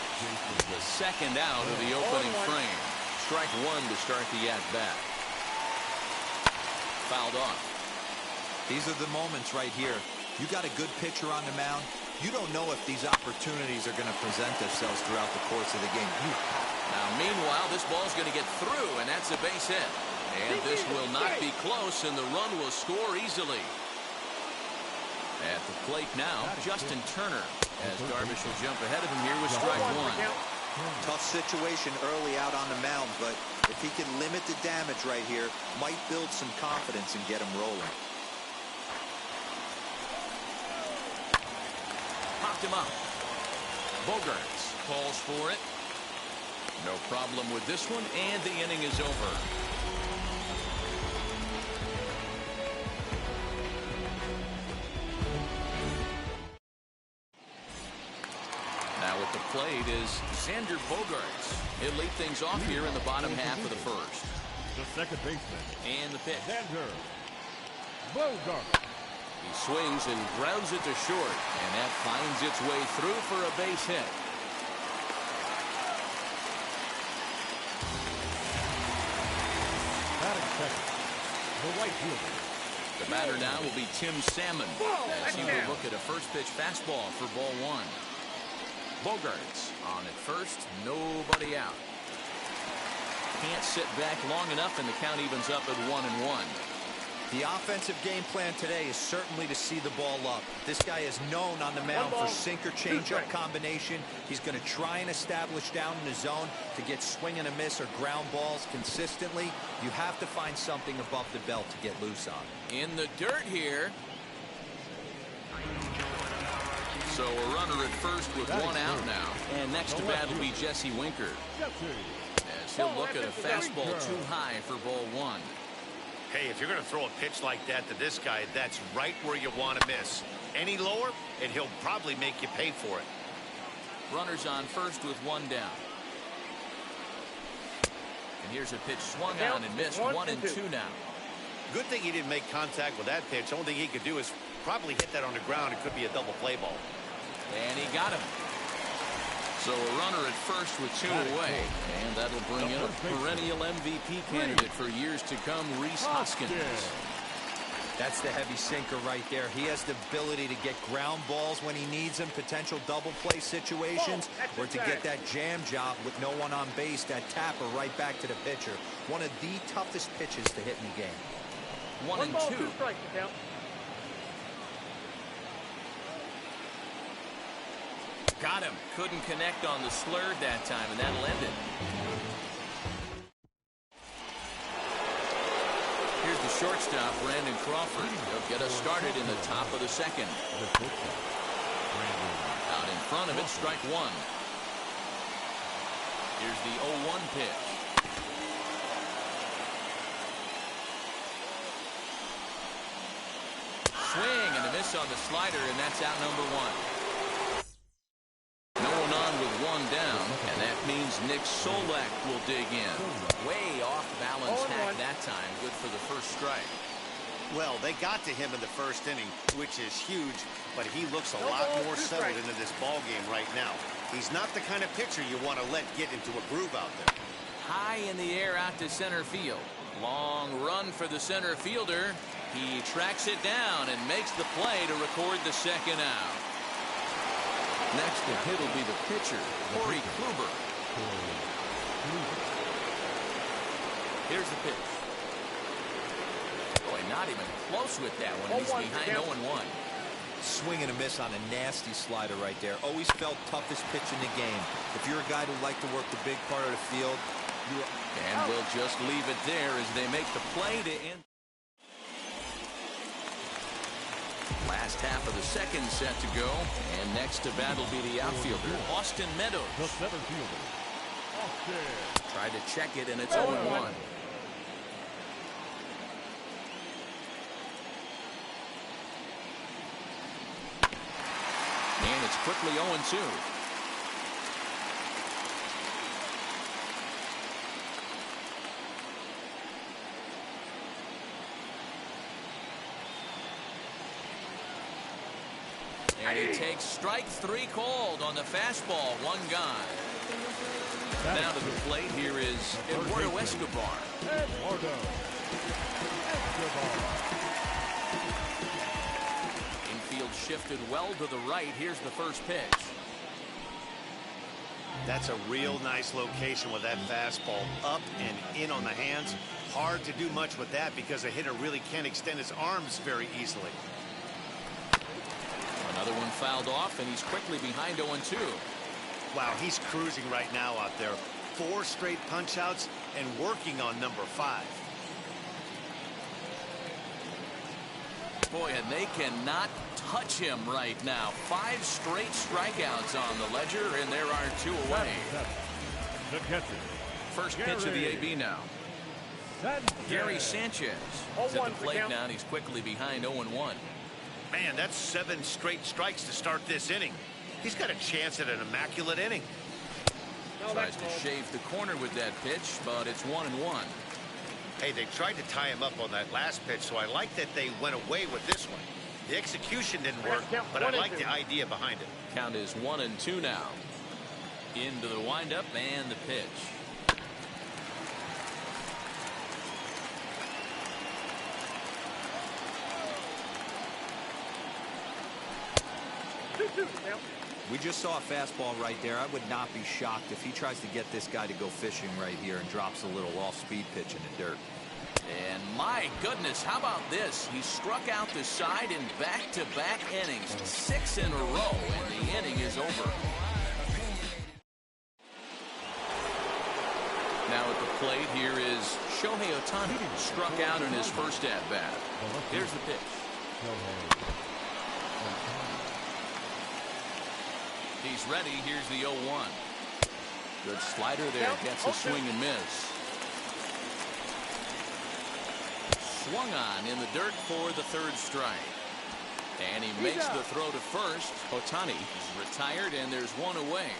the second out of the opening frame. Strike one to start the at-bat. Fouled off. These are the moments right here. You got a good pitcher on the mound. You don't know if these opportunities are going to present themselves throughout the course of the game. Now, meanwhile, this ball's going to get through, and that's a base hit. And this will not be close, and the run will score easily. At the plate now, Justin Turner, as Darvish will jump ahead of him here with strike one. Tough situation early out on the mound, but if he can limit the damage right here, might build some confidence and get him rolling. Popped him up. Bogaerts calls for it. No problem with this one, and the inning is over. Now at the plate is Xander Bogaerts. He'll lead things off here in the bottom half of the first. The second baseman. And the pitch. Xander Bogaerts. He swings and grounds it to short, and that finds its way through for a base hit. Batting second, the right fielder. The batter now will be Tim Salmon, as he will look at a first pitch fastball for ball one. Bogaerts on at first, nobody out. Can't sit back long enough, and the count evens up at 1-1. The offensive game plan today is certainly to see the ball up. This guy is known on the mound for sinker changeup combination. He's going to try and establish down in the zone to get swing and a miss or ground balls consistently. You have to find something above the belt to get loose on. In the dirt here. So a runner at first with one out now. And next to bat will be Jesse Winker, as he'll look at a fastball too high for ball one. Hey, if you're going to throw a pitch like that to this guy, that's right where you want to miss. Any lower, and he'll probably make you pay for it. Runners on first with one down. And here's a pitch swung on and missed. 1-2 now. Good thing he didn't make contact with that pitch. Only thing he could do is probably hit that on the ground. It could be a double play ball. And he got him. So a runner at first with two away. And that'll bring in a perennial MVP candidate for years to come, Rhys Hoskins. That's the heavy sinker right there. He has the ability to get ground balls when he needs them, potential double play situations, or to get that jam job with no one on base, that tapper right back to the pitcher. One of the toughest pitches to hit in the game. 1-2. Got him. Couldn't connect on the slurve that time, and that'll end it. Here's the shortstop, Brandon Crawford. He'll get us started in the top of the second. Out in front of it, strike one. Here's the 0-1 pitch. Swing and a miss on the slider, and that's out number one. No one on with one down, and that means Nick Solak will dig in. Way off balance hack that time. Good for the first strike. Well, they got to him in the first inning, which is huge, but he looks a lot more settled into this ball game right now. He's not the kind of pitcher you want to let get into a groove out there. High in the air out to center field. Long run for the center fielder. He tracks it down and makes the play to record the second out. Next to hit will be the pitcher, Corey Kluber. Here's the pitch. Boy, not even close with that one. He's behind 0-1. Swing and a miss on a nasty slider right there. Always felt toughest pitch in the game. If you're a guy who likes to work the big part of the field, and we'll just leave it there as they make the play to end. Last half of the second set to go, and next to bat will be the outfielder, Austin Meadows. The center fielder, Austin. Tried to check it, and it's 0-1. And it's quickly 0-2. And he takes strike 3 called on the fastball. 1 gone. Now to the plate, here is Eduardo Escobar. Infield shifted well to the right. Here's the first pitch. That's a real nice location with that fastball up and in on the hands. Hard to do much with that because a hitter really can't extend his arms very easily. Another one fouled off, and he's quickly behind 0-2. Wow, he's cruising right now out there. 4 straight punch-outs and working on number 5. Boy, and they cannot touch him right now. 5 straight strikeouts on the ledger, and there are 2 away. The catcher. First pitch of the AB now. Gary Sanchez is at the plate now, and he's quickly behind 0-1. Man, that's 7 straight strikes to start this inning. He's got a chance at an immaculate inning. Tries to shave the corner with that pitch, but it's 1-1. Hey, they tried to tie him up on that last pitch, so I like that they went away with this one. The execution didn't work, but I like the idea behind it. Count is 1-2 now. Into the windup and the pitch. We just saw a fastball right there. I would not be shocked if he tries to get this guy to go fishing right here and drops a little off-speed pitch in the dirt. And my goodness, how about this? He struck out the side in back-to-back innings, 6 in a row, and the inning is over. Now at the plate, here is Shohei Ohtani. Struck out in his first at-bat. Here's the pitch. He's ready. Here's the 0-1. Good slider there. Gets a swing and miss. Swung on in the dirt for the 3rd strike. And he makes the throw to first. Ohtani is retired, and there's 1 away.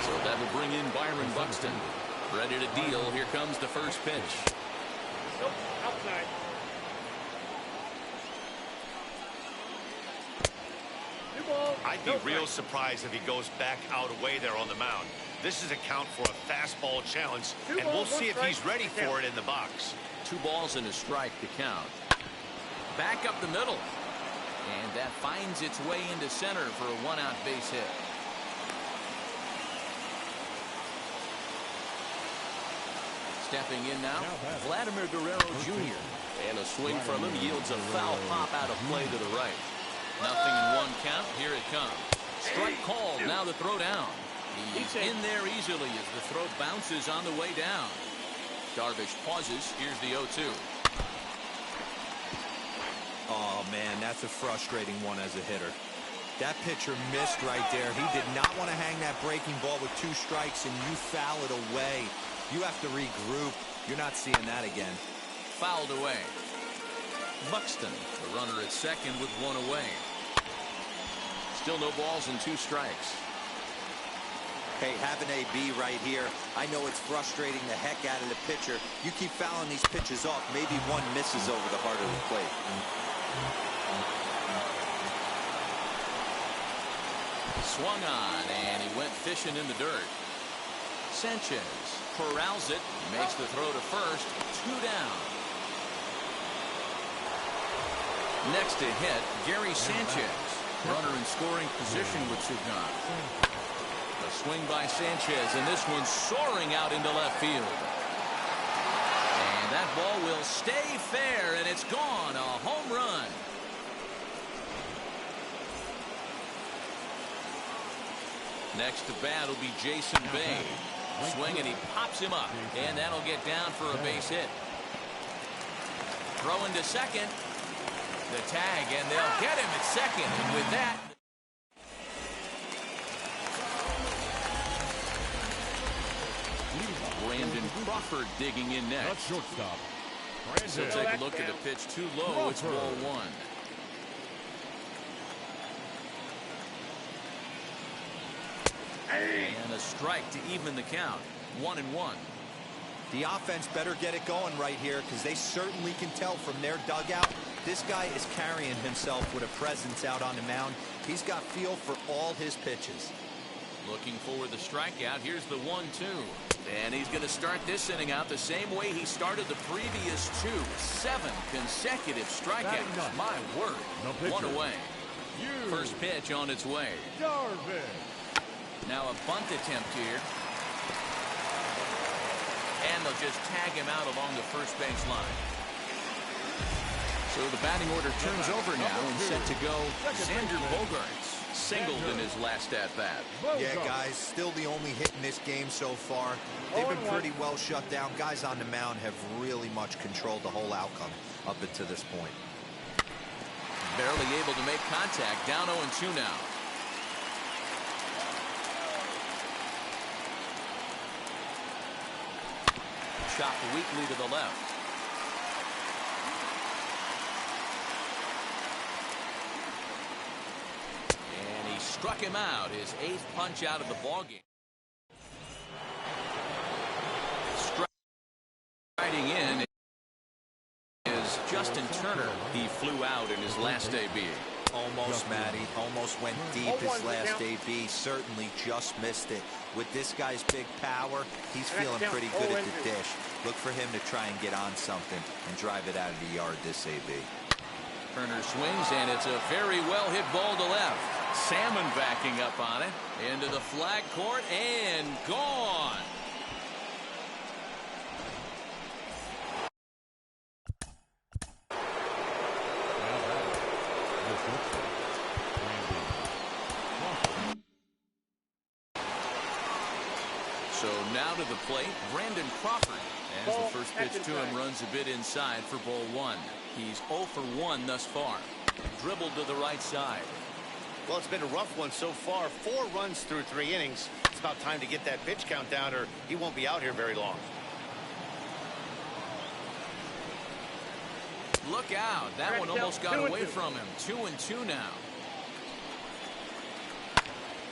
So that will bring in Byron Buxton. Ready to deal. Here comes the first pitch. Nope, outside. I'd be real surprised if he goes back out away there on the mound. This is a count for a fastball challenge, and we'll see if he's ready for it in the box. 2 balls and a strike to count. Back up the middle. And that finds its way into center for a 1-out base hit. Stepping in now, Vladimir Guerrero Jr. And a swing from him yields a foul pop out of play to the right. Nothing in 1 count. Here it comes. Strike called. Now the throw down. He's in there easily as the throw bounces on the way down. Darvish pauses. Here's the 0-2. Oh, man, that's a frustrating one as a hitter. That pitcher missed right there. He did not want to hang that breaking ball with 2 strikes, and you foul it away. You have to regroup. You're not seeing that again. Fouled away. Buxton, the runner at second with 1 away. Still no balls and 2 strikes. Hey, have an AB right here. I know it's frustrating the heck out of the pitcher. You keep fouling these pitches off. Maybe one misses over the heart of the plate. Swung on, and he went fishing in the dirt. Sanchez corrals it, makes the throw to first. 2 down. Next to hit, Gary Sanchez. Runner in scoring position with 2 gone. A swing by Sanchez, and this one's soaring out into left field. And that ball will stay fair, and it's gone. A home run. Next to bat will be Jason Bay. Swing, and he pops him up, and that'll get down for a base hit. Throw into second. The tag, and they'll get him at second. And with that, Brandon Crawford digging in next. That's shortstop. So take a look at the pitch. Too low. It's ball 1. And a strike to even the count. 1-1. The offense better get it going right here because they certainly can tell from their dugout This guy is carrying himself with a presence out on the mound. He's got feel for all his pitches. Looking for the strikeout. Here's the 1-2. And he's going to start this inning out the same way he started the previous 2. 7 consecutive strikeouts. My word. One away. First pitch on its way. Now a bunt attempt here. And they'll just tag him out along the first base line. So the batting order turns over now and set to go Xander Bogaerts. Singled in his last at-bat. Yeah, guys, still the only hit in this game so far. They've been pretty well shut down. Guys on the mound have really much controlled the whole outcome up until this point. Barely able to make contact. Down 0-2 now. Chopped weakly to the left. And he struck him out. His 8th punch out of the ballgame. Striding in is Justin Turner. He flew out in his last AB. Almost, Matty. Almost went deep his last AB. Certainly just missed it. With this guy's big power, he's feeling pretty good at the dish. Look for him to try and get on something and drive it out of the yard this AB. Turner swings, and it's a very well hit ball to left. Salmon backing up on it. Into the flag court and gone. So now to the plate, Brandon Crawford. As the first pitch to him runs a bit inside for ball 1. He's 0 for 1 thus far. Dribbled to the right side. Well, it's been a rough one so far. 4 runs through 3 innings. It's about time to get that pitch count down or he won't be out here very long. Look out. That one almost got away from him. 2-2 now.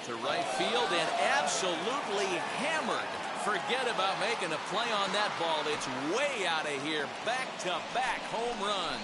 To right field and absolutely hammered. Forget about making a play on that ball. It's way out of here. Back-to-back home runs.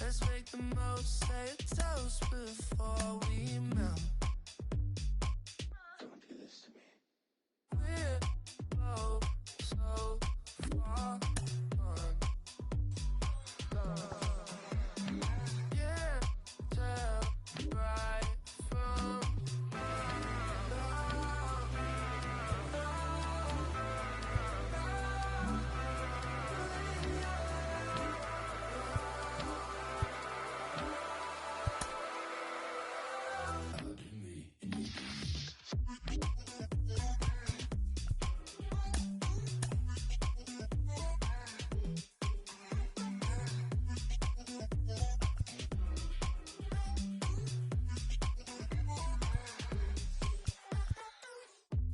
Let's make the most, say a toast before we melt. Don't do this to me. We're both so far gone. Yeah, tell right from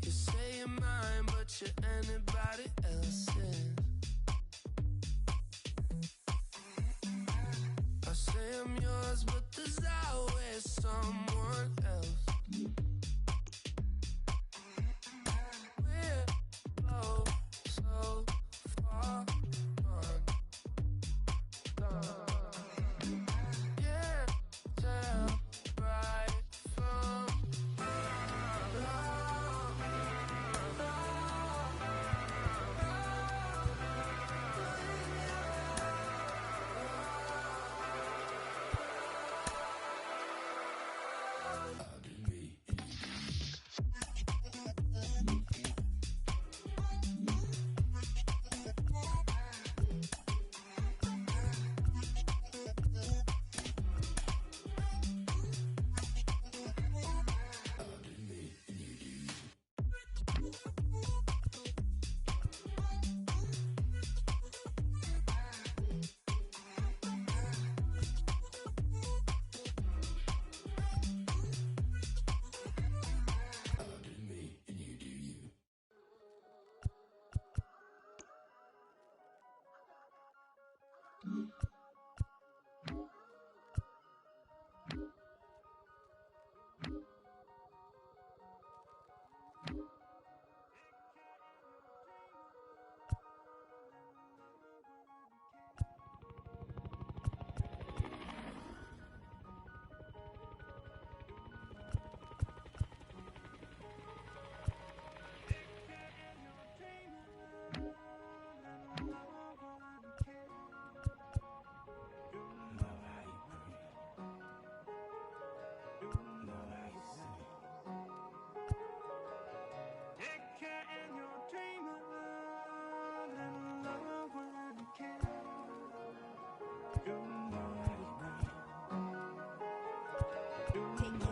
you say you're mine, but you're anybody else's. I say I'm yours, but there's always someone else. We're both so far gone. Yeah, tell right from Take